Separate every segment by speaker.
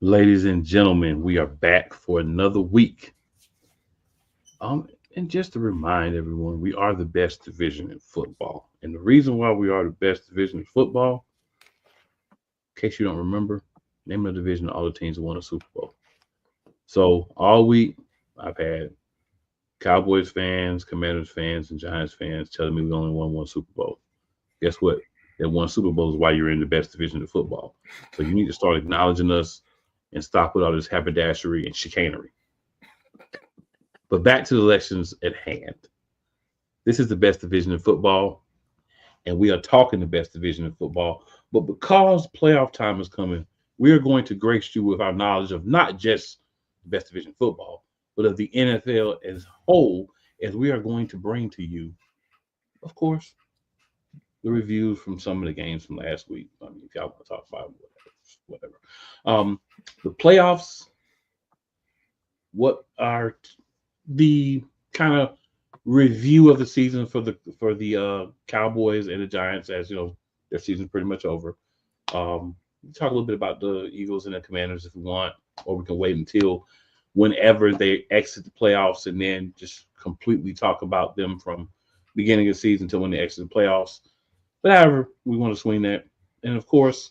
Speaker 1: Ladies and gentlemen, we are back for another week. And just to remind everyone, we are the best division in football. And the reason why we are the best division in football, in case you don't remember, name of the division, all the teams that won a Super Bowl. So all week, I've had Cowboys fans, Commanders fans, and Giants fans telling me we only won one Super Bowl. Guess what? That one Super Bowl is why you're in the best division of football. So you need to start acknowledging us and stop with all this haberdashery and chicanery. But back to the elections at hand. This is the best division in football, and we are talking the best division in football. But because playoff time is coming, we are going to grace you with our knowledge of not just the best division in football, but of the NFL as a whole, as we are going to bring to you, of course, the reviews from some of the games from last week. I mean, if y'all want to talk about whatever. The playoffs, what are the kind of review of the season for the Cowboys and the Giants, as you know, their season's pretty much over. Talk a little bit about the Eagles and the Commanders if you want, or we can wait until whenever they exit the playoffs and then just completely talk about them from beginning of the season until when they exit the playoffs. But however, we want to swing that. And of course,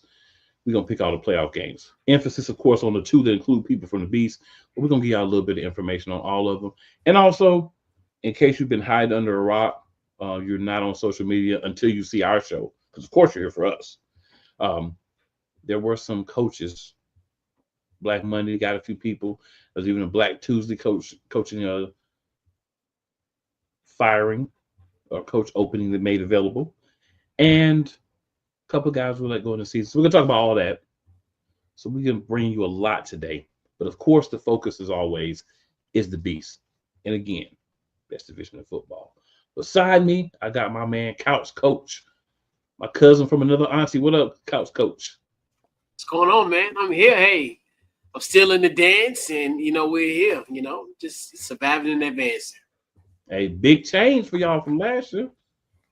Speaker 1: we're going to pick all the playoff games. Emphasis, of course, on the two that include people from the Beast. But we're going to give y'all a little bit of information on all of them. And also, in case you've been hiding under a rock, you're not on social media until you see our show. Because, of course, you're here for us. There were some coaches. Black Monday got a few people. There's even a Black Tuesday coaching firing or coach opening that made available. And a couple of guys were let go in the season. So we're going to talk about all that. So we can bring you a lot today. But, of course, the focus, as always, is the Beast. And, again, best division of football. Beside me, I got my man, Couch Coach, my cousin from another auntie. What up, Couch Coach?
Speaker 2: What's going on, man? I'm here. Hey, I'm still in the dance, and, we're here, just surviving and advancing.
Speaker 1: Hey, big change for y'all from last year.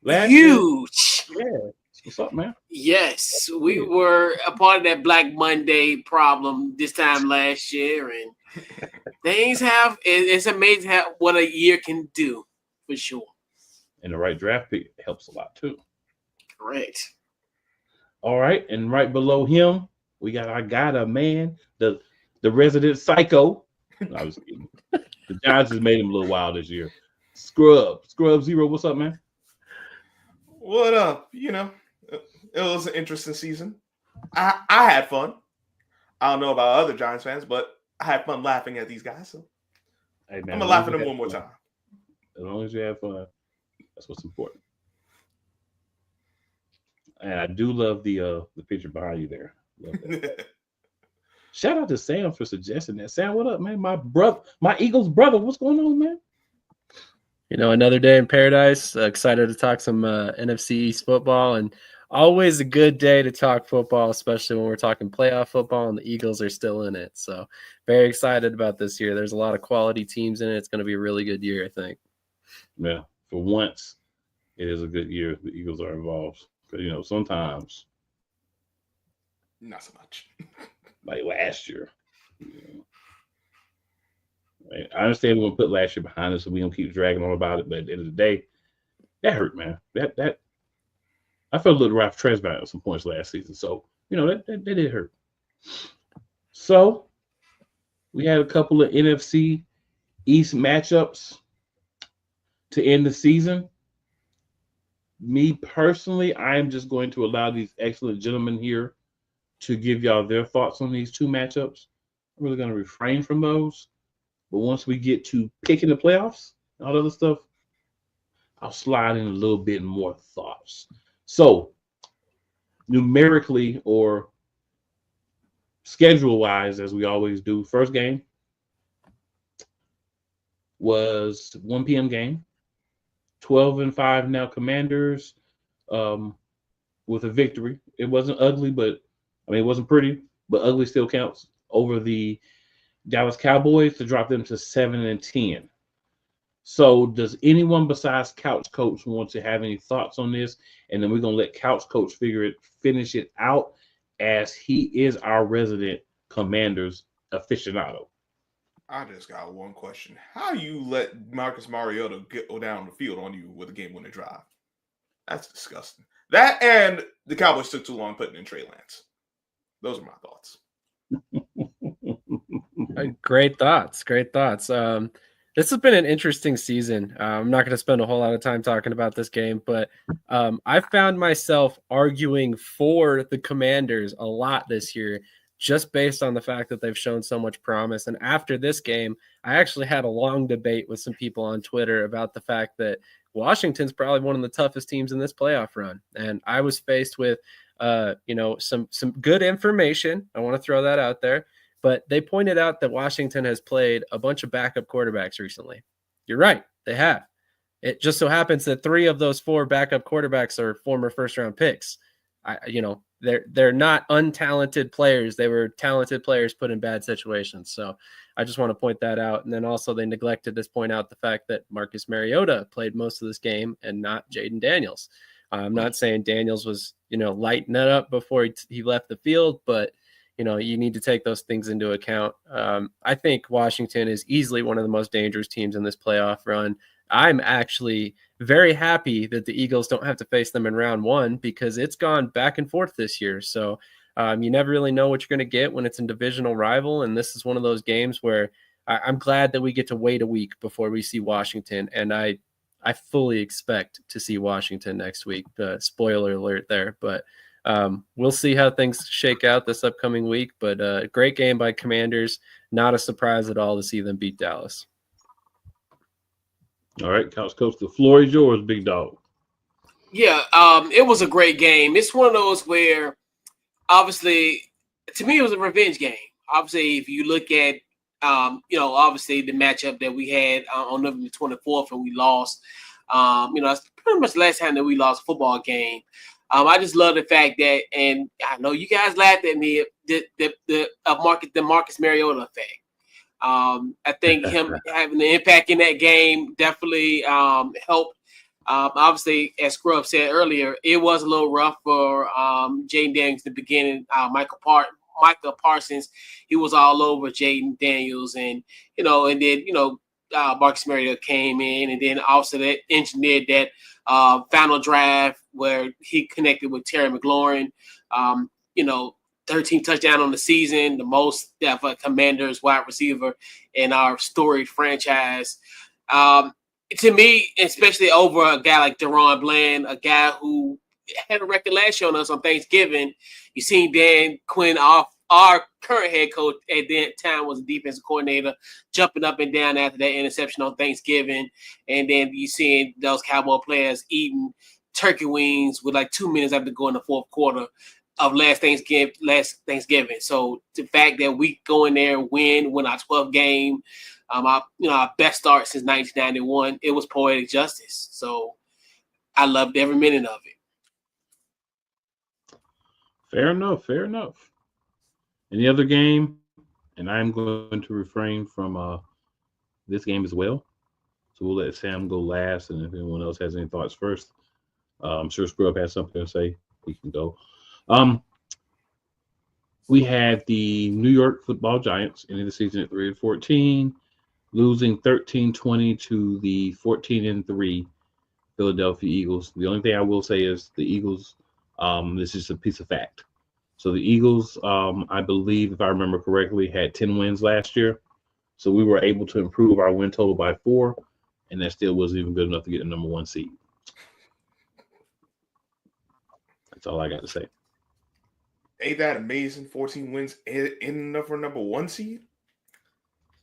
Speaker 2: Huge.
Speaker 1: Yeah. What's up, man?
Speaker 2: Yes, we were a part of that Black Monday problem this time last year, and it's amazing what a year can do, for sure.
Speaker 1: And the right draft pick helps a lot, too.
Speaker 2: Correct.
Speaker 1: All right, and right below him, we got our guy, the man, the resident psycho. No, I was kidding. The Giants just made him a little wild this year. Scrub Zero, what's up, man?
Speaker 3: What up? It was an interesting season. I had fun. I don't know about other Giants fans, but I had fun laughing at these guys. So hey, man, I'm gonna laugh at them one more time.
Speaker 1: As long as you have fun, that's what's important. And I do love the picture behind you there. Shout out to Sam for suggesting that. Sam, what up, man? My Eagles brother. What's going on, man?
Speaker 4: Another day in paradise. Excited to talk some NFC East football, and always a good day to talk football, especially when we're talking playoff football and the Eagles are still in it. So very excited about this year. There's a lot of quality teams in it. It's going to be a really good year, I think.
Speaker 1: Yeah, for once, it is a good year. The Eagles are involved. Because, sometimes.
Speaker 3: Not so much.
Speaker 1: Like last year. I understand we're going to put last year behind us and we're going to keep dragging on about it. But at the end of the day, that hurt, man. That I felt a little rough transparent at some points last season. So, that did hurt. So, we had a couple of NFC East matchups to end the season. Me personally, I am just going to allow these excellent gentlemen here to give y'all their thoughts on these two matchups. I'm really going to refrain from those. But once we get to picking the playoffs and all the other stuff, I'll slide in a little bit more thoughts. So, numerically or schedule-wise, as we always do, first game was 1 p.m. game. 12-5 now Commanders with a victory. It wasn't ugly, it wasn't pretty, but ugly still counts over the Dallas Cowboys to drop them to 7-10. So does anyone besides Couch Coach want to have any thoughts on this? And then we're going to let Couch Coach finish it out as he is our resident Commanders aficionado.
Speaker 3: I just got one question. How you let Marcus Mariota go down the field on you with a game-winning drive? That's disgusting. That and the Cowboys took too long putting in Trey Lance. Those are my thoughts.
Speaker 4: Great thoughts. Great thoughts. This has been an interesting season. I'm not going to spend a whole lot of time talking about this game, but I found myself arguing for the Commanders a lot this year, just based on the fact that they've shown so much promise. And after this game, I actually had a long debate with some people on Twitter about the fact that Washington's probably one of the toughest teams in this playoff run. And I was faced with, some good information. I want to throw that out there. But they pointed out that Washington has played a bunch of backup quarterbacks recently. You're right. They have. It just so happens that 3 of those 4 backup quarterbacks are former first-round picks. They're not untalented players. They were talented players put in bad situations. So I just want to point that out. And then also they neglected to point out the fact that Marcus Mariota played most of this game and not Jaden Daniels. I'm not saying Daniels was, lighting it up before he left the field, but you need to take those things into account. I think Washington is easily one of the most dangerous teams in this playoff run. I'm actually very happy that the Eagles don't have to face them in round 1 because it's gone back and forth this year. So you never really know what you're going to get when it's a divisional rival. And this is one of those games where I'm glad that we get to wait a week before we see Washington. And I fully expect to see Washington next week. Spoiler alert there, but we'll see how things shake out this upcoming week, but a great game by Commanders. Not a surprise at all to see them beat Dallas.
Speaker 1: All right, Couch Coach, the floor is yours, big dog.
Speaker 2: Yeah, it was a great game. It's one of those where, obviously, to me, it was a revenge game. Obviously, if you look at, obviously the matchup that we had on November 24th and we lost, that's pretty much the last time that we lost a football game. I just love the fact that, and I know you guys laughed at me, the Marcus Mariota effect. I think him having the impact in that game definitely helped. Obviously, as Scrub said earlier, it was a little rough for Jaden Daniels in the beginning. Michael Parsons, he was all over Jaden Daniels, and Marcus Mariota came in, and then also that engineered that final drive where he connected with Terry McLaurin. 13 touchdown on the season, the most of a Commanders wide receiver in our storied franchise. To me, especially over a guy like Deron Bland, a guy who had a record last year on us on Thanksgiving. You seen Dan Quinn, our current head coach at that time was a defensive coordinator, jumping up and down after that interception on Thanksgiving. And then you seeing those Cowboy players eating turkey wings with like 2 minutes after going in the fourth quarter of last Thanksgiving. So the fact that we go in there and win our 12th game, our best start since 1991, it was poetic justice. So I loved every minute of it.
Speaker 1: Fair enough. Any other game? And I'm going to refrain from this game as well. So we'll let Sam go last, and if anyone else has any thoughts first, I'm sure Scrub has something to say. He can go. We had the New York Football Giants ending the season at 3-14, losing 13-20 to the 14-3 Philadelphia Eagles. The only thing I will say is the Eagles. This is a piece of fact. So the Eagles, I believe, if I remember correctly, had 10 wins last year. So we were able to improve our win total by 4, and that still wasn't even good enough to get the number 1 seed. That's all I got to say.
Speaker 3: Ain't that amazing? 14 wins enough for number 1 seed?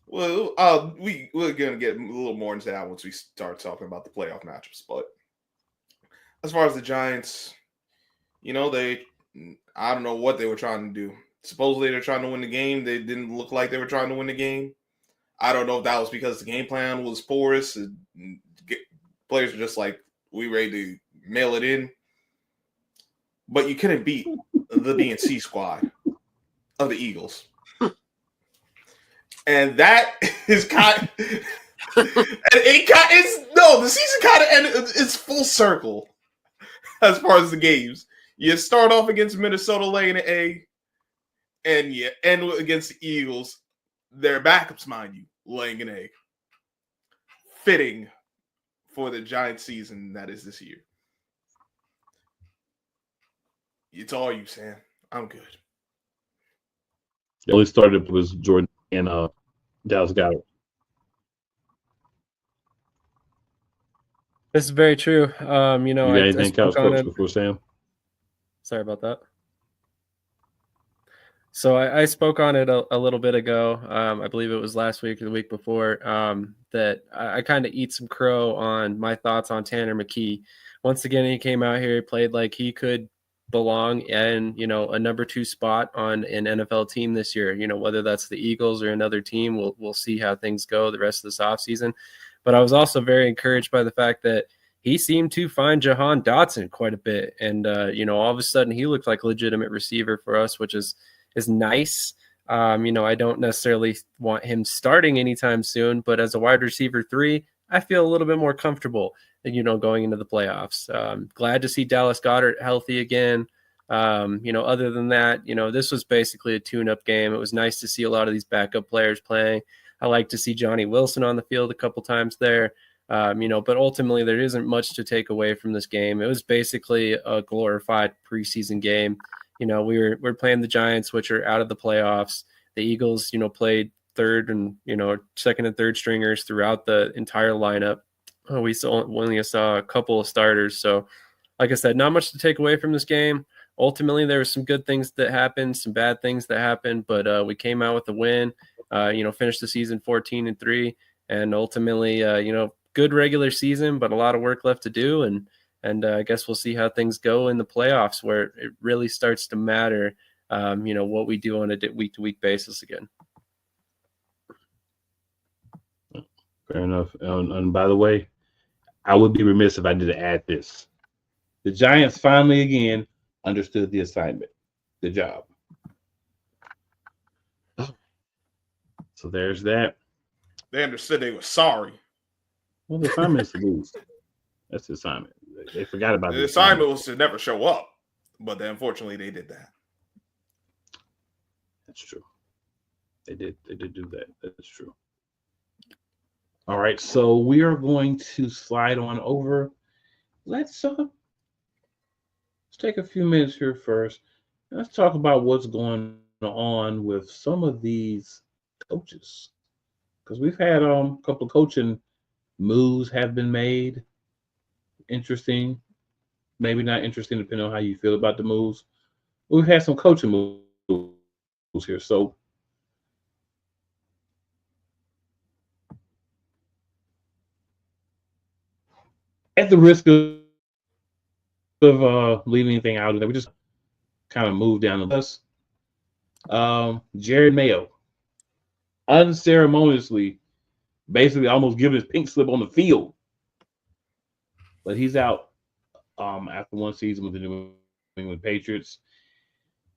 Speaker 3: Well, we're going to get a little more into that once we start talking about the playoff matchups. But as far as the Giants, I don't know what they were trying to do. Supposedly they're trying to win the game. They didn't look like they were trying to win the game. I don't know if that was because the game plan was porous. Players were just like, we ready to mail it in. But you couldn't beat the BNC squad of the Eagles. And that is kind of, the season kind of ended. It's full circle as far as the games. You start off against Minnesota laying an egg. And against the Eagles, their backups, mind you, laying an egg. Fitting for the Giants season that is this year. It's all you, Sam. I'm good.
Speaker 1: The only started was Jordan and Dallas Goedert.
Speaker 4: This is very true.
Speaker 1: You got anything, Couch Coach, before Sam?
Speaker 4: Sorry about that. So I spoke on it a little bit ago. I believe it was last week or the week before, that I kind of eat some crow on my thoughts on Tanner McKee. Once again, he came out here, played like he could belong in, a number 2 spot on an NFL team this year. Whether that's the Eagles or another team, we'll see how things go the rest of this offseason. But I was also very encouraged by the fact that he seemed to find Jahan Dotson quite a bit. And, all of a sudden he looked like a legitimate receiver for us, which is nice. I don't necessarily want him starting anytime soon, but as a wide receiver 3, I feel a little bit more comfortable, going into the playoffs. Glad to see Dallas Goedert healthy again. Other than that, this was basically a tune-up game. It was nice to see a lot of these backup players playing. I like to see Johnny Wilson on the field a couple times there. But ultimately there isn't much to take away from this game. It was basically a glorified preseason game. We're playing the Giants, which are out of the playoffs. The Eagles, played third and, second and third stringers throughout the entire lineup. We only saw a couple of starters. So, like I said, not much to take away from this game. Ultimately, there were some good things that happened, some bad things that happened, but we came out with a win, finished the season 14-3, and ultimately, good regular season, but a lot of work left to do. And I guess we'll see how things go in the playoffs, where it really starts to matter, what we do on a week-to-week basis again.
Speaker 1: Fair enough. And by the way, I would be remiss if I didn't add this. The Giants finally again understood the assignment, the job. So there's that.
Speaker 3: They understood they were sorry.
Speaker 1: Well, the assignment is to lose. That's the assignment. They forgot about
Speaker 3: the assignment was to never show up, but unfortunately they did that.
Speaker 1: That's true. They did do that. That's true. All right, so we are going to slide on over. Let's take a few minutes here first. Let's talk about what's going on with some of these coaches, because we've had a couple of coaching moves have been made. Interesting, maybe not interesting, depending on how you feel about the moves. We've had some coaching moves here, so at the risk of leaving anything out of there, we just kind of move down the list. Jared Mayo unceremoniously, basically almost giving his pink slip on the field, but he's out after one season with the New England Patriots.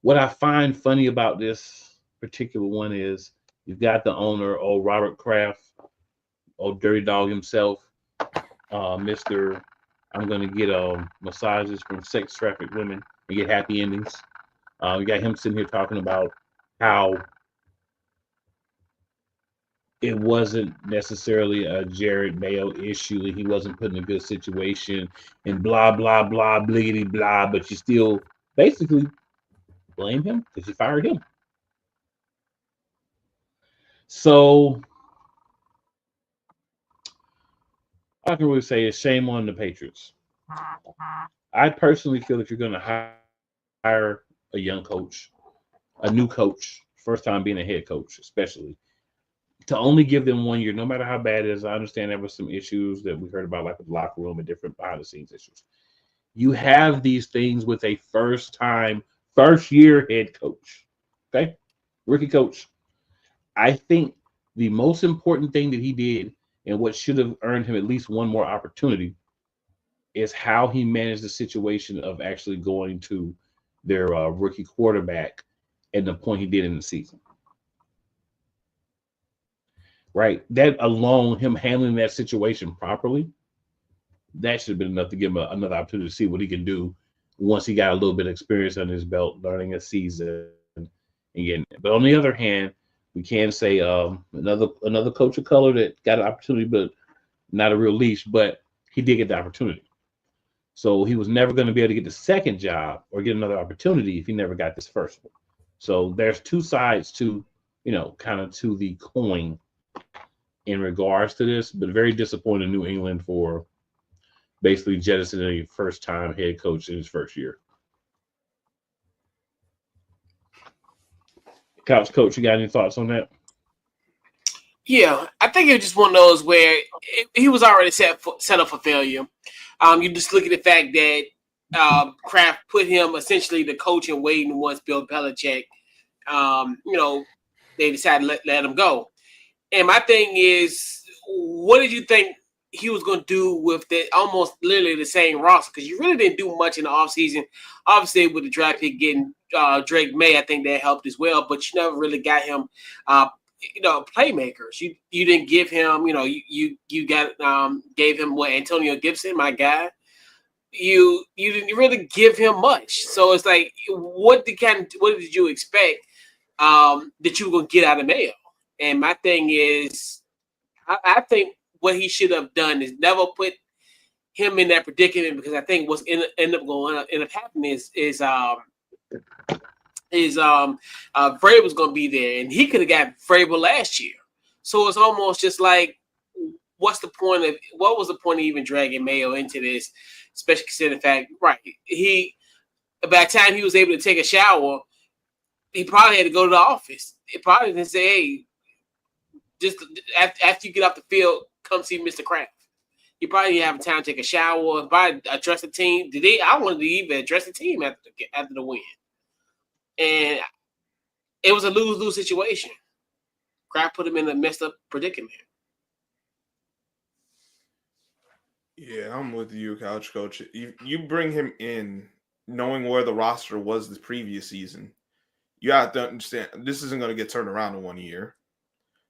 Speaker 1: What I find funny about this particular one is you've got the owner, old Robert Kraft, old Dirty Dog himself, Mr. I'm going to get massages from sex trafficked women and get happy endings. We got him sitting here talking about how it wasn't necessarily a Jared Mayo issue, that he wasn't put in a good situation and blah, blah, blah, bliggity, blah, but you still basically blame him because you fired him. So I can really say it's shame on the Patriots. I personally feel if you're going to hire a young coach, a new coach, first time being a head coach, especially, to only give them 1 year, no matter how bad it is. I understand there were some issues that we heard about, like with the locker room and different behind-the-scenes issues. You have these things with a first-year head coach, okay? Rookie coach. I think the most important thing that he did, and what should have earned him at least one more opportunity, is how he managed the situation of actually going to their rookie quarterback at the point he did in the season. Right? That alone, him handling that situation properly, that should have been enough to give him another opportunity to see what he can do once he got a little bit of experience under his belt, learning a season and getting it. But on the other hand, we can say another coach of color that got an opportunity, but not a real leash, but he did get the opportunity. So he was never going to be able to get the second job or get another opportunity if he never got this first one. So there's two sides to, kind of to the coin in regards to this, but very disappointed in New England for basically jettisoning a first-time head coach in his first year. Couch coach, you got any thoughts on that?
Speaker 2: Yeah, I think it was just one of those where he was already set up for failure. You just look at the fact that Kraft put him essentially the coach in waiting once Bill Belichick, they decided to let him go. And my thing is, what did you think he was going to do with almost literally the same roster? Because you really didn't do much in the offseason. Obviously, with the draft pick getting Drake May, I think that helped as well. But you never really got him, playmakers. You didn't give him, you gave him Antonio Gibson, my guy. You didn't really give him much. So it's like, what did you expect that you were going to get out of Mayo? And my thing is, I think what he should have done is never put him in that predicament, because I think what's end up happening is Vrabel's going to be there, and he could have got Vrabel last year. So it's almost just like, what was the point of even dragging Mayo into this, especially considering the fact, right, by the time he was able to take a shower, he probably had to go to the office. He probably didn't say, hey, just after you get off the field, come see Mr. Kraft. You probably didn't have time to take a shower, probably address the team. I wanted to even address the team after the win. And it was a lose-lose situation. Kraft put him in a messed up predicament.
Speaker 3: Yeah, I'm with you, Couch Coach. You bring him in knowing where the roster was the previous season. You have to understand, this isn't going to get turned around in 1 year.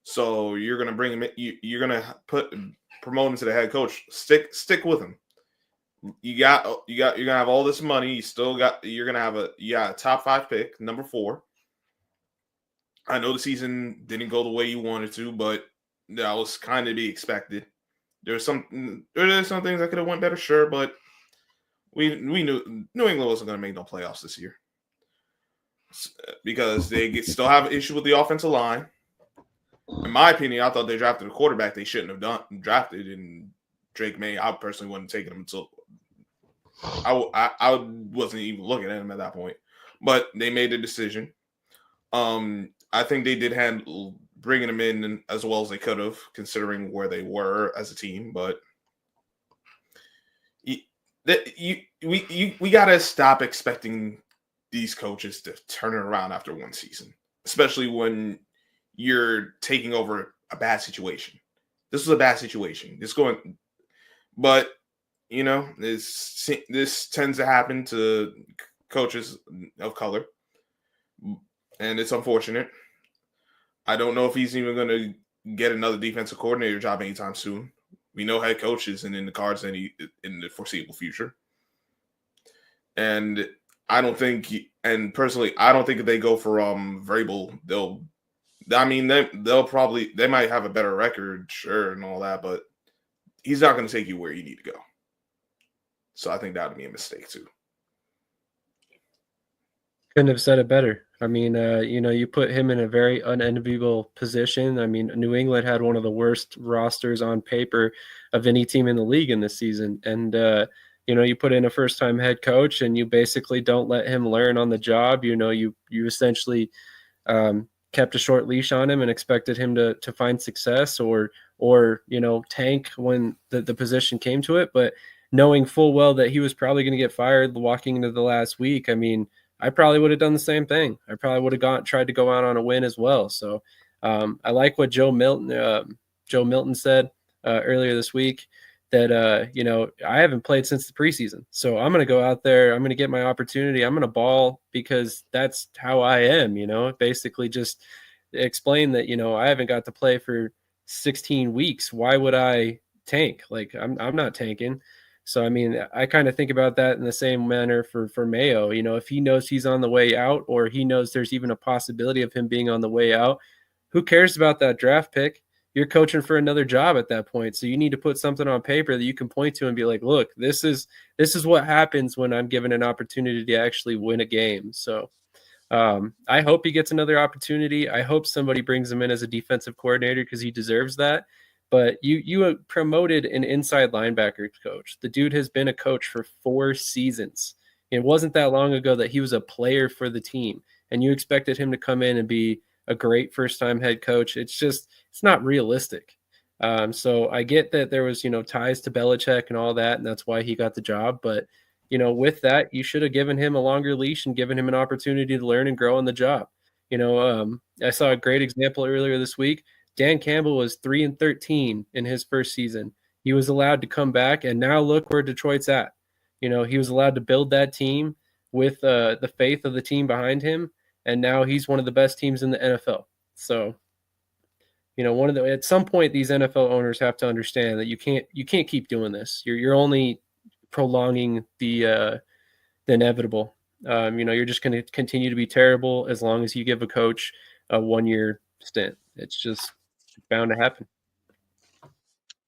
Speaker 3: So you're going to bring him in. You're going to promote him to the head coach. Stick with him. You're going to have all this money. You're going to have a top 5 pick, number 4. I know the season didn't go the way you wanted to, but that was kind of to be expected. There's some things that could have went better, sure, but we knew New England wasn't going to make no playoffs this year because they still have an issue with the offensive line. In my opinion, I thought they drafted a quarterback they shouldn't have drafted in Drake May. I personally wouldn't have taken him until I wasn't even looking at him at that point. But they made a decision. I think they did handle bringing him in as well as they could have, considering where they were as a team. But we gotta stop expecting these coaches to turn it around after one season, especially when you're taking over a bad situation. This was a bad situation. But this tends to happen to coaches of color, and it's unfortunate. I don't know if he's even going to get another defensive coordinator job anytime soon. We know head coach isn't in the cards in the foreseeable future. And I don't think, personally, I don't think if they go for Vrabel, they might have a better record, sure, and all that, but he's not going to take you where you need to go. So I think that would be a mistake too.
Speaker 4: Couldn't have said it better. I mean, you put him in a very unenviable position. I mean, New England had one of the worst rosters on paper of any team in the league in this season. And, you put in a first-time head coach and you basically don't let him learn on the job. You essentially kept a short leash on him and expected him to find success or tank when the position came to it. But knowing full well that he was probably going to get fired walking into the last week, I mean, I probably would have done the same thing. I probably would have tried to go out on a win as well. So I like what Joe Milton said earlier this week that, I haven't played since the preseason. So I'm going to go out there. I'm going to get my opportunity. I'm going to ball because that's how I am, basically just explain that, I haven't got to play for 16 weeks. Why would I tank? Like I'm not tanking. So, I mean, I kind of think about that in the same manner for Mayo. You know, if he knows he's on the way out, or he knows there's even a possibility of him being on the way out, who cares about that draft pick? You're coaching for another job at that point. So you need to put something on paper that you can point to and be like, look, this is what happens when I'm given an opportunity to actually win a game. So I hope he gets another opportunity. I hope somebody brings him in as a defensive coordinator because he deserves that. But you promoted an inside linebacker coach. The dude has been a coach for 4 seasons. It wasn't that long ago that he was a player for the team, and you expected him to come in and be a great first-time head coach. It's not realistic. So I get that there was, ties to Belichick and all that, and that's why he got the job. But, with that, you should have given him a longer leash and given him an opportunity to learn and grow on the job. I saw a great example earlier this week. Dan Campbell was 3-13 in his first season. He was allowed to come back, and now look where Detroit's at. He was allowed to build that team with the faith of the team behind him, and now he's one of the best teams in the NFL. So, at some point, these NFL owners have to understand that you can't keep doing this. You're only prolonging the inevitable. You're just going to continue to be terrible as long as you give a coach a 1-year stint. It's just bound to happen.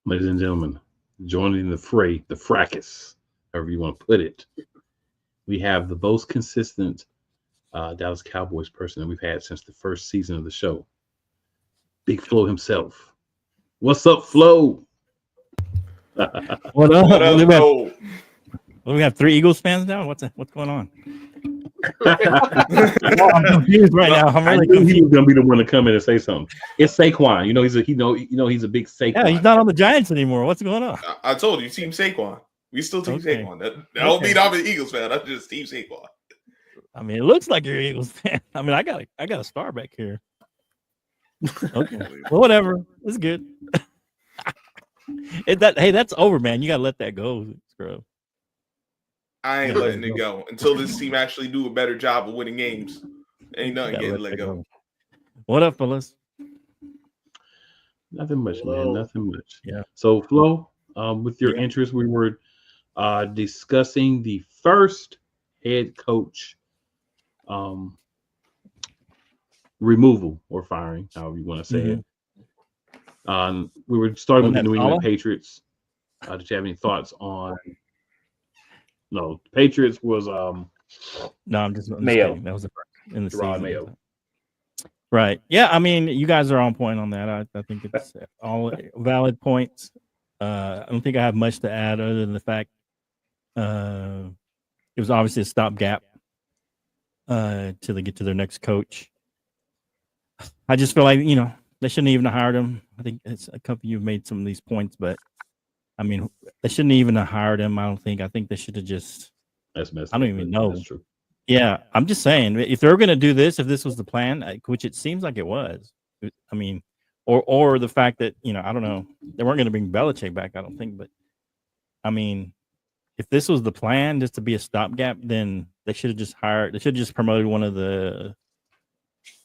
Speaker 1: Ladies and gentlemen, joining the fray, the fracas, however you want to put it, we have the most consistent Dallas Cowboys person that we've had since the first season of the show. Big Flo himself. What's up, Flo?
Speaker 5: What up?
Speaker 3: What up, Flo?
Speaker 5: We have 3 Eagles fans now. What's going on? I'm confused right now. I'm really confused.
Speaker 1: He was gonna be the one to come in and say something. It's Saquon. He's a big Saquon.
Speaker 5: Yeah, he's not on the Giants anymore. What's going on?
Speaker 3: I told you, Team Saquon. We still Team
Speaker 5: Okay.
Speaker 3: Saquon. That don't mean I'm an Eagles fan. I'm just Team Saquon.
Speaker 5: I mean, it looks like you're an Eagles fan. I mean, I got a star back here. Okay, well, whatever. It's good. That's over, man. You gotta let that go, Scrub.
Speaker 3: I ain't letting it go until this team actually do a better job of winning games. Ain't nothing getting let go.
Speaker 5: What up, fellas?
Speaker 1: Nothing much, man. Nothing much.
Speaker 5: Yeah.
Speaker 1: So, Flo, with your interest, we were discussing the first head coach removal or firing, however you want to say it. We were starting with the New England Patriots. Did you have any thoughts on? No, the Patriots was
Speaker 5: No, I'm just
Speaker 1: Mayo.
Speaker 5: kidding. That was the first in the
Speaker 1: Gerard
Speaker 5: season.
Speaker 1: Mayo.
Speaker 5: Right. Yeah, I mean, you guys are on point on that. I think it's all valid points. I don't think I have much to add other than the fact it was obviously a stopgap till they get to their next coach. I just feel like, they shouldn't even have hired him. I think it's a couple of you have made some of these points, but I mean, they shouldn't even have hired him. I think they should have just.
Speaker 1: That's messed
Speaker 5: I don't
Speaker 1: up,
Speaker 5: even
Speaker 1: but
Speaker 5: know.
Speaker 1: That's true.
Speaker 5: Yeah, I'm just saying, if they were going to do this, if this was the plan, which it seems like it was, I mean, or the fact that, I don't know, they weren't going to bring Belichick back, I don't think, but I mean, if this was the plan, just to be a stopgap, then they should have just promoted one of the,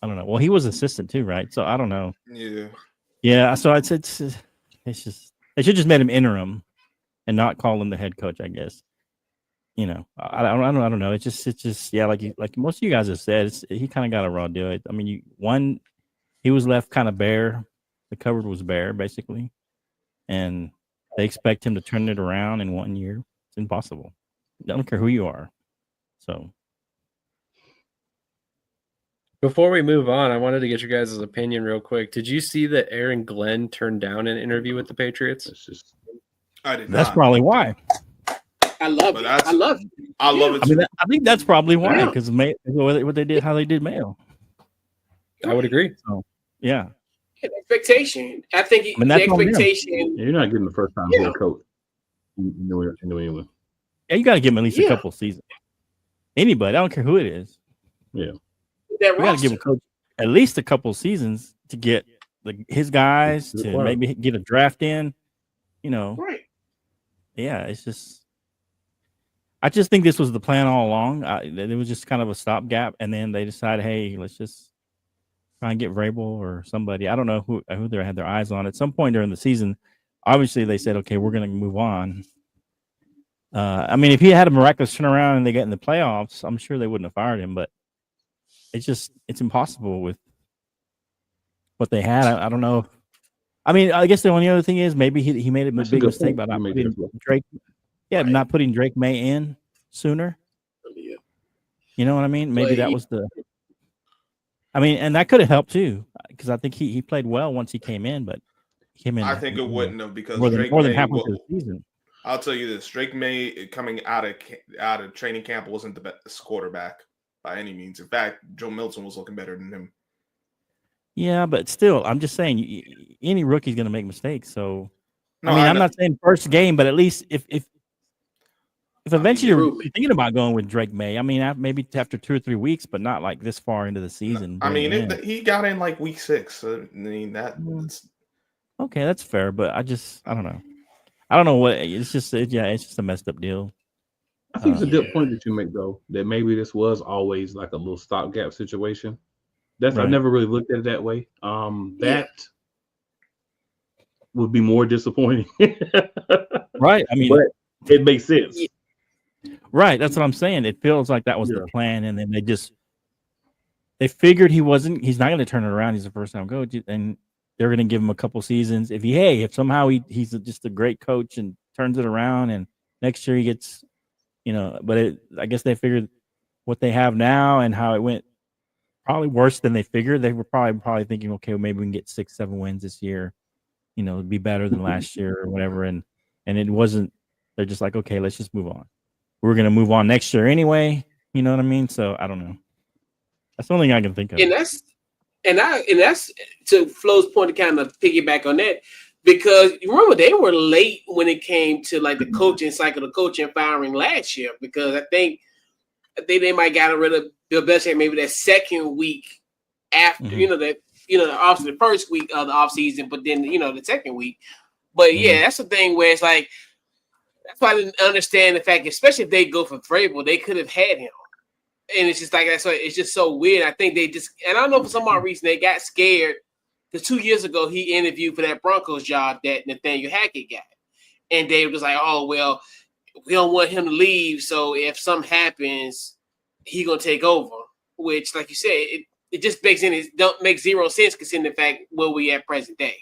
Speaker 5: I don't know. Well, he was assistant too, right? So I don't know. Yeah. So it's just, they should just made him interim and not call him the head coach, I guess. I don't know. It's just yeah, like most of you guys have said, he kind of got a raw deal. I mean, he was left kind of bare. The cupboard was bare, basically, and they expect him to turn it around in 1 year. It's impossible. I don't care who you are. So,
Speaker 4: Before we move on, I wanted to get your guys' opinion real quick. Did you see that Aaron Glenn turned down an interview with the Patriots?
Speaker 3: I did not.
Speaker 5: That's probably why.
Speaker 2: I love it. I love it.
Speaker 3: I love it.
Speaker 5: I mean, I think that's probably why, because what they did, how they did Mayo.
Speaker 4: I would agree.
Speaker 5: So, yeah.
Speaker 2: Expectation. I think the expectation.
Speaker 1: You're not getting the first time head coach in New England.
Speaker 5: Yeah, you got to give him at least a couple seasons. Anybody, I don't care who it is.
Speaker 1: Yeah.
Speaker 5: We got to give a coach at least a couple seasons to get his guys to maybe get a draft in.
Speaker 2: Right.
Speaker 5: Yeah, it's just. I just think this was the plan all along. It was just kind of a stopgap, and then they decided, hey, let's just try and get Vrabel or somebody. I don't know who they had their eyes on. At some point during the season, obviously they said, okay, we're going to move on. I mean, if he had a miraculous turnaround and they get in the playoffs, I'm sure they wouldn't have fired him. But it's impossible with what they had. I don't know. I mean, I guess the only other thing is maybe he made a
Speaker 1: That's a
Speaker 5: big
Speaker 1: good
Speaker 5: mistake
Speaker 1: point.
Speaker 5: by not
Speaker 1: You made
Speaker 5: putting
Speaker 1: that.
Speaker 5: Drake. Yeah,
Speaker 2: Right.
Speaker 5: not putting Drake May in sooner.
Speaker 2: Yeah.
Speaker 5: You know what I mean? Maybe
Speaker 2: Well,
Speaker 5: that was the. I mean, and that could have helped too, because I think he played well once he came in, but he came in.
Speaker 3: I think it wouldn't have because
Speaker 5: more than
Speaker 3: Drake May.
Speaker 5: halfway through the season.
Speaker 3: I'll tell you this: Drake May coming out of training camp wasn't the best quarterback by any means. In fact, Joe Milton was looking better than him.
Speaker 5: Yeah, but still, I'm just saying, any rookie's going to make mistakes. So,
Speaker 3: No,
Speaker 5: I mean, I'm
Speaker 3: know.
Speaker 5: not saying first game, but at least if eventually
Speaker 2: true.
Speaker 5: you're thinking about going with Drake May, I mean, maybe after 2 or 3 weeks, but not like this far into the season.
Speaker 3: I mean,
Speaker 5: bring him in.
Speaker 3: he got in like week 6. I mean, that's
Speaker 5: Okay, that's fair, but I don't know. I don't know what it's just. It's just a messed up deal.
Speaker 1: I think it's a good
Speaker 3: Yeah.
Speaker 1: point that you make, though, that maybe this was always like a little stopgap situation. I
Speaker 5: Right.
Speaker 1: never really looked at it that way. That would be more disappointing.
Speaker 5: Right. I mean,
Speaker 1: but it makes sense.
Speaker 5: right. That's what I'm saying. It feels like that was
Speaker 1: Yeah.
Speaker 5: the plan, and then they figured he's not going to turn it around. He's a first time coach, and they're going to give him a couple seasons. If somehow he's just a great coach and turns it around, and next year he gets, but I guess they figured what they have now and how it went probably worse than they figured. They were probably thinking, okay, well, maybe we can get 6-7 wins this year, it'd be better than last year or whatever. And it wasn't. They're just like, okay, let's just move on. We're going to move on next year anyway. You know what I mean? So I don't know. That's the only thing I can think of.
Speaker 2: And that's to Flo's point to kind of piggyback on that, because you remember they were late when it came to like the coaching cycle, the coaching firing last year, because I think they might got rid of Bill Belichick maybe that second week after obviously the first week of the offseason, but then the second week. But yeah, that's the thing where it's like that's why I didn't understand the fact, especially if they go for Vrabel, they could have had him. And it's just like that's why it's just so weird. I think they just, and I don't know for some odd reason they got scared because 2 years ago he interviewed for that Broncos job that Nathaniel Hackett got, and they were just like, oh well, we don't want him to leave, so if something happens, he gonna take over. Which, like you said, it just don't make zero sense considering the fact where we at present day.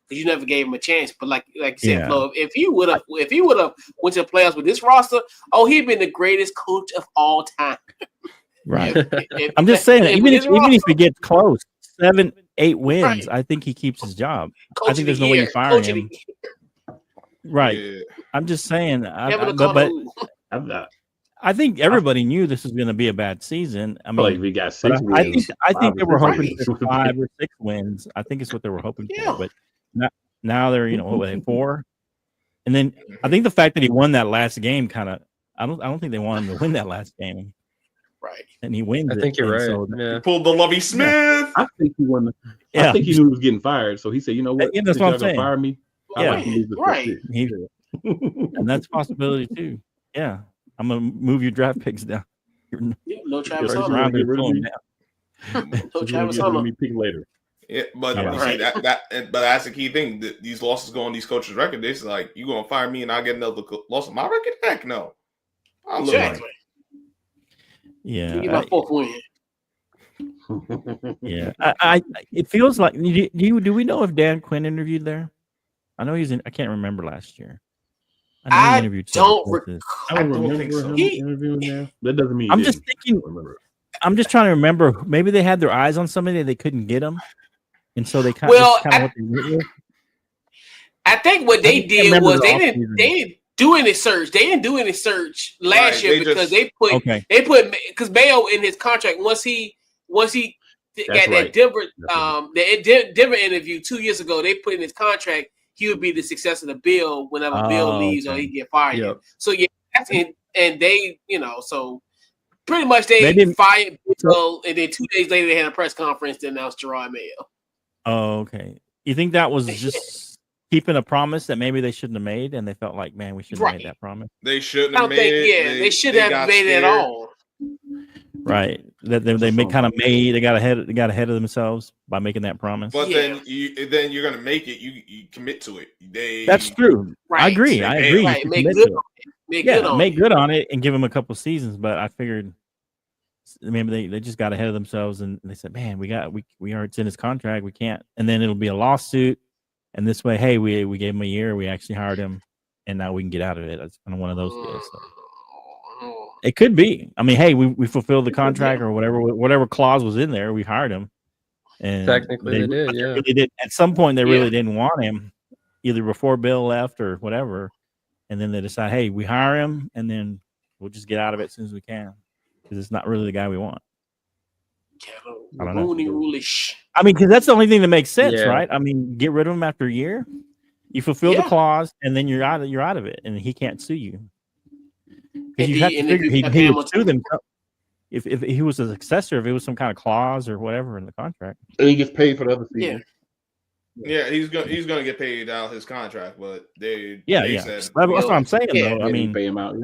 Speaker 2: Because you never gave him a chance, but like you said, Flo, if he would have went to the playoffs with this roster, he'd been the greatest coach of all time.
Speaker 5: Right. I'm just saying that even if he gets close, 7-8 wins, right. I think he keeps his job. I think there's no way you fire him. Right. Yeah. I'm just saying. I think everybody knew this was going to be a bad season. I mean,
Speaker 1: like we got 6 wins.
Speaker 5: I think they were hoping for 5 or 6 wins. I think it's what they were hoping for. But now they're what were they 4? And then I think the fact that he won that last game kind of I don't think they wanted him to win that last game.
Speaker 2: Right.
Speaker 5: And he wins.
Speaker 4: I think you're right. So
Speaker 3: he pulled the Lovie Smith.
Speaker 1: Yeah. I think he won. I think he knew he was getting fired, so he said, "You know what?
Speaker 5: That's what I'm saying.
Speaker 1: Fire me."
Speaker 2: Right.
Speaker 5: And that's a possibility too. Yeah, I'm gonna move your draft picks down.
Speaker 2: No Travis Hunter.
Speaker 1: No Travis Hunter. Me pick later.
Speaker 3: Yeah, but see, but that's the key thing. That these losses go on these coaches' record. It's like you gonna fire me and I get another loss on my record? Heck no.
Speaker 2: Exactly.
Speaker 5: Yeah.
Speaker 2: You get my 4th
Speaker 5: win. Yeah. I it feels like do we know if Dan Quinn interviewed there? I know he's in. I can't remember last year.
Speaker 2: I don't think so.
Speaker 1: That doesn't mean.
Speaker 5: I'm just thinking. I'm just trying to remember. Maybe they had their eyes on somebody they couldn't get him, and so they kind of what they did.
Speaker 2: I think what they did was they didn't do any search. They didn't do any search last year because they put because Mayo in his contract once he got that Denver interview 2 years ago. They put in his contract he would be the successor to Bill whenever Bill leaves or he get fired. Yep. So yeah, and they so pretty much they fired Bill, and then 2 days later they had a press conference to announce Gerard Mayo.
Speaker 5: Oh, okay. You think that was just keeping a promise that maybe they shouldn't have made, and they felt like, man, we shouldn't have made that promise?
Speaker 3: They shouldn't have made it.
Speaker 2: Yeah, they shouldn't have made it at all.
Speaker 5: Right. That they got ahead of themselves by making that promise.
Speaker 3: But then you're gonna make it. You commit to it.
Speaker 5: That's true. Right. I agree.
Speaker 2: Right. Make good. Make good
Speaker 5: on it and give him a couple seasons. But I figured maybe they just got ahead of themselves and they said, man, we are, it's in his contract. We can't. And then it'll be a lawsuit. And this way, hey, we gave him a year. We actually hired him. And now we can get out of it. It's kind of one of those deals. So. It could be. I mean, hey, we fulfilled the contract or whatever clause was in there. We hired him. And
Speaker 4: technically they did, yeah.
Speaker 5: Really did. At some point, they really didn't want him, either before Bill left or whatever. And then they decide, hey, we hire him, and then we'll just get out of it as soon as we can because it's not really the guy we want. I don't know. I mean, because that's the only thing that makes sense, right? I mean, get rid of him after a year. You fulfill the clause, and then you're out of it, and he can't sue you. You have to figure he would sue them if he was a successor, if it was some kind of clause or whatever in the contract.
Speaker 1: And he gets paid for the other season.
Speaker 3: Yeah, he's gonna get paid out his contract, but they said
Speaker 5: that's what I'm saying though. I mean,
Speaker 1: pay him out.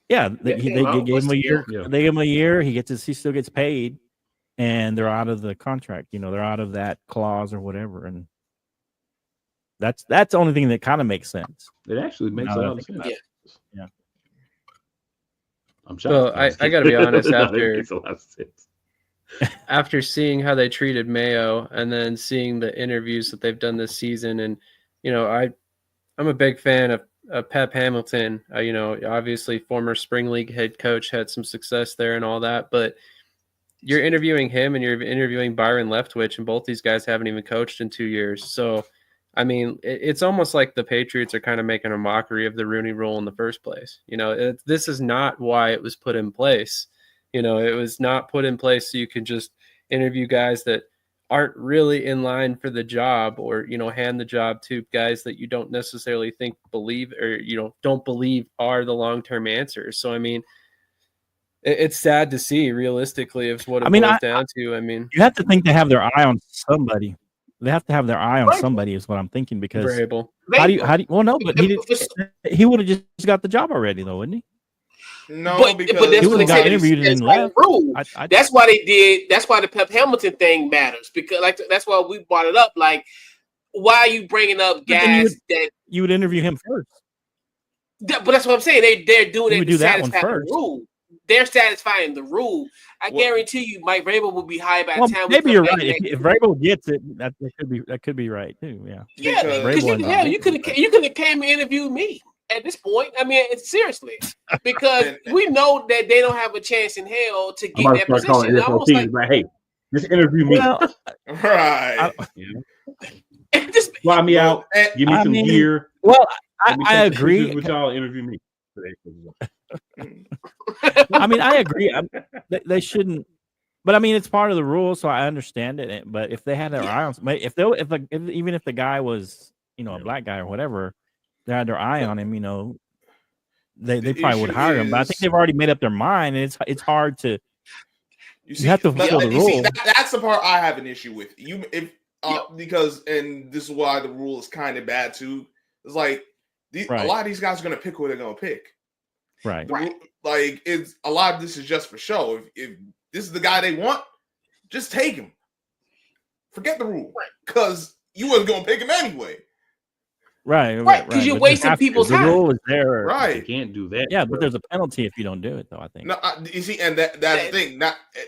Speaker 5: They gave him a year. They gave him a year. He still gets paid, and they're out of the contract. You know, they're out of that clause or whatever, and that's the only thing that kind of makes sense.
Speaker 1: It actually makes a lot of sense.
Speaker 5: Yeah.
Speaker 1: I'm shocked.
Speaker 4: So I got to be honest, after seeing how they treated Mayo and then seeing the interviews that they've done this season, and I'm a big fan of Pep Hamilton. Obviously former spring league head coach, had some success there and all that, but you're interviewing him and you're interviewing Byron Leftwich, and both these guys haven't even coached in 2 years. So I mean, it's almost like the Patriots are kind of making a mockery of the Rooney Rule in the first place. This is not why it was put in place. It was not put in place so you can just interview guys that aren't really in line for the job, or, hand the job to guys that you don't necessarily believe or, don't believe are the long-term answers. So, I mean, it's sad to see realistically if what it boils down to. I mean,
Speaker 5: you have to think they have their eye on somebody. They have to have their eye on somebody, is what I'm thinking. Because how do you? Well, no, but he would have just got the job already, though, wouldn't he?
Speaker 3: No, because
Speaker 2: he
Speaker 5: would have got interviewed and left.
Speaker 2: That's why they did. That's why the Pep Hamilton thing matters, because that's why we brought it up. Like, why are you bringing up guys that
Speaker 5: you would interview him first?
Speaker 2: But that's what I'm saying. They're doing it to satisfy the
Speaker 5: first.
Speaker 2: rule. They're satisfying the rule. I guarantee you, Mike Vrabel will be high by the time.
Speaker 5: Maybe you're right. If Vrabel gets it, that could be right too. Yeah.
Speaker 2: Yeah, because you could have came and interviewed me at this point. I mean, seriously, because we know that they don't have a chance in hell to get that position.
Speaker 1: Almost like, hey, just interview me.
Speaker 3: Right.
Speaker 2: Just
Speaker 1: fly me out. Give me some gear.
Speaker 5: Well, I agree.
Speaker 1: With y'all, interview me.
Speaker 5: I mean, I agree. They shouldn't, but I mean, it's part of the rule, so I understand it. But if they had their eye on, even if the guy was, a black guy or whatever, they had their eye on him. They probably would hire him. But I think they've already made up their mind, and it's hard to. You have to fulfill the rule.
Speaker 3: That's the part I have an issue with. Because, and this is why the rule is kind of bad too. It's like a lot of these guys are going to pick who they're going to pick.
Speaker 5: Right.
Speaker 3: Like, it's a lot of this is just for show. If this is the guy they want, just take him. Forget the rule, because you wasn't going to pick him anyway.
Speaker 5: Right.
Speaker 2: Because you're wasting people's time.
Speaker 5: The rule is there.
Speaker 3: Right.
Speaker 1: You can't do that.
Speaker 5: Yeah, but there's a penalty if you don't do it, though, I think.
Speaker 3: No, you see, and that's the thing.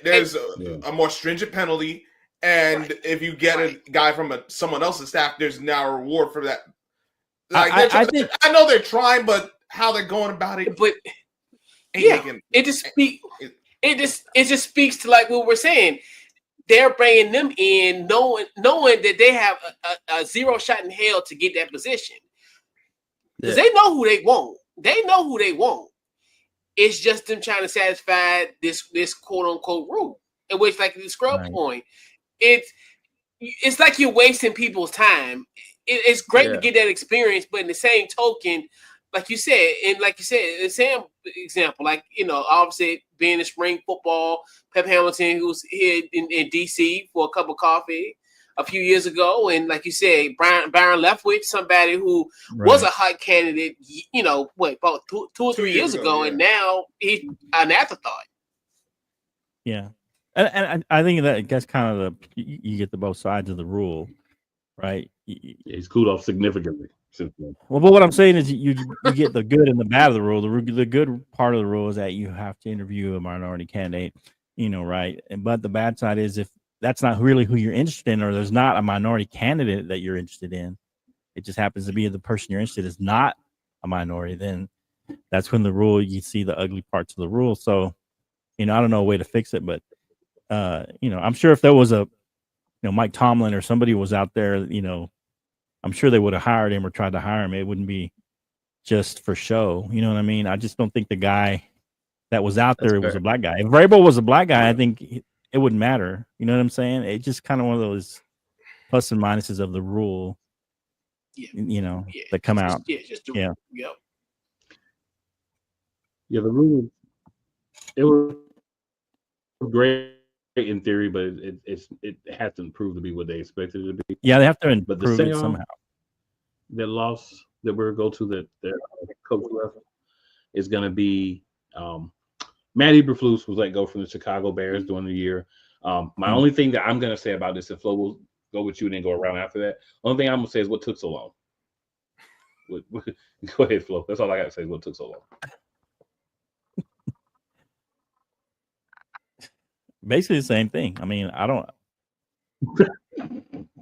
Speaker 3: There's a more stringent penalty, and if you get a guy from someone else's staff, there's now a reward for that. Like, I know they're trying, but how they're going about it,
Speaker 2: but it just speaks to like what we're saying. They're bringing them in, knowing that they have a zero shot in hell to get that position, because they know who they want. They know who they want. It's just them trying to satisfy this quote unquote rule, in which, like the scrub point, it's like you're wasting people's time. It's great to get that experience, but in the same token, like you said, the same example, obviously being in spring football, Pep Hamilton, who was here in DC for a cup of coffee a few years ago, and like you said, Byron Leftwich, somebody who was a hot candidate, about two or 3 years ago, and now he's an afterthought.
Speaker 5: Yeah, and I think that's kind of you get the both sides of the rule, right?
Speaker 1: He's cooled off significantly. since then.
Speaker 5: Well, but what I'm saying is you get the good and the bad of the rule. The good part of the rule is that you have to interview a minority candidate, right? But the bad side is if that's not really who you're interested in, or there's not a minority candidate that you're interested in, it just happens to be the person you're interested in is not a minority, then that's when you see the ugly parts of the rule. So, I don't know a way to fix it, but I'm sure if there was a Mike Tomlin or somebody was out there, I'm sure they would have hired him or tried to hire him. It wouldn't be just for show. You know what I mean? I just don't think the guy that was out there was a black guy. If Vrabel was a black guy, I think it wouldn't matter. You know what I'm saying? It's just kind of one of those plus and minuses of the rule, that come out.
Speaker 2: Yep.
Speaker 1: Yeah, the rule, it was great in theory, but it hasn't proved to be what they expected it to be.
Speaker 5: Yeah, they have to
Speaker 1: But the
Speaker 5: improve it somehow.
Speaker 1: That loss that we're going to go to that their coach left is going to be Matt Eberflus was let go from the Chicago Bears during the year. My only thing that I'm going to say about this, and Flo will go with you and then go around after that. Only thing I'm going to say is what took so long. Go ahead, Flo. That's all I got to say is what took so long.
Speaker 5: Basically the same thing. I mean, I don't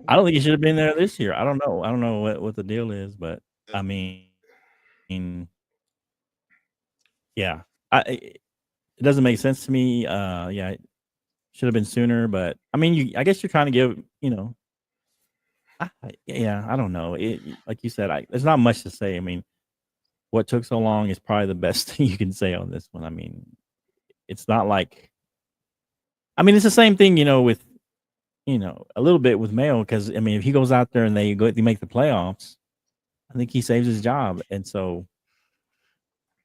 Speaker 5: think he should have been there this year. I don't know what the deal is, but I mean, yeah, it doesn't make sense to me. Yeah, it should have been sooner, but I mean, I guess you're trying to give, I don't know. Like you said, there's not much to say. I mean, what took so long is probably the best thing you can say on this one. I mean, it's not like. I mean, it's the same thing, with, a little bit with Mayo, because I mean, if he goes out there and they make the playoffs, I think he saves his job. And so,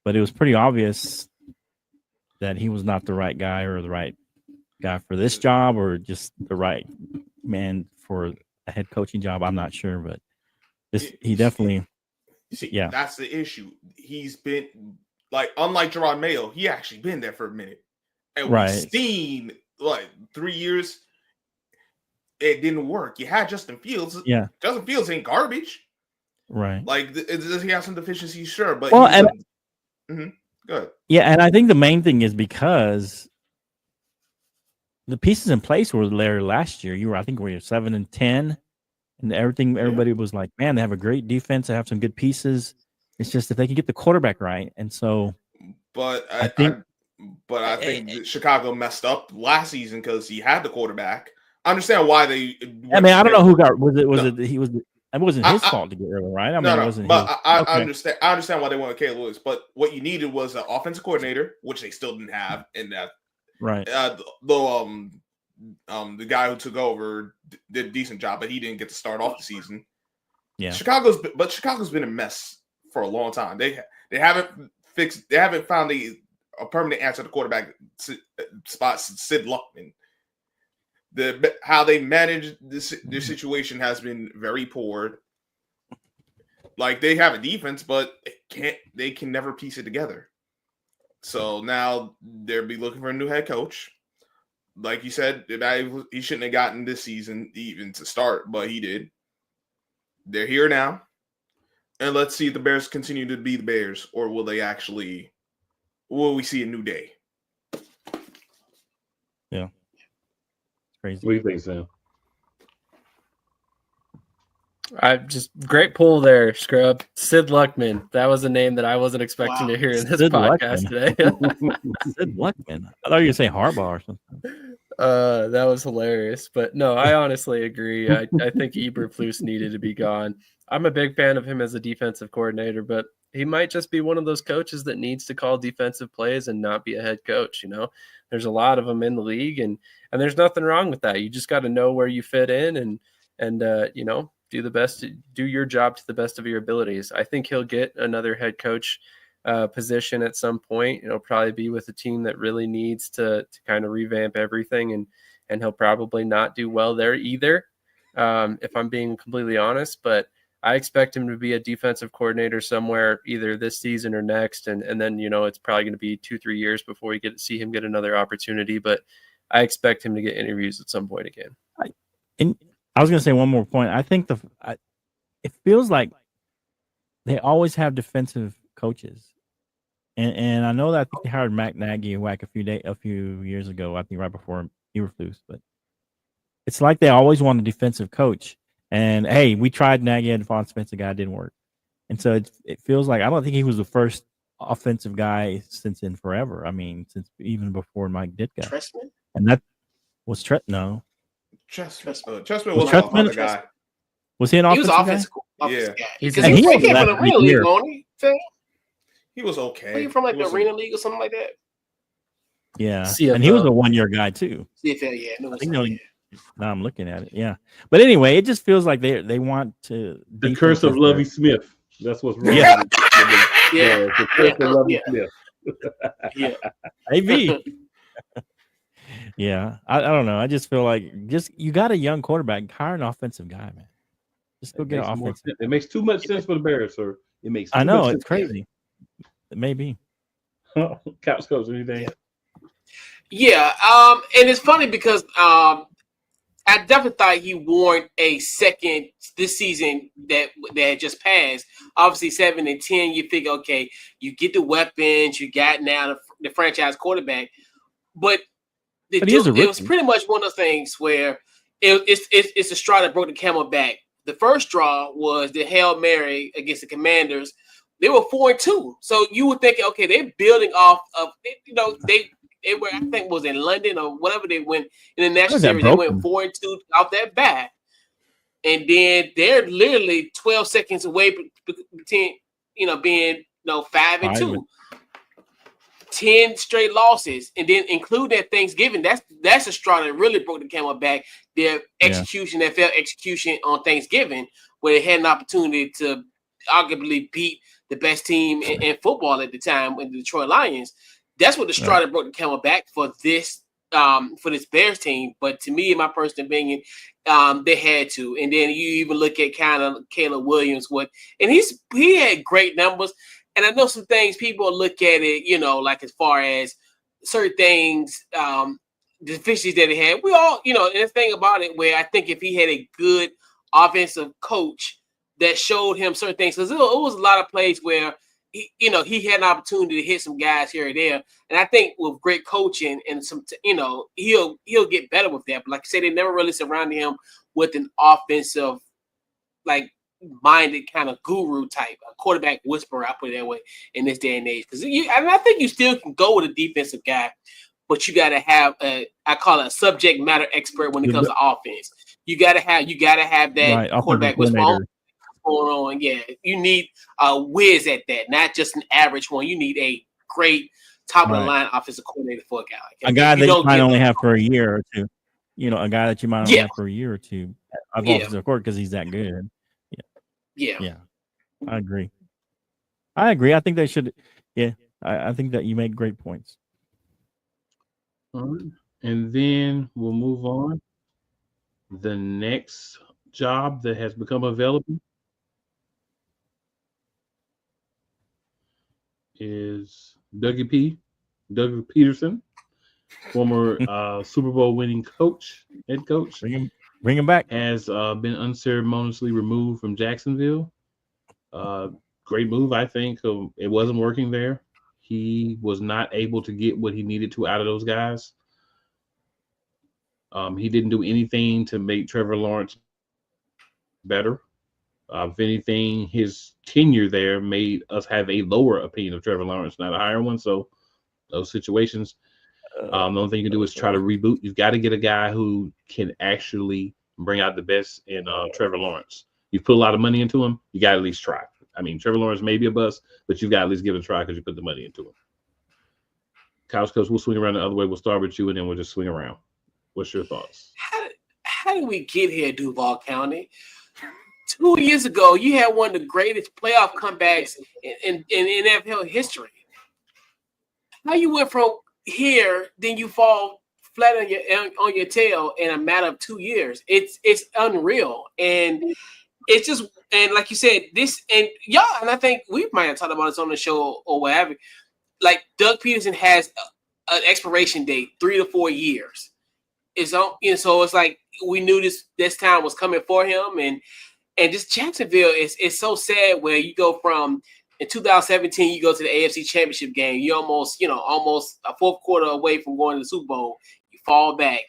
Speaker 5: but it was pretty obvious that he was not the right guy or the right guy for this job, or just the right man for a head coaching job. I'm not sure, but he definitely. Yeah,
Speaker 3: that's the issue. He's been unlike Gerard Mayo, he actually been there for a minute, and we've seen. 3 years, it didn't work. You had Justin Fields.
Speaker 5: Yeah,
Speaker 3: Justin Fields ain't garbage.
Speaker 5: Right.
Speaker 3: Does he have some deficiencies? Sure, but
Speaker 5: go
Speaker 3: ahead.
Speaker 5: Yeah, and I think the main thing is because the pieces in place were there last year. I think we were 7-10, and everything. Everybody was like, "Man, they have a great defense. They have some good pieces. It's just if they can get the quarterback right." And so,
Speaker 3: but I think Chicago messed up last season because he had the quarterback. I understand why they.
Speaker 5: I mean, I don't know who got. It wasn't his fault to get rid of him, right? I mean, it wasn't.
Speaker 3: But I understand. I understand why they wanted Caleb Lewis. But what you needed was an offensive coordinator, which they still didn't have. In that,
Speaker 5: right?
Speaker 3: The guy who took over did a decent job, but he didn't get to start off the season.
Speaker 5: Yeah,
Speaker 3: Chicago's been a mess for a long time. They haven't fixed. They haven't found a permanent answer to quarterback spot. Sid Luckman. How they manage this situation has been very poor. They have a defense, but they can never piece it together. So now they'll be looking for a new head coach. Like you said, he shouldn't have gotten this season even to start, but he did. They're here now, and let's see if the Bears continue to be the Bears, or will we see a new day?
Speaker 5: Yeah. Crazy.
Speaker 1: What do you think, Sam?
Speaker 4: I just great pull there, Scrub. Sid Luckman. That was a name that I wasn't expecting to hear in this podcast today.
Speaker 5: Sid Luckman. I thought you were gonna say Harbaugh or something.
Speaker 4: That was hilarious. But no, I honestly agree. I think Eberflus needed to be gone. I'm a big fan of him as a defensive coordinator, but he might just be one of those coaches that needs to call defensive plays and not be a head coach. There's a lot of them in the league, and there's nothing wrong with that. You just got to know where you fit in and do the best, do your job to the best of your abilities. I think he'll get another head coach position at some point. It'll probably be with a team that really needs to kind of revamp everything, and he'll probably not do well there either, if I'm being completely honest. But I expect him to be a defensive coordinator somewhere either this season or next. And then, it's probably going to be 2-3 years before we get to see him get another opportunity. But I expect him to get interviews at some point again.
Speaker 5: And I was going to say one more point. I think it feels like they always have defensive coaches. And I know that I think they hired Matt Nagy a few years ago, I think right before Eberflus, but it's like they always want a defensive coach. And hey, we tried Nagy and Von Spencer guy, didn't work. And so it feels like I don't think he was the first offensive guy since in forever. I mean, since even before Mike Ditka.
Speaker 2: Trestman?
Speaker 5: And that was no.
Speaker 3: Trestman
Speaker 5: Was
Speaker 3: was
Speaker 5: Trestman
Speaker 3: an offensive guy.
Speaker 5: Was he an
Speaker 2: He was
Speaker 5: offensive guy?
Speaker 2: offensive guy.
Speaker 4: He's
Speaker 2: Because
Speaker 4: a-
Speaker 2: he
Speaker 5: he
Speaker 2: came from the
Speaker 5: left
Speaker 2: Arena
Speaker 5: mid-year.
Speaker 2: League, won't he? Phil?
Speaker 3: He was okay.
Speaker 2: Were you from like
Speaker 3: He
Speaker 2: the
Speaker 3: wasn't-
Speaker 2: Arena League or something like that?
Speaker 5: Yeah.
Speaker 4: CFL.
Speaker 5: And he was a 1-year guy too.
Speaker 2: CFL, yeah. No,
Speaker 5: I think now I'm looking at it. Yeah. But anyway, it just feels like they want to
Speaker 1: The curse of Lovey Smith. That's what's wrong.
Speaker 5: Yeah.
Speaker 2: Yeah.
Speaker 1: The curse of Lovey
Speaker 2: Yeah.
Speaker 1: Smith.
Speaker 2: Yeah.
Speaker 5: Maybe. Yeah. I don't know. I just feel like you got a young quarterback, hire an offensive guy, man. Just go
Speaker 1: It
Speaker 5: get
Speaker 1: makes
Speaker 5: an
Speaker 1: more
Speaker 5: offensive.
Speaker 1: sense. It makes too much sense for the Bears, sir. It makes.
Speaker 5: I
Speaker 1: too
Speaker 5: know
Speaker 1: much
Speaker 5: it's crazy. It may be.
Speaker 1: sense. Couch coach, anything?
Speaker 2: Yeah. And it's funny because I definitely thought he warned a second this season that had just passed. Obviously, 7-10, you figure, okay, you get the weapons, you got now the franchise quarterback. But
Speaker 5: He is a
Speaker 2: it was
Speaker 5: rookie.
Speaker 2: pretty much one of the things where it's a straw that broke the camel back. The first straw was the Hail Mary against the Commanders. They were 4-2. So you were thinking, okay, they're building off of, they were, I think, was in London or whatever they went in the national
Speaker 5: Was that
Speaker 2: series. They
Speaker 5: broken?
Speaker 2: went 4-2 off that bat. And then they're literally 12 seconds away between, being 5-2. 10 straight losses, and then include that Thanksgiving. That's a straw that really broke the camel back. Their execution, NFL execution on Thanksgiving, where they had an opportunity to arguably beat the best team in football at the time, with the Detroit Lions. That's what the straw that broke the camel back for this Bears team. But to me, in my personal opinion, they had to. And then you even look at kind of Caleb Williams, and he had great numbers. And I know some things people look at it, like as far as certain things, the deficiencies that he had. We all, and the thing about it, where I think if he had a good offensive coach that showed him certain things, because it was a lot of plays where he had an opportunity to hit some guys here and there. And I think with great coaching and some, he'll get better with that. But like I said, they never really surrounded him with an offensive, minded kind of guru type, a quarterback whisperer, I put it that way, in this day and age. Because I think you still can go with a defensive guy, but you got to have I call it a subject matter expert when it comes to offense. You got to have that quarterback whisperer going on. Yeah, you need a whiz at that, not just an average one. You need a great top of the line offensive coordinator for a guy like that.
Speaker 5: A guy that you might only have for a year or two. A guy that you might only have for a year or two. I've offensive court because he's that good. Yeah, I agree. I think they should. Yeah, I think that you make great points.
Speaker 1: All right. And then we'll move on. The next job that has become available is Doug Peterson, former Super Bowl winning head coach.
Speaker 5: Bring him back.
Speaker 1: Has been unceremoniously removed from Jacksonville. Great move, I think. It wasn't working there. He was not able to get what he needed to out of those guys. He didn't do anything to make Trevor Lawrence better. If anything, his tenure there made us have a lower opinion of Trevor Lawrence, not a higher one. So those situations, the only thing you can do is try to reboot. You've got to get a guy who can actually bring out the best in Trevor Lawrence. You've put a lot of money into him. You got to at least try. I mean, Trevor Lawrence may be a bust, but you've got to at least give it a try because you put the money into him. Couch Coach, we'll swing around the other way. We'll start with you, and then we'll just swing around. What's your thoughts?
Speaker 2: How did we get here, Duval County? 2 years ago, you had one of the greatest playoff comebacks in NFL history. How you went from here, then you fall flat on your tail in a matter of 2 years. It's unreal, and it's just, and like you said, this and y'all, and I think we might have talked about this on the show or whatever. Like Doug Peterson has an expiration date, 3 to 4 years. It's on, so it's like we knew this time was coming for him, and And just Jacksonville is so sad where you go from in 2017, you go to the AFC Championship game. You almost a fourth quarter away from going to the Super Bowl. You fall back.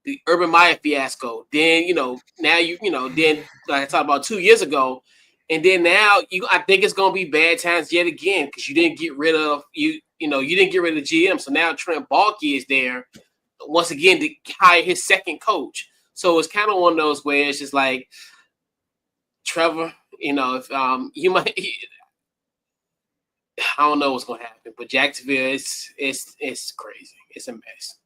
Speaker 2: The Urban Meyer fiasco. Then, now then like I talked about 2 years ago. And then now I think it's gonna be bad times yet again because you didn't get rid of you didn't get rid of the GM. So now Trent Baalke is there once again to hire his second coach. So it's kind of one of those where it's just like Trevor, if you might, I don't know what's gonna happen, but Jacksonville, it's crazy. It's a mess.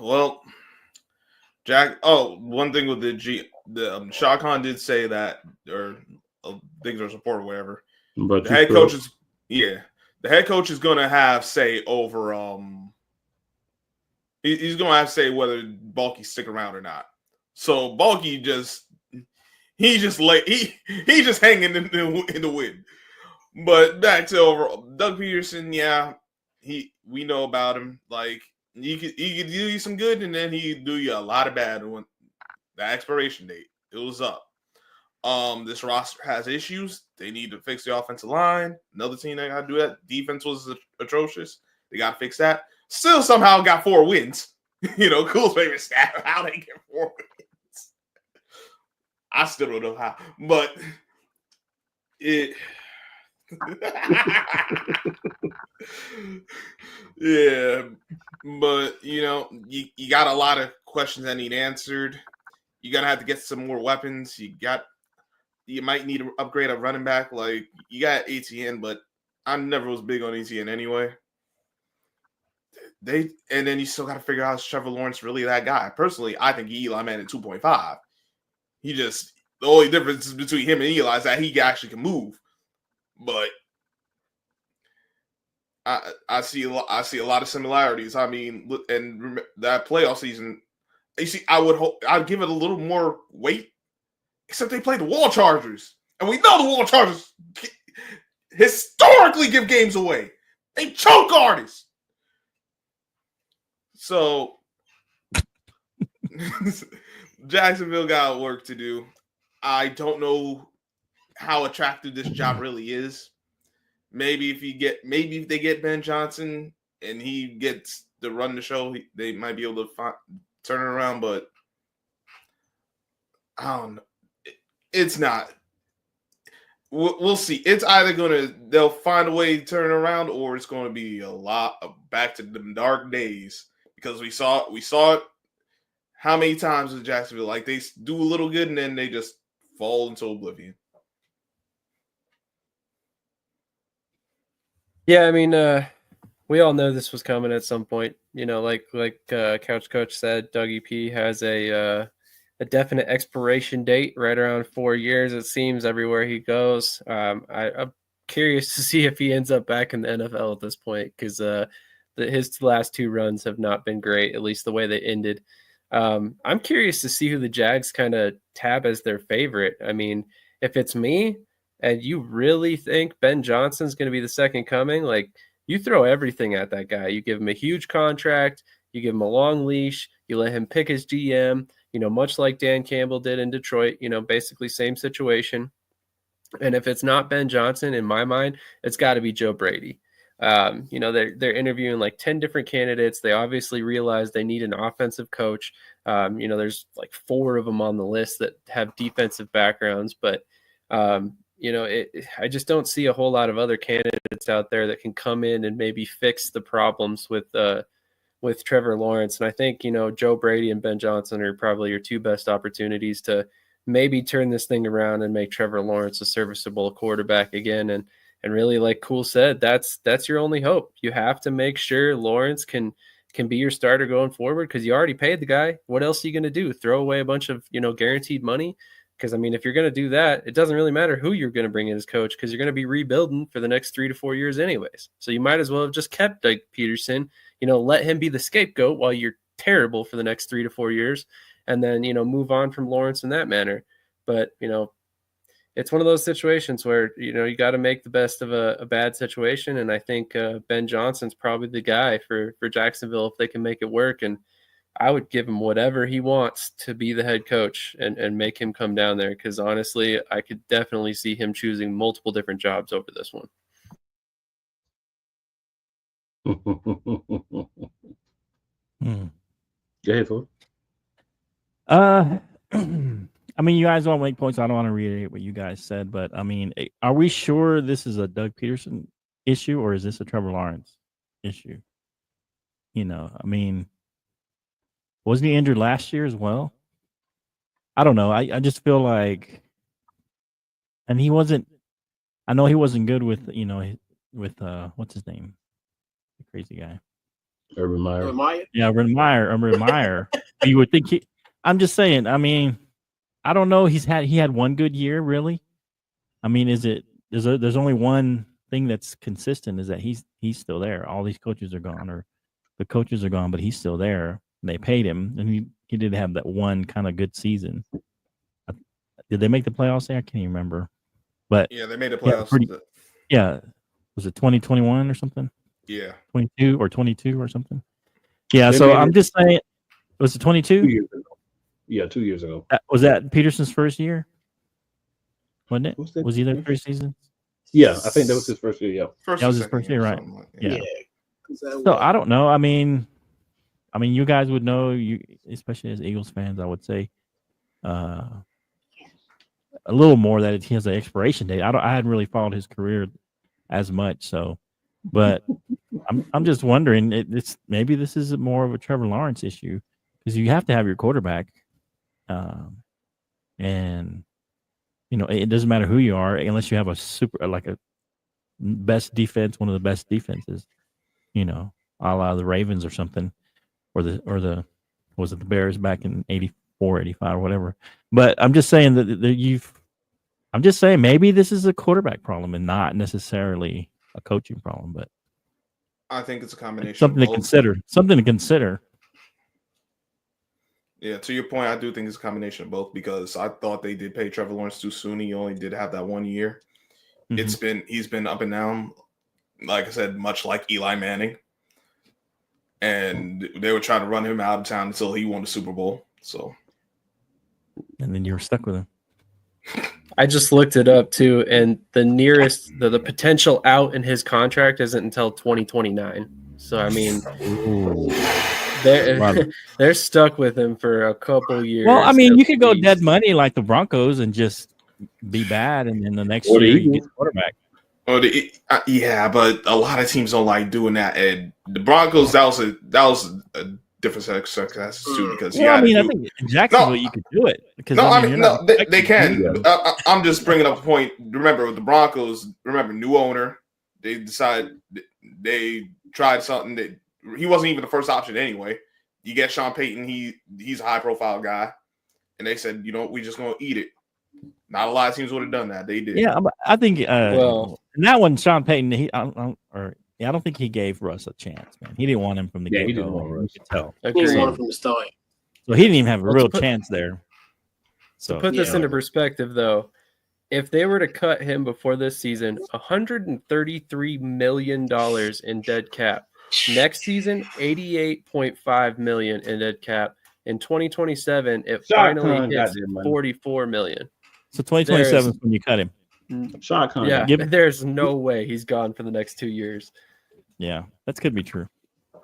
Speaker 3: Well, one thing with the Shah Khan did say that, or things are support or whatever.
Speaker 1: But
Speaker 3: the head coach is gonna have say over he's gonna have to say whether Baalke stick around or not. So Baalke he's just hanging in the wind. But back to overall, Doug Peterson, we know about him. Like he could do you some good, and then he do you a lot of bad when the expiration date it was up. This roster has issues. They need to fix the offensive line. Another team that got to do that. Defense was atrocious. They got to fix that. Still somehow got 4 wins. Cool's favorite stat. How they get 4 wins. I still don't know how, but it. Yeah, but you got a lot of questions that need answered. You're gonna have to get some more weapons. You might need to upgrade a running back. Like you got ATN, but I never was big on ATN anyway. And then you still got to figure out is Trevor Lawrence really that guy? Personally, I think Eli Manning 2.5. The only difference between him and Eli is that he actually can move. But I see a lot of similarities. I mean, and that playoff season, I'd give it a little more weight. Except they play the Wall Chargers, and we know the Wall Chargers historically give games away. They choke artists. So Jacksonville got work to do. I don't know how attractive this job really is. Maybe if they get Ben Johnson and he gets to run the show, they might be able to turn it around. But I don't know. It's not. We'll see. It's either they'll find a way to turn it around, or it's going to be a lot of back to the dark days because we saw it how many times with Jacksonville. Like they do a little good and then they just fall into oblivion.
Speaker 4: Yeah, I mean, we all know this was coming at some point. Like Couch Coach said, Dougie P has a definite expiration date right around 4 years. It seems everywhere he goes. I'm curious to see if he ends up back in the NFL at this point because his last 2 runs have not been great, at least the way they ended. I'm curious to see who the Jags kind of tab as their favorite. I mean, if it's me and you really think Ben Johnson's going to be the second coming, like you throw everything at that guy. You give him a huge contract. You give him a long leash. You let him pick his GM. Much like Dan Campbell did in Detroit, basically same situation. And if it's not Ben Johnson, in my mind, it's got to be Joe Brady. They're interviewing like 10 different candidates. They obviously realize they need an offensive coach. There's like 4 of them on the list that have defensive backgrounds, but I just don't see a whole lot of other candidates out there that can come in and maybe fix the problems with Trevor Lawrence. And I think, Joe Brady and Ben Johnson are probably your 2 best opportunities to maybe turn this thing around and make Trevor Lawrence a serviceable quarterback again. And really, like Cool said, that's your only hope. You have to make sure Lawrence can be your starter going forward because you already paid the guy. What else are you going to do? Throw away a bunch of, guaranteed money? Because, I mean, if you're going to do that, it doesn't really matter who you're going to bring in as coach because you're going to be rebuilding for the next 3 to 4 years anyways. So you might as well have just kept Doug Peterson, let him be the scapegoat while you're terrible for the next 3 to 4 years and then, move on from Lawrence in that manner. But, it's one of those situations where, you got to make the best of a bad situation. And I think Ben Johnson's probably the guy for Jacksonville if they can make it work. And I would give him whatever he wants to be the head coach and make him come down there. Because honestly, I could definitely see him choosing multiple different jobs over this one.
Speaker 1: Go ahead, Phil.
Speaker 5: I mean, you guys all make points. I don't want to reiterate what you guys said, but I mean, are we sure this is a Doug Peterson issue or is this a Trevor Lawrence issue? I mean, wasn't he injured last year as well? I don't know. I just feel like, and he wasn't. I know he wasn't good with what's his name, the crazy guy,
Speaker 1: Urban Meyer.
Speaker 5: Yeah, Urban Meyer. You would think I'm just saying. I mean, I don't know. He had one good year, really. I mean, there's only one thing that's consistent is that he's still there. All these coaches are gone, or the coaches are gone, but he's still there. They paid him, and he did have that one kind of good season. Did they make the playoffs there? I can't even remember. But
Speaker 3: yeah, they made the playoffs.
Speaker 5: Yeah, was it 2021 or something?
Speaker 3: Yeah,
Speaker 5: 22 or 22 or something. Yeah, so I'm just saying, was it 22?
Speaker 1: 2 years ago. Yeah, 2 years ago.
Speaker 5: Was that Peterson's first year? Wasn't it? Was he there first season?
Speaker 1: Yeah, I think that was his first year. Yeah,
Speaker 5: that was his first year, right?
Speaker 2: Yeah.
Speaker 5: So I don't know. I mean, you guys would know. You, especially as Eagles fans, I would say a little more that he has an expiration date. I hadn't really followed his career as much, so. But I'm just wondering. It's maybe this is more of a Trevor Lawrence issue because you have to have your quarterback, and it doesn't matter who you are unless you have a best defense, one of the best defenses, a la the Ravens or something, or the was it the Bears back in 84, 85 or whatever. But I'm just saying I'm just saying maybe this is a quarterback problem and not necessarily a coaching problem, but
Speaker 3: I think it's a combination.
Speaker 5: Something to consider.
Speaker 3: Yeah, to your point, I do think it's a combination of both because I thought they did pay Trevor Lawrence too soon. He only did have that 1 year. Mm-hmm. He's been up and down, like I said, much like Eli Manning. And they were trying to run him out of town until he won the Super Bowl. So,
Speaker 5: and then you were stuck with him.
Speaker 4: I just looked it up too, and the nearest the potential out in his contract isn't until 2029. So I mean, they're stuck with him for a couple years.
Speaker 5: Well, I mean, you could go dead money like the Broncos and just be bad, and then the next year you get the quarterback.
Speaker 3: Yeah, but a lot of teams don't like doing that. And the Broncos, that was a different set of circumstances too. Because
Speaker 5: I think in Jacksonville you could do it. Because
Speaker 3: they can. I'm just bringing up the point. Remember with the Broncos. Remember new owner. They decided they tried something that he wasn't even the first option anyway. You get Sean Payton. He's a high profile guy, and they said, we just gonna eat it. Not a lot of teams would have done that. They did.
Speaker 5: Yeah, I think. In that one, Sean Payton. I don't think he gave Russ a chance, man. He didn't want him from the get-go. He didn't want Russ. You could tell.
Speaker 2: He didn't want him from the start.
Speaker 5: So he didn't even have a real chance there. So
Speaker 4: to put this into perspective, though, if they were to cut him before this season, $133 million in dead cap. Next season, $88.5 million in dead cap. In 2027, it finally hits $44 million.
Speaker 5: So 2027 is when you cut him.
Speaker 4: There's no way he's gone for the next 2 years.
Speaker 5: Yeah, that could be true.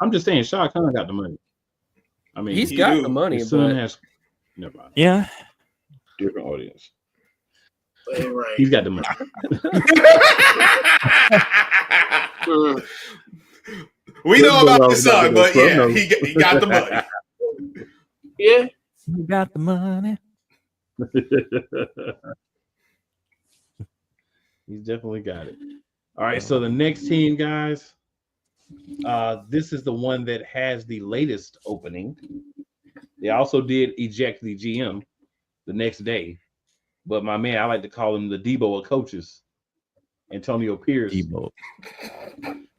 Speaker 1: I'm just saying, Shah Khan got the money. I mean,
Speaker 4: he's got the money, but
Speaker 1: never mind.
Speaker 5: Yeah,
Speaker 1: different audience.
Speaker 2: Right.
Speaker 1: He's got the money.
Speaker 3: We know about his son, but yeah, he got the money.
Speaker 2: Yeah,
Speaker 5: he got the money.
Speaker 1: He's definitely got it. All right, so the next team, guys, this is the one that has the latest opening. They also did eject the GM the next day, but my man, I like to call him the Debo of coaches, Antonio Pierce.
Speaker 5: Debo.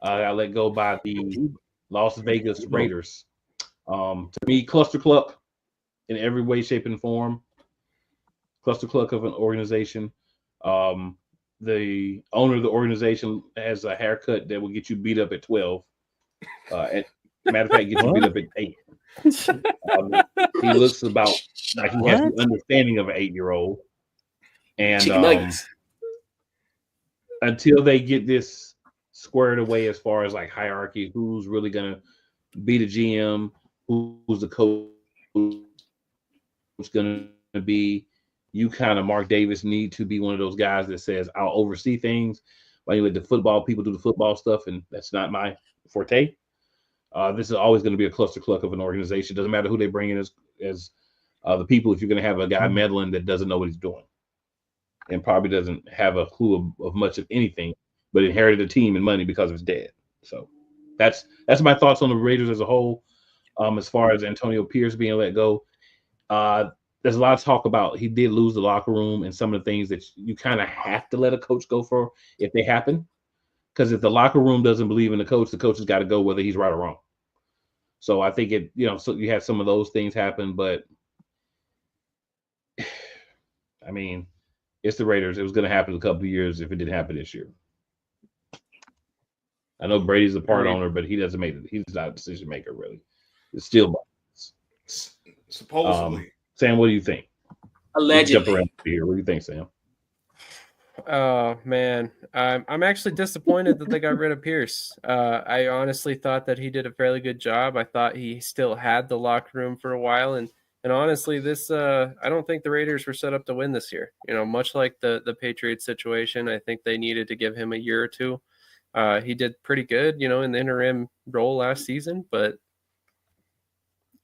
Speaker 1: Got let go by the Las Vegas Raiders. To me, cluster cluck in every way, shape, and form. Cluster cluck of an organization. The owner of the organization has a haircut that will get you beat up at 12. Matter of fact, get you beat up at 8. He looks about like he has the understanding of an 8-year-old. And until they get this squared away as far as like hierarchy, who's really gonna be the GM, who's the coach gonna be, you kind of Mark Davis need to be one of those guys that says, I'll oversee things while you let the football people do the football stuff, and that's not my forte. This is always going to be a cluster cluck of an organization. Doesn't matter who they bring in as the people. If you're going to have a guy meddling that doesn't know what he's doing and probably doesn't have a clue of much of anything, but inherited a team and money because of his dad. So that's my thoughts on the Raiders as a whole. As far as Antonio Pierce being let go, there's a lot of talk about he did lose the locker room and some of the things that you kind of have to let a coach go for if they happen. Because if the locker room doesn't believe in the coach has got to go whether he's right or wrong. So I think so you have some of those things happen, but I mean, it's the Raiders. It was going to happen in a couple of years if it didn't happen this year. I know Brady's the part owner, but he doesn't make it. He's not a decision maker, really. It's still
Speaker 3: supposedly.
Speaker 1: Sam, what do you think?
Speaker 2: Allegedly.
Speaker 1: Jump around here. What do you think, Sam?
Speaker 4: Oh man, I'm actually disappointed that they got rid of Pierce. I honestly thought that he did a fairly good job. I thought he still had the locker room for a while, and honestly, this I don't think the Raiders were set up to win this year. Much like the Patriots situation, I think they needed to give him a year or two. He did pretty good, in the interim role last season, but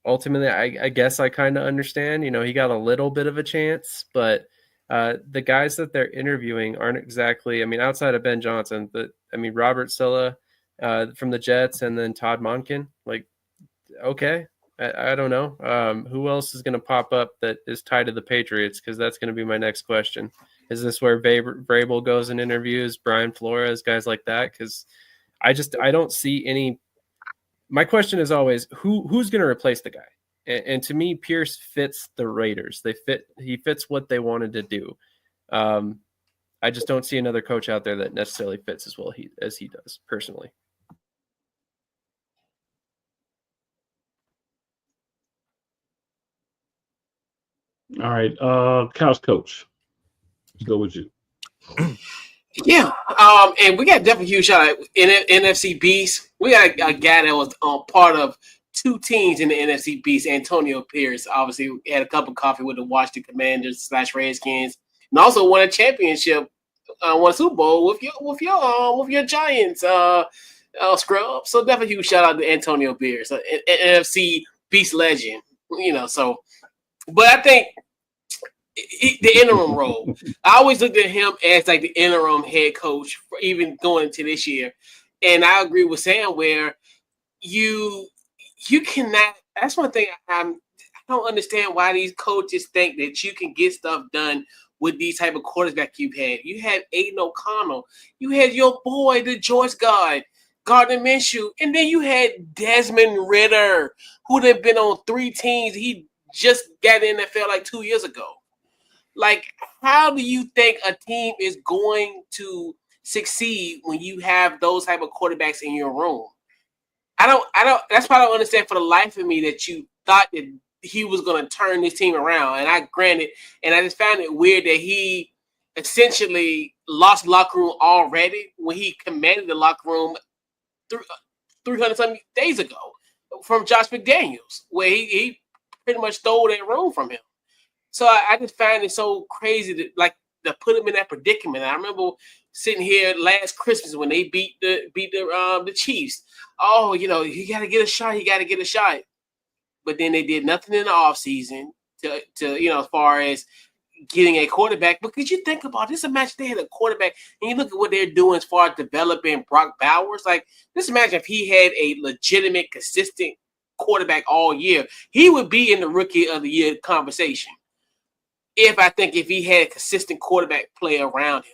Speaker 4: ultimately, I guess I kind of understand. He got a little bit of a chance, but the guys that they're interviewing aren't exactly, outside of Ben Johnson, Robert Silla from the Jets and then Todd Monken, okay, I don't know. Who else is going to pop up that is tied to the Patriots? Because that's going to be my next question. Is this where Vrabel goes and interviews Brian Flores, guys like that? Because I don't see any. My question is always, who's going to replace the guy? And to me, Pierce fits the Raiders. He fits what they wanted to do. I just don't see another coach out there that necessarily fits as well as he does, personally.
Speaker 1: All right, Couch Coach, let's go with you.
Speaker 2: Yeah, and we got definitely huge shout out NFC Beast. We got a guy that was part of 2 teams in the NFC Beast, Antonio Pierce. Obviously, had a cup of coffee with the Washington Commanders / Redskins, and also won a championship, won a Super Bowl with your Giants, scrub. So definitely huge shout out to Antonio Pierce, NFC Beast legend. So, but I think the interim role. I always looked at him as like the interim head coach for even going into this year, and I agree with Sam where you cannot. That's one thing I don't understand why these coaches think that you can get stuff done with these type of quarterbacks you've had. You had Aiden O'Connell, you had your boy the George Gardner Minshew, and then you had Desmond Ridder, who'd have been on 3 teams. He just got in the NFL like 2 years ago. How do you think a team is going to succeed when you have those type of quarterbacks in your room? I don't. That's why I don't understand for the life of me that you thought that he was going to turn this team around. And I just found it weird that he essentially lost locker room already when he commanded the locker room 300-something days ago from Josh McDaniels, where he pretty much stole that room from him. So I just find it so crazy to put him in that predicament. I remember sitting here last Christmas when they beat the Chiefs. Oh, you got to get a shot. You got to get a shot. But then they did nothing in the offseason to as far as getting a quarterback. But could you think about this? Imagine they had a quarterback, and you look at what they're doing as far as developing Brock Bowers. Just imagine if he had a legitimate, consistent quarterback all year, he would be in the Rookie of the Year conversation. If he had a consistent quarterback play around him.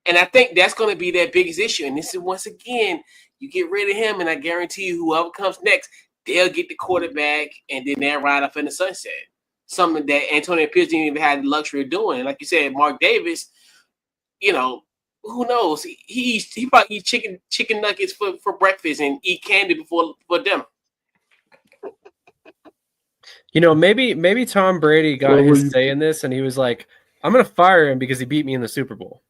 Speaker 2: And I think that's going to be their biggest issue. And this is, once again, you get rid of him, and I guarantee you whoever comes next, they'll get the quarterback, and then they'll ride off in the sunset. Something that Antonio Pierce didn't even have the luxury of doing. Like you said, Mark Davis, you know, who knows? He probably eat chicken nuggets for breakfast and eat candy for dinner.
Speaker 4: You know, maybe Tom Brady got
Speaker 1: Well, were
Speaker 4: his
Speaker 1: you-
Speaker 4: say in this, and he was like, "I'm gonna fire him because he beat me in the Super Bowl."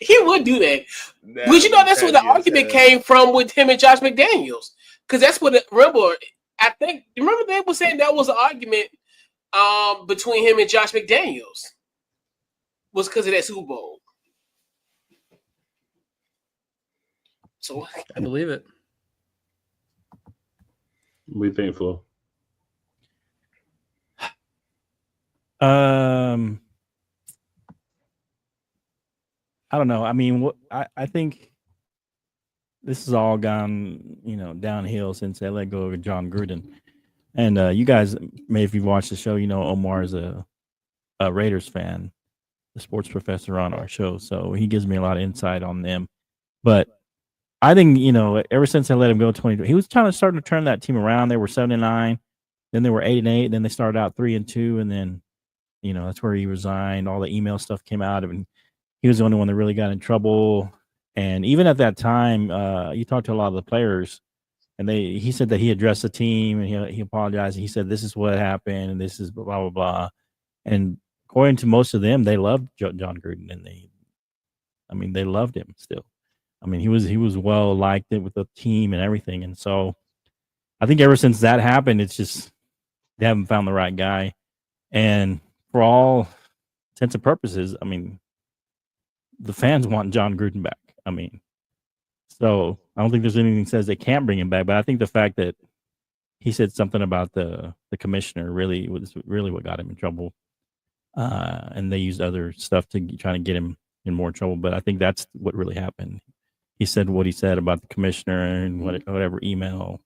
Speaker 2: He would do that. But you know, that's where the argument came from with him and Josh McDaniels. Because that's what, remember, they were saying that was an argument between him and Josh McDaniels. Was because of that Super Bowl. So
Speaker 4: I believe it.
Speaker 1: What do you think, Flo?
Speaker 5: I don't know. I mean, I think this has all gone, downhill since they let go of John Gruden. And you guys, maybe if you've watched the show, Omar is a Raiders fan, the sports professor on our show. So he gives me a lot of insight on them. But I think, ever since they let him go 20, he was starting to turn that team around. They were 7-9, then they were 8-8, then they started out 3-2, and then, that's where he resigned. All the email stuff came out, and he was the only one that really got in trouble. And even at that time, you talked to a lot of the players, and he said that he addressed the team and he apologized. He said, this is what happened, and this is blah, blah, blah. And according to most of them, they loved John Gruden, and they loved him still. I mean, he was well liked with the team and everything. And so I think ever since that happened, it's just they haven't found the right guy. And for all intents and purposes, I mean, the fans want John Gruden back. I mean, so I don't think there's anything that says they can't bring him back. But I think the fact that he said something about the commissioner really was what got him in trouble. And they used other stuff to try to get him in more trouble. But I think that's what really happened. He said what he said about the commissioner and whatever email,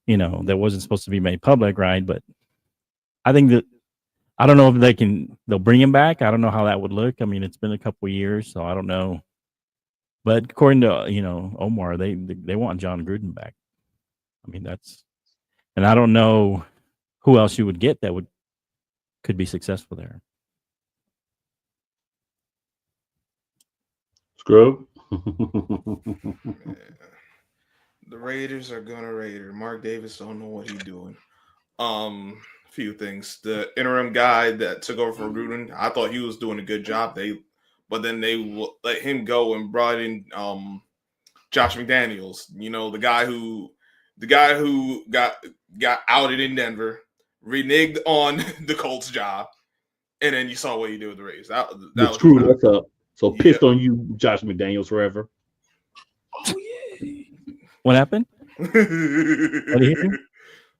Speaker 5: that wasn't supposed to be made public, right? But I think that I don't know if they'll bring him back. I don't know how that would look. I mean, it's been a couple of years, so I don't know. But according to Omar, they want John Gruden back. I mean, and I don't know who else you would get that could be successful there.
Speaker 1: Scrub.
Speaker 3: The Raiders are gonna Raider. Mark Davis don't know what he's doing. Few things. The interim guy that took over for Gruden, I thought he was doing a good job. But then they let him go and brought in Josh McDaniels. The guy who got outed in Denver, reneged on the Colts job, and then you saw what he did with the Raiders. That was
Speaker 1: screwed us up. So pissed on you, Josh McDaniels, forever.
Speaker 2: Oh yeah.
Speaker 5: What happened? What do you hear?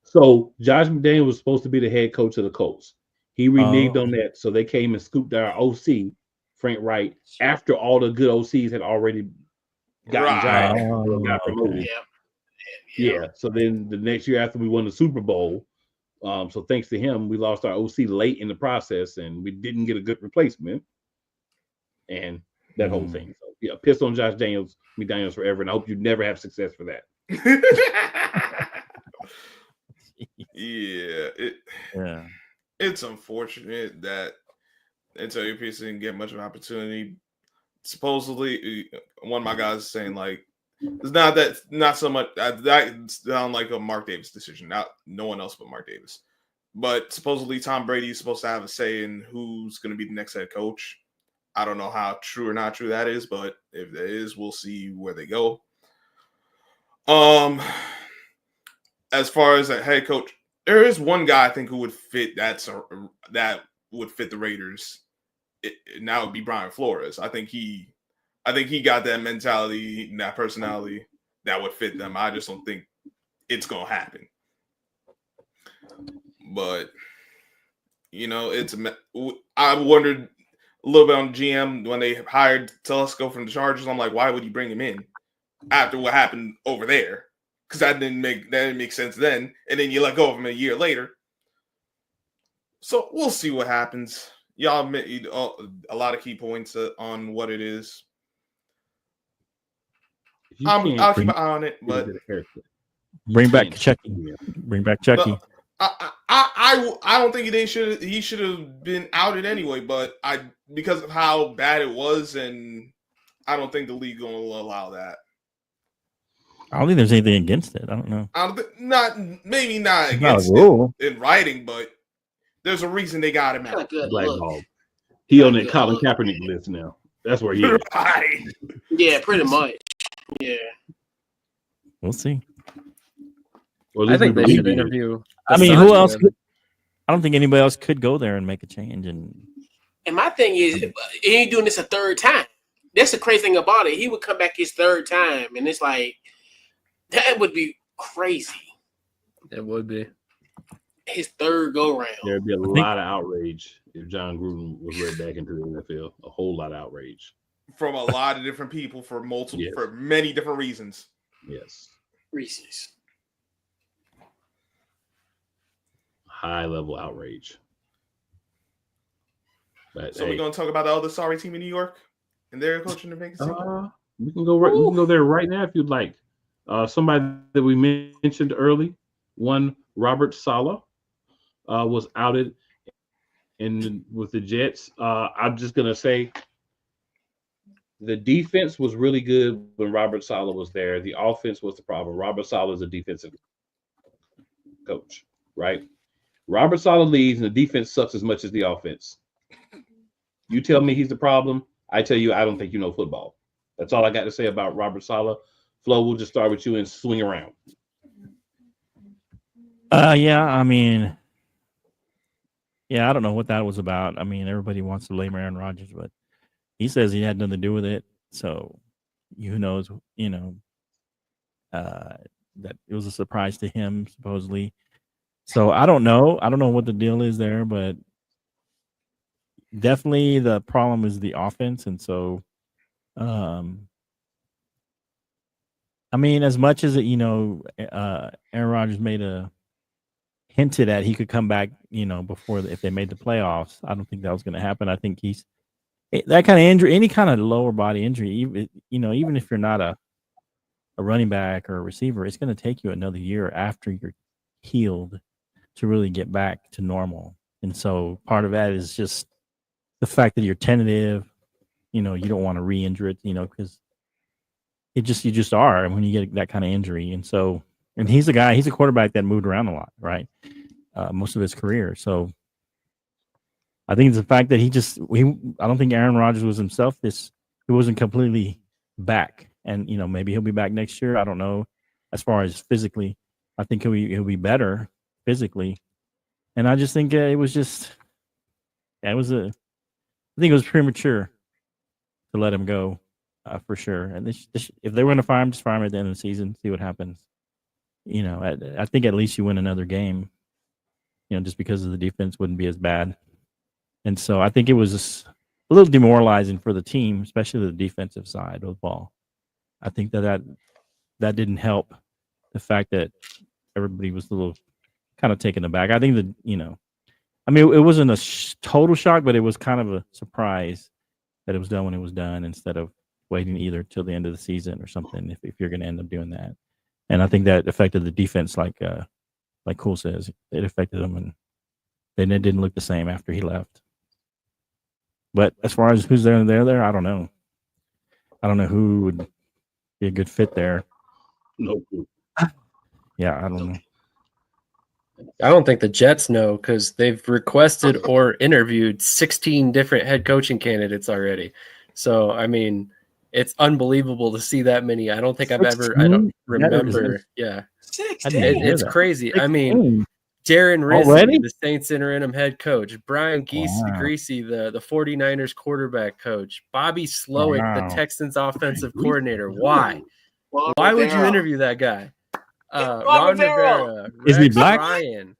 Speaker 1: So Josh McDaniels was supposed to be the head coach of the Colts. He reneged on that, so they came and scooped our OC, Frank Wright, after all the good OCs had already gotten jobs, got promoted. Yeah. So then the next year after we won the Super Bowl, so thanks to him, we lost our OC late in the process, and we didn't get a good replacement. And that whole thing. So yeah, pissed on Josh McDaniels forever, and I hope you never have success for that.
Speaker 3: It's unfortunate that Antonio Pierce didn't get much of an opportunity. Supposedly, one of my guys is saying like it's not so much that sound like a Mark Davis decision, not no one else but Mark Davis. But supposedly Tom Brady is supposed to have a say in who's going to be the next head coach. I don't know how true or not true that is, but if there is, we'll see where they go. As far as a head coach, there is one guy I think who would fit that would fit the Raiders. And that would be Brian Flores. I think he got that mentality and that personality that would fit them. I just don't think it's gonna happen. But I wondered a little bit on GM when they hired Telesco from the Chargers. I'm like, why would you bring him in after what happened over there? Because that didn't make sense then. And then you let go of him a year later. So we'll see what happens. Y'all made a lot of key points on what it is. I'll keep an eye on it, but
Speaker 5: bring back Chucky. Bring back Chucky.
Speaker 3: I don't think he should have been outed anyway, but because of how bad it was, and I don't think the league going to allow that.
Speaker 5: I don't think there's anything against it. I don't know.
Speaker 3: Not against
Speaker 5: rule
Speaker 3: it in writing, but there's a reason they got him out.
Speaker 1: Blackball. He on that Colin Kaepernick list now. That's where he is.
Speaker 3: Right.
Speaker 2: Yeah, pretty much. Yeah.
Speaker 5: We'll see.
Speaker 1: Well,
Speaker 4: I think they should interview.
Speaker 5: I mean, who else? I don't think anybody else could go there and make a change. And
Speaker 2: my thing is, he ain't doing this a third time. That's the crazy thing about it. He would come back his third time, and it's like that would be crazy.
Speaker 4: It would be
Speaker 2: his third go round.
Speaker 1: There'd be a lot of outrage if John Gruden was led back into the NFL. A whole lot of outrage
Speaker 3: from a lot of different people for many different reasons.
Speaker 1: Yes,
Speaker 2: reasons.
Speaker 1: High level outrage. But,
Speaker 3: so we're gonna talk about the other sorry team in New York and their coaching the vacancy.
Speaker 1: We can go right. We can go there right now if you'd like. Somebody that we mentioned early, one Robert Saleh, was outed with the Jets. I'm just gonna say the defense was really good when Robert Saleh was there. The offense was the problem. Robert Saleh is a defensive coach, right? Robert Saleh leaves and the defense sucks as much as the offense. You tell me he's the problem. I tell you, I don't think you know football. That's all I got to say about Robert Saleh. Flo, we'll just start with you and swing around.
Speaker 5: Yeah, I mean, I don't know what that was about. I mean, everybody wants to blame Aaron Rodgers, but he says he had nothing to do with it. So who knows, that it was a surprise to him, supposedly. So I don't know. I don't know what the deal is there, but definitely the problem is the offense. And so, I mean, as much as it, Aaron Rodgers hinted at he could come back, before if they made the playoffs. I don't think that was going to happen. I think he's that kind of injury, any kind of lower body injury, even if you're not a running back or a receiver, it's going to take you another year after you're healed to really get back to normal. And so part of that is just the fact that you're tentative, you don't want to re-injure it, because you just are when you get that kind of injury. And so, and he's a quarterback that moved around a lot, right? Most of his career. So I think it's the fact that I don't think Aaron Rodgers was himself. He wasn't completely back, and maybe he'll be back next year. I don't know. As far as physically, I think he'll be better physically, and I just think I think it was premature to let him go, for sure. And if they were going to fire him, just fire him at the end of the season, see what happens. I think at least you win another game, just because of the defense wouldn't be as bad. And so I think it was a little demoralizing for the team, especially the defensive side of the ball. I think that didn't help the fact that everybody was a little kind of taken aback. I think that, it wasn't a total shock, but it was kind of a surprise that it was done when it was done instead of waiting either till the end of the season or something if you're going to end up doing that. And I think that affected the defense, like Cole says. It affected them, and then it didn't look the same after he left. But as far as who's there, I don't know. I don't know who would be a good fit there.
Speaker 1: No.
Speaker 5: Yeah, I don't know.
Speaker 4: I don't think the Jets know because they've requested or interviewed 16 different head coaching candidates already. So, I mean, it's unbelievable to see that many. I don't think I've ever. I don't remember. Yeah,
Speaker 2: 16.
Speaker 4: It's crazy.
Speaker 5: 16.
Speaker 4: I mean, Darren Rizzi,
Speaker 5: Already?
Speaker 4: the Saints interim head coach, Brian Greasy, the 49ers quarterback coach, Bobby Slowick, the Texans offensive coordinator. Why? Why would you interview that guy? Ron Rivera,
Speaker 5: Is he black?
Speaker 4: Ryan.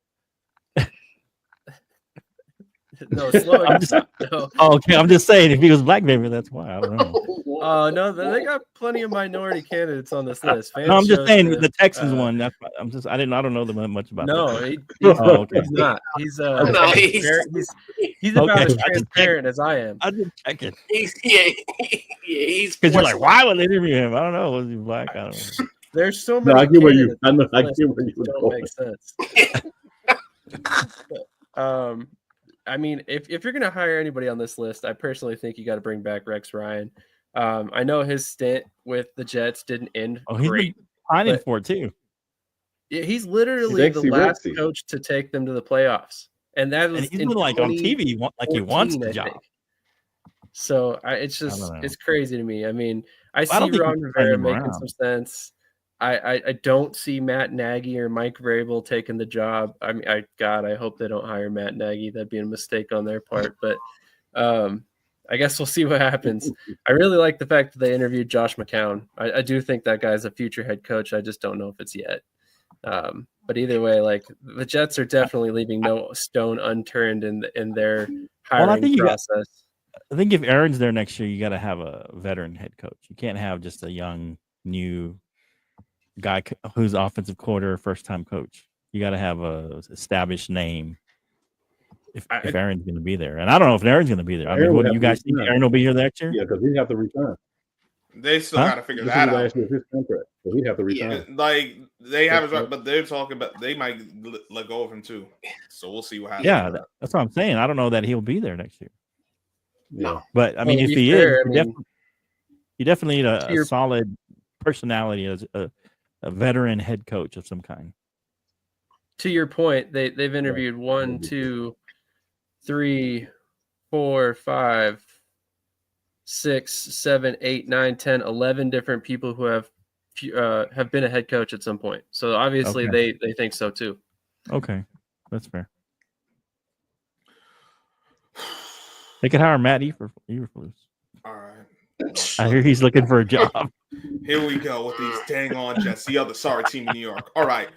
Speaker 4: No, Slowick. No.
Speaker 5: Oh, okay, I'm just saying if he was black, maybe that's why. I don't know.
Speaker 4: No, they got plenty of minority candidates on this list.
Speaker 5: No, I'm just saying the Texans one. That's why I don't know them much about.
Speaker 4: No,
Speaker 5: okay.
Speaker 4: he's not. He's
Speaker 2: He's
Speaker 4: about as transparent as I am.
Speaker 5: I didn't check it.
Speaker 2: He's
Speaker 5: Because you're like, why would they interview him? I don't know. Was he black? I don't know.
Speaker 4: There's so many.
Speaker 1: No, I get where you.
Speaker 4: candidates
Speaker 1: I
Speaker 4: on
Speaker 1: get where
Speaker 4: this
Speaker 1: you
Speaker 4: that
Speaker 1: were
Speaker 4: don't
Speaker 1: going.
Speaker 4: make sense. I mean, if you're gonna hire anybody on this list, I personally think you got to bring back Rex Ryan. I know his stint with the Jets didn't end
Speaker 5: Oh, he's
Speaker 4: great.
Speaker 5: been pining
Speaker 4: but
Speaker 5: for it too.
Speaker 4: he's literally the
Speaker 1: Sexy
Speaker 4: last
Speaker 1: Rexy.
Speaker 4: coach to take them to the playoffs, and that was
Speaker 5: And he's
Speaker 4: in
Speaker 5: been like on TV, like he wants
Speaker 4: 2014,
Speaker 5: the
Speaker 4: I
Speaker 5: job.
Speaker 4: think. So it's
Speaker 5: don't
Speaker 4: just
Speaker 5: know.
Speaker 4: it's crazy to me. I mean, I
Speaker 5: I
Speaker 4: see
Speaker 5: don't think
Speaker 4: Ron
Speaker 5: we can turn
Speaker 4: Rivera
Speaker 5: him
Speaker 4: making
Speaker 5: around.
Speaker 4: some sense. I don't see Matt Nagy or Mike Vrabel taking the job. I mean, I hope they don't hire Matt Nagy. That'd be a mistake on their part. But I guess we'll see what happens. I really like the fact that they interviewed Josh McCown. I do think that guy's a future head coach. I just don't know if it's yet. But either way, like the Jets are definitely leaving no stone unturned in their hiring process.
Speaker 5: I think if Aaron's there next year, you got to have a veteran head coach. You can't have just a young, new guy who's offensive coordinator, first time coach. You got to have a established name. If Aaron's going to be there, and I don't know if Aaron's going to be there. I mean, what do you guys think? Aaron will be here next year?
Speaker 1: Yeah, because he have to return.
Speaker 3: They still got to figure that out.
Speaker 1: Last year his contract, so he have to return.
Speaker 3: Yeah, like they have his right, but they're talking about they might let go of him too. So we'll see what happens.
Speaker 5: Yeah, that's what I'm saying. I don't know that he'll be there next year.
Speaker 1: Yeah,
Speaker 5: but I mean, if he is, you definitely need a solid personality as a veteran head coach of some kind.
Speaker 4: To your point, they've interviewed 1, 2, 3, 4, 5, 6, 7, 8, 9, 10, 11 different people who have been a head coach at some point. So obviously they think so too.
Speaker 5: Okay, that's fair. They could hire Matt Eberflus.
Speaker 3: All right.
Speaker 5: I hear he's looking for a job.
Speaker 3: Here we go with these dang on Jets, the other sorry team in New York. All right.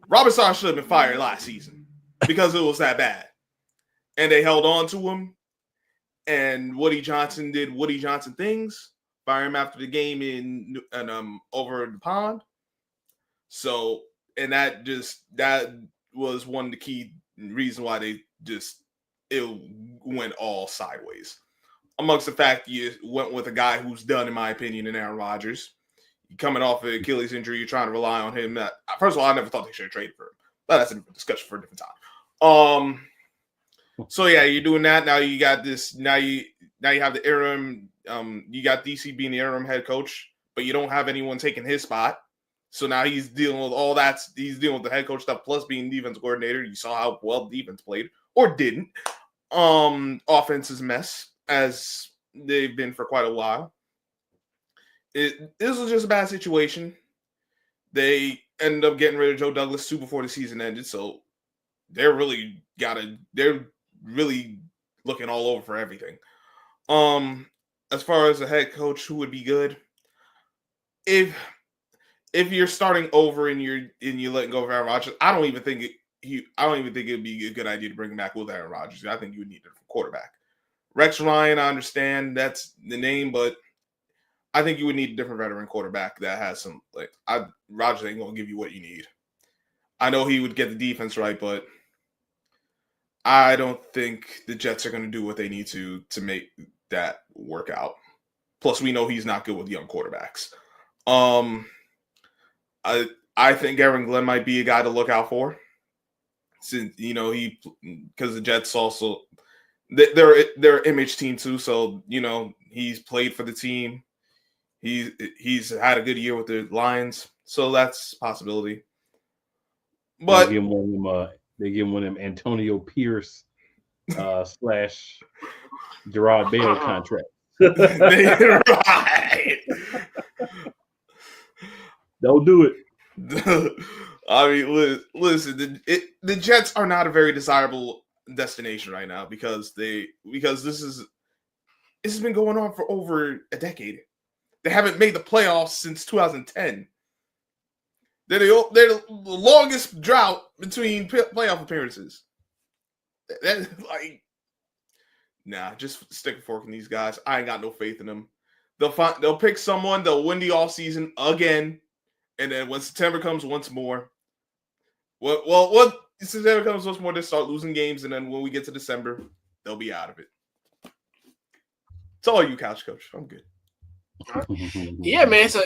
Speaker 3: Robert Sarr should have been fired last season because it was that bad. And they held on to him. And Woody Johnson did Woody Johnson things. Fire him after the game in over the pond. So, and that was one of the key reasons why it went all sideways. Amongst the fact you went with a guy who's done, in my opinion, in Aaron Rodgers. Coming off an Achilles injury, you're trying to rely on him. First of all, I never thought they should have traded for him. But that's a discussion for a different time. So yeah, you're doing that. Now you got this. Now you have the interim. You got DC being the interim head coach, but you don't have anyone taking his spot. So now he's dealing with all that. He's dealing with the head coach stuff plus being defense coordinator. You saw how well defense played or didn't. Offense is a mess as they've been for quite a while. This was just a bad situation. They ended up getting rid of Joe Douglas too before the season ended, so they're really looking all over for everything. As far as a head coach who would be good, if you're starting over and you're letting go of Aaron Rodgers, I don't even think it'd be a good idea to bring him back with Aaron Rodgers. I think you would need a quarterback. Rex Ryan, I understand that's the name, but I think you would need a different veteran quarterback that has some Rodgers ain't gonna give you what you need. I know he would get the defense right, but I don't think the Jets are gonna do what they need to make that work out. Plus, we know he's not good with young quarterbacks. I think Aaron Glenn might be a guy to look out for. Since because the Jets also they're an image team too, so he's played for the team. He's had a good year with the Lions, so that's a possibility. But
Speaker 1: they give him one of them Antonio Pierce / Gerard Bale contract.
Speaker 3: Right.
Speaker 1: Don't do it.
Speaker 3: I mean, listen. The Jets are not a very desirable destination right now because this has been going on for over a decade. They haven't made the playoffs since 2010. They're the longest drought between playoff appearances. Just stick a fork in these guys. I ain't got no faith in them. They'll pick someone. They'll win the offseason again, and then when September comes once more, September comes once more, they start losing games, and then when we get to December, they'll be out of it. It's all you, couch coach. I'm good.
Speaker 2: Yeah, man. So,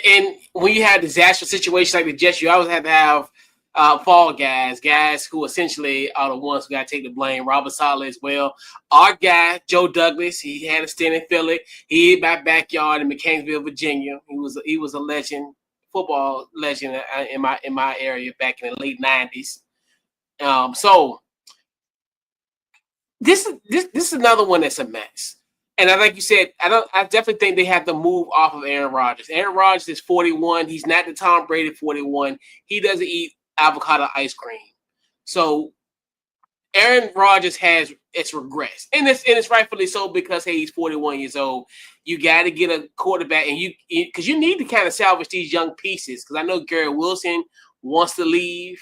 Speaker 2: and when you have disastrous situations like the Jets, you always have to have fall guys who essentially are the ones who got to take the blame. Robert Saleh as well. Our guy, Joe Douglas, he had a stint in Philly. He hit my backyard in McCainsville, Virginia. He was a legend, football legend in my area back in the late 90s. So this is another one that's a mess. And like you said, I definitely think they have to move off of Aaron Rodgers. Aaron Rodgers is 41. He's not the Tom Brady 41. He doesn't eat avocado ice cream. So Aaron Rodgers it's regressed. And it's rightfully so because hey, he's 41 years old. You got to get a quarterback, and because you need to kind of salvage these young pieces. Because I know Garrett Wilson wants to leave.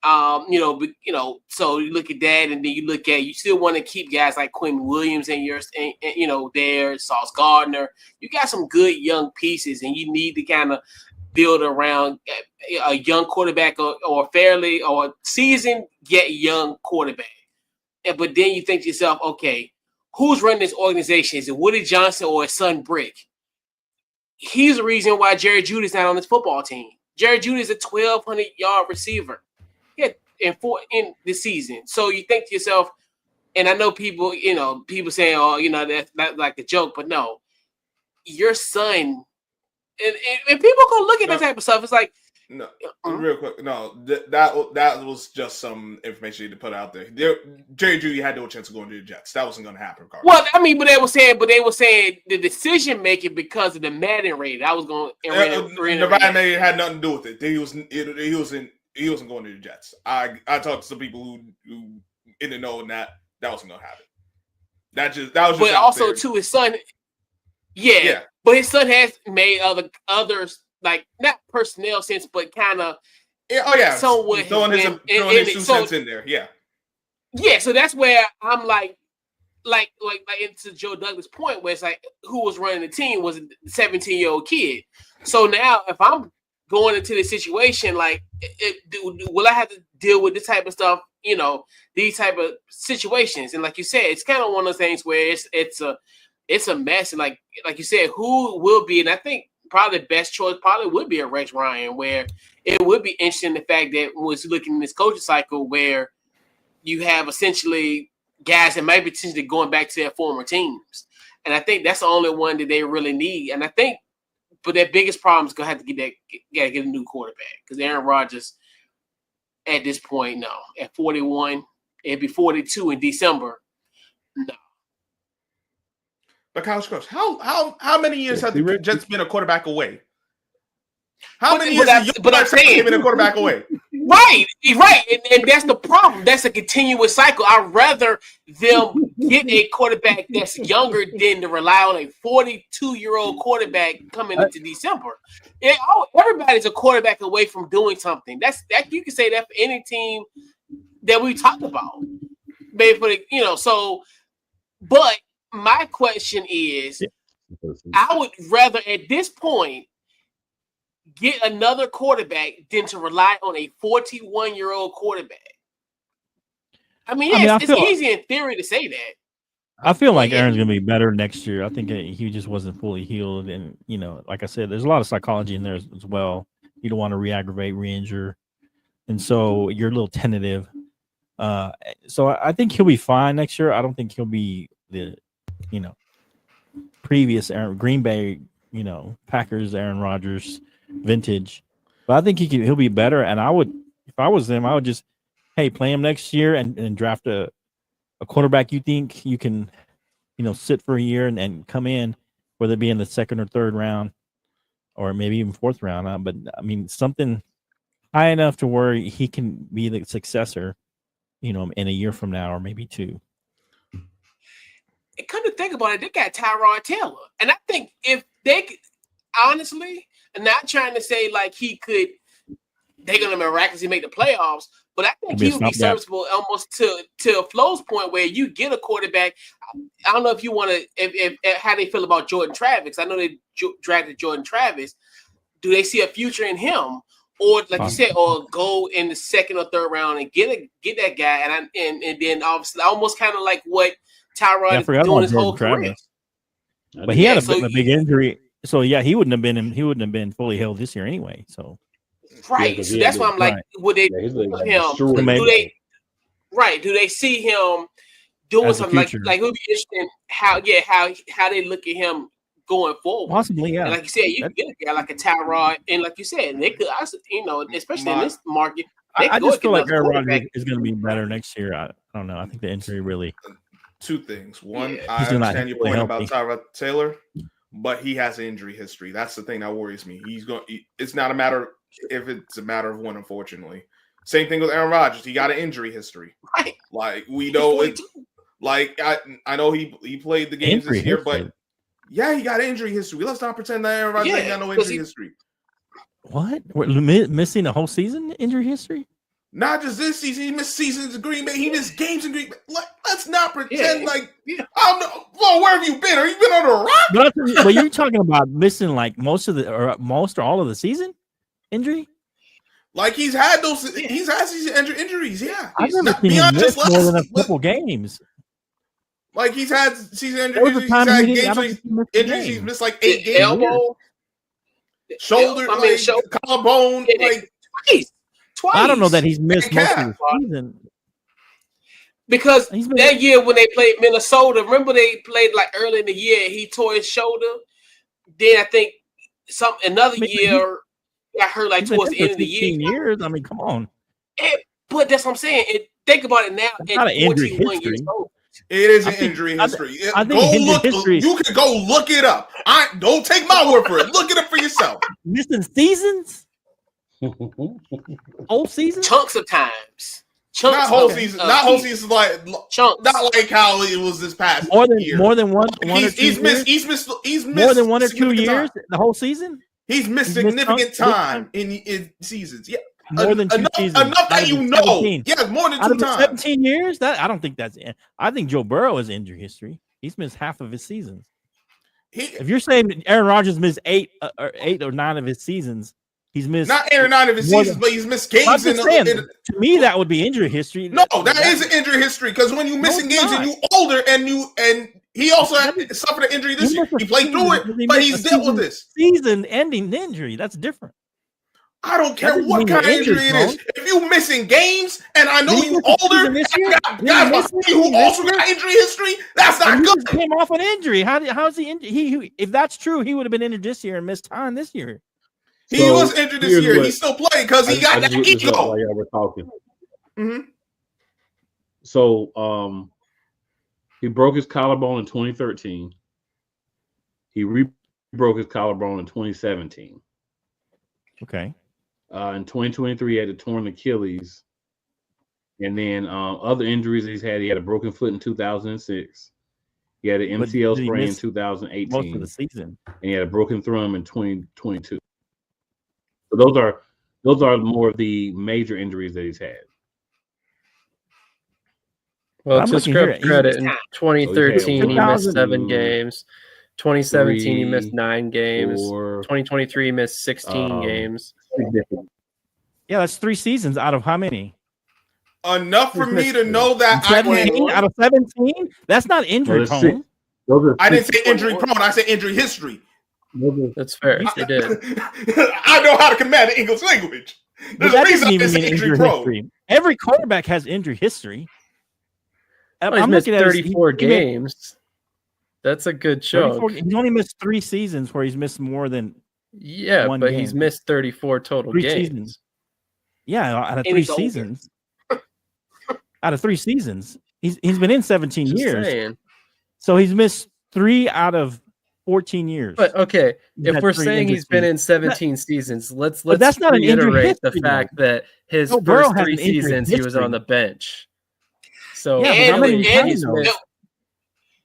Speaker 2: So you look at that, and then you still want to keep guys like Quinn Williams there, Sauce Gardner. You got some good young pieces, and you need to kind of build around a young quarterback or fairly or seasoned yet young quarterback. But then you think to yourself, okay, who's running this organization? Is it Woody Johnson or his son Brick? He's the reason why Jerry Jeudy's not on this football team. Jerry Jeudy is a 1,200-yard receiver. In this season. So you think to yourself, and I know people saying, oh, that's like a joke, but no, your son, and people go look at that type of stuff. It's like,
Speaker 3: no, real quick, no, that was just some information to put out there. Jerry Jeudy had no chance of going to the Jets. That wasn't going to happen. Carl.
Speaker 2: Well, I mean, but they were saying the decision making because of the Madden rating. I was going.
Speaker 3: The Madden rating had nothing to do with it. He wasn't going to the Jets. I talked to some people who in the know that wasn't going to happen. That was just.
Speaker 2: But also to his son, yeah. But his son has made others like not personnel sense, but kind of.
Speaker 3: Somewhat throwing his 2 cents in there. Yeah.
Speaker 2: Yeah, so that's where I'm like into Joe Douglas' point, where it's like who was running the team was a 17-year-old kid. So now if I'm going into the situation, like, will I have to deal with this type of stuff? These type of situations, and like you said, it's kind of one of those things where it's a mess. And like you said, who will be? And I think probably the best choice probably would be a Rex Ryan, where it would be interesting the fact that was looking in this coaching cycle where you have essentially guys that might be potentially going back to their former teams, and I think that's the only one that they really need. And I think. But their biggest problem is going to have to get a new quarterback because Aaron Rodgers, at this point, no. At 41, it'd be 42 in December. No.
Speaker 3: But College Coach, how many years have the Jets been a quarterback away? How many years have you been a quarterback away?
Speaker 2: Right. And that's the problem. That's a continuous cycle. I'd rather them get a quarterback that's younger than to rely on a 42-year-old quarterback coming into December. Everybody's a quarterback away from doing something. That you can say that for any team that we talked about. Maybe for but my question is, I would rather at this point get another quarterback than to rely on a 41-year-old quarterback. It's easy in theory to say that.
Speaker 5: I feel like Aaron's going to be better next year. I think he just wasn't fully healed. And, like I said, there's a lot of psychology in there as well. You don't want to re-aggravate, re-injure. And so you're a little tentative. So I think he'll be fine next year. I don't think he'll be the, previous Green Bay, Packers, Aaron Rodgers vintage, but I think he'll be better. And if I was them, I would just, play him next year and draft a quarterback you think you can, sit for a year and come in, whether it be in the second or third round, or maybe even fourth round. But something high enough to where he can be the successor, in a year from now or maybe two.
Speaker 2: And come to think about it, they got Tyrod Taylor, and I think if they could, honestly. I'm not trying to say like they're going to miraculously make the playoffs, but I think he would be serviceable almost to Flo's point where you get a quarterback. I don't know if you want to, if how they feel about Jordan Travis. I know they drafted Jordan Travis. Do they see a future in him? Or like you said, or go in the second or third round and get that guy, and then obviously almost kind of like what Tyrod is doing his whole career.
Speaker 5: But he had a big injury. So he wouldn't have been fully healed this year anyway. So
Speaker 2: Right.
Speaker 1: 'cause
Speaker 2: So
Speaker 1: he
Speaker 2: that's
Speaker 1: had
Speaker 2: why
Speaker 1: the-
Speaker 2: I'm like, would they
Speaker 1: Yeah, his leg got
Speaker 2: him?
Speaker 1: destroyed.
Speaker 5: Maybe.
Speaker 2: Do they see him doing
Speaker 5: As the
Speaker 2: something
Speaker 5: future.
Speaker 2: like it would be interesting how they look at him going forward.
Speaker 5: Possibly, yeah.
Speaker 2: And like you said, you can get a guy like a Tyrod, and like you said, they could also, especially in this market, they
Speaker 5: I
Speaker 2: could go
Speaker 5: just feel like
Speaker 2: another
Speaker 5: Aaron
Speaker 2: quarterback.
Speaker 5: Rodgers is going to be better next year. I don't know. I think the injury really.
Speaker 3: Two things. One,
Speaker 2: Yeah.
Speaker 3: I
Speaker 5: He's not
Speaker 3: understand your
Speaker 5: fully
Speaker 3: point about
Speaker 5: healthy.
Speaker 3: Tyrod Taylor, but he has an injury history. That's the thing that worries me. It's not a matter if it's a matter of one, unfortunately. Same thing with Aaron Rodgers. He got an injury history.
Speaker 2: Right.
Speaker 3: Like we
Speaker 2: He's
Speaker 3: know
Speaker 2: 42.
Speaker 3: Like I know he played the games
Speaker 5: Injury
Speaker 3: this year,
Speaker 5: history.
Speaker 3: but yeah, he got injury history. Let's not pretend that Aaron Rodgers ain't got no
Speaker 2: 'cause
Speaker 3: injury history.
Speaker 5: What? We're missing a whole season injury history?
Speaker 3: Not just this season, he missed seasons in Green Bay. He missed games in Green Bay. Let's not pretend I don't know. Well, where have you been? Have you been under a rock?
Speaker 5: But you're talking about missing like most or all of the season injury?
Speaker 3: Like he's had season injuries. Yeah,
Speaker 5: I've
Speaker 3: He's
Speaker 5: never
Speaker 3: not
Speaker 5: seen him
Speaker 3: beyond
Speaker 5: miss
Speaker 3: just
Speaker 5: more than a
Speaker 3: last-
Speaker 5: couple games.
Speaker 3: Like he's had season
Speaker 5: There was
Speaker 3: injuries.
Speaker 5: a
Speaker 3: He's
Speaker 5: time
Speaker 3: had
Speaker 5: he didn't. I
Speaker 3: games
Speaker 5: don't
Speaker 3: where
Speaker 5: think he missed a
Speaker 3: injuries. He's
Speaker 5: game.
Speaker 3: missed like 8
Speaker 2: The
Speaker 3: games.
Speaker 2: elbow,
Speaker 3: Shoulder,
Speaker 2: shoulder.
Speaker 3: collarbone.
Speaker 2: Yeah,
Speaker 3: Like
Speaker 2: twice.
Speaker 5: I don't know that he's missed most of
Speaker 3: calf.
Speaker 5: the season.
Speaker 2: Because
Speaker 5: He's been-
Speaker 2: that year when they played Minnesota, remember they played like early in the year, he tore his shoulder. Then I think another
Speaker 5: I mean,
Speaker 2: year got hurt like
Speaker 5: He's been
Speaker 2: towards the
Speaker 5: in
Speaker 2: end of the
Speaker 5: 15
Speaker 2: year.
Speaker 5: years. I mean, come on.
Speaker 2: But that's what I'm saying. Think about it now.
Speaker 5: It's not an injury
Speaker 2: 41 years
Speaker 5: history.
Speaker 2: old.
Speaker 3: It is
Speaker 5: I
Speaker 3: an
Speaker 5: think-
Speaker 3: injury
Speaker 5: I
Speaker 3: history.
Speaker 5: think
Speaker 3: Go
Speaker 5: injury
Speaker 3: look.
Speaker 5: history-
Speaker 3: You can go look it up. Don't take my word for it. Look it up for yourself.
Speaker 5: Missing seasons? Whole season?
Speaker 2: Chunks of times.
Speaker 3: Not whole
Speaker 2: of
Speaker 3: season. Not whole season. Like
Speaker 2: Chunks.
Speaker 3: not like how it was this past year.
Speaker 5: More than one or two
Speaker 3: He's missed.
Speaker 5: years?
Speaker 3: He's missed
Speaker 5: More than 1 or 2
Speaker 3: significant
Speaker 5: years?
Speaker 3: time.
Speaker 5: The whole season?
Speaker 3: He's missed
Speaker 5: He's missed
Speaker 3: significant
Speaker 5: some-
Speaker 3: time in seasons. Yeah,
Speaker 5: More than 2
Speaker 3: enough,
Speaker 5: seasons.
Speaker 3: enough
Speaker 5: Out
Speaker 3: that
Speaker 5: of
Speaker 3: you
Speaker 5: the
Speaker 3: know.
Speaker 5: 17.
Speaker 3: Yeah, more than
Speaker 5: Out
Speaker 3: 2
Speaker 5: of the
Speaker 3: times.
Speaker 5: 17 years? I don't think that's it. I think Joe Burrow has injury history. He's missed half of his seasons. If you're saying that Aaron Rodgers missed 8 or 9 of his seasons, he's missed
Speaker 3: Not 8 or 9 of his
Speaker 5: more
Speaker 3: seasons,
Speaker 5: than-
Speaker 3: but he's missed
Speaker 5: I'm
Speaker 3: games.
Speaker 5: just saying, to me, that would be injury history.
Speaker 3: No, that is an injury history because when you missing
Speaker 5: it's
Speaker 3: games and
Speaker 5: not.
Speaker 3: you older and he also suffered an injury this year. He played through it, but he's dealt with this.
Speaker 5: Season-ending injury. That's different.
Speaker 3: I don't care
Speaker 5: doesn't
Speaker 3: what
Speaker 5: mean
Speaker 3: kind of
Speaker 5: you're injured,
Speaker 3: injury it is.
Speaker 5: bro.
Speaker 3: If you missing games and I know
Speaker 5: Did he
Speaker 3: you
Speaker 5: miss a
Speaker 3: older,
Speaker 5: season this year?
Speaker 3: guys
Speaker 5: Did he
Speaker 3: like
Speaker 5: miss
Speaker 3: me
Speaker 5: a
Speaker 3: who
Speaker 5: season
Speaker 3: also
Speaker 5: this
Speaker 3: got injury history, that's not
Speaker 5: And he
Speaker 3: good.
Speaker 5: just came off an injury. How is he injured? If that's true, he would have been injured this year and missed time this year.
Speaker 3: He
Speaker 1: So,
Speaker 3: was injured this
Speaker 1: here's
Speaker 3: year.
Speaker 1: what-
Speaker 3: He still played because he
Speaker 1: I
Speaker 3: got
Speaker 1: just
Speaker 3: that
Speaker 1: looked this up
Speaker 3: ego.
Speaker 1: while y'all were talking.
Speaker 3: Mhm.
Speaker 1: So he broke his collarbone in 2013. He broke his collarbone in 2017.
Speaker 5: Okay.
Speaker 1: In 2023, he had a torn Achilles. And then other injuries he's had, he had a broken foot in 2006. He had an
Speaker 5: But
Speaker 1: MCL
Speaker 5: did he
Speaker 1: sprain in
Speaker 5: miss
Speaker 1: 2018.
Speaker 5: Most of the season.
Speaker 1: And he had a broken thumb in 2022. So those are more of the major injuries that he's had.
Speaker 4: Well,
Speaker 5: I'm
Speaker 4: to
Speaker 5: looking here
Speaker 4: Script
Speaker 5: at-
Speaker 4: credit, in 2013 he missed 7
Speaker 1: 2000,
Speaker 4: games. 2017 he
Speaker 1: three,
Speaker 4: missed 9 games.
Speaker 1: 4,
Speaker 4: 2023 he missed 16 games.
Speaker 5: Yeah, that's 3 seasons out of how many?
Speaker 3: Enough for
Speaker 4: He's
Speaker 3: me
Speaker 4: missed
Speaker 3: to know that I
Speaker 5: 17 out of 17? That's not injury
Speaker 1: that's
Speaker 5: prone.
Speaker 3: I didn't say injury prone. I said injury history.
Speaker 4: That's fair. He did.
Speaker 3: I know how to command the English language.
Speaker 5: But
Speaker 3: There's
Speaker 5: that
Speaker 3: a reason
Speaker 5: doesn't
Speaker 3: I
Speaker 5: even
Speaker 3: didn't
Speaker 5: mean
Speaker 3: say
Speaker 5: injury
Speaker 3: injury prone.
Speaker 5: history. Every quarterback has injury history.
Speaker 4: Well, he's missed 34 games. That's a good show.
Speaker 5: He's only missed 3 seasons where he's missed more than
Speaker 4: Yeah,
Speaker 5: one
Speaker 4: but he's
Speaker 5: game.
Speaker 4: missed 34 total
Speaker 5: 3
Speaker 4: games.
Speaker 5: seasons. Yeah, out of
Speaker 2: And
Speaker 5: 3
Speaker 2: he's older.
Speaker 5: seasons. Out of 3 seasons. He's been in 17
Speaker 4: Just
Speaker 5: years.
Speaker 4: saying.
Speaker 5: So he's missed 3 out of 14 years.
Speaker 4: But okay,
Speaker 5: He's
Speaker 4: if
Speaker 5: had
Speaker 4: we're
Speaker 5: 3
Speaker 4: saying
Speaker 5: injury
Speaker 4: he's been in
Speaker 5: seasons.
Speaker 4: 17 seasons, let's
Speaker 5: But that's not an injury
Speaker 4: reiterate the
Speaker 5: history, though.
Speaker 4: fact that his
Speaker 5: Joe Burrow
Speaker 4: first
Speaker 5: has
Speaker 4: 3
Speaker 5: an injury
Speaker 4: seasons he was
Speaker 5: history.
Speaker 4: on the bench. So
Speaker 5: Yeah, but
Speaker 2: how many
Speaker 4: really,
Speaker 2: times
Speaker 4: he's
Speaker 5: though?
Speaker 4: missed-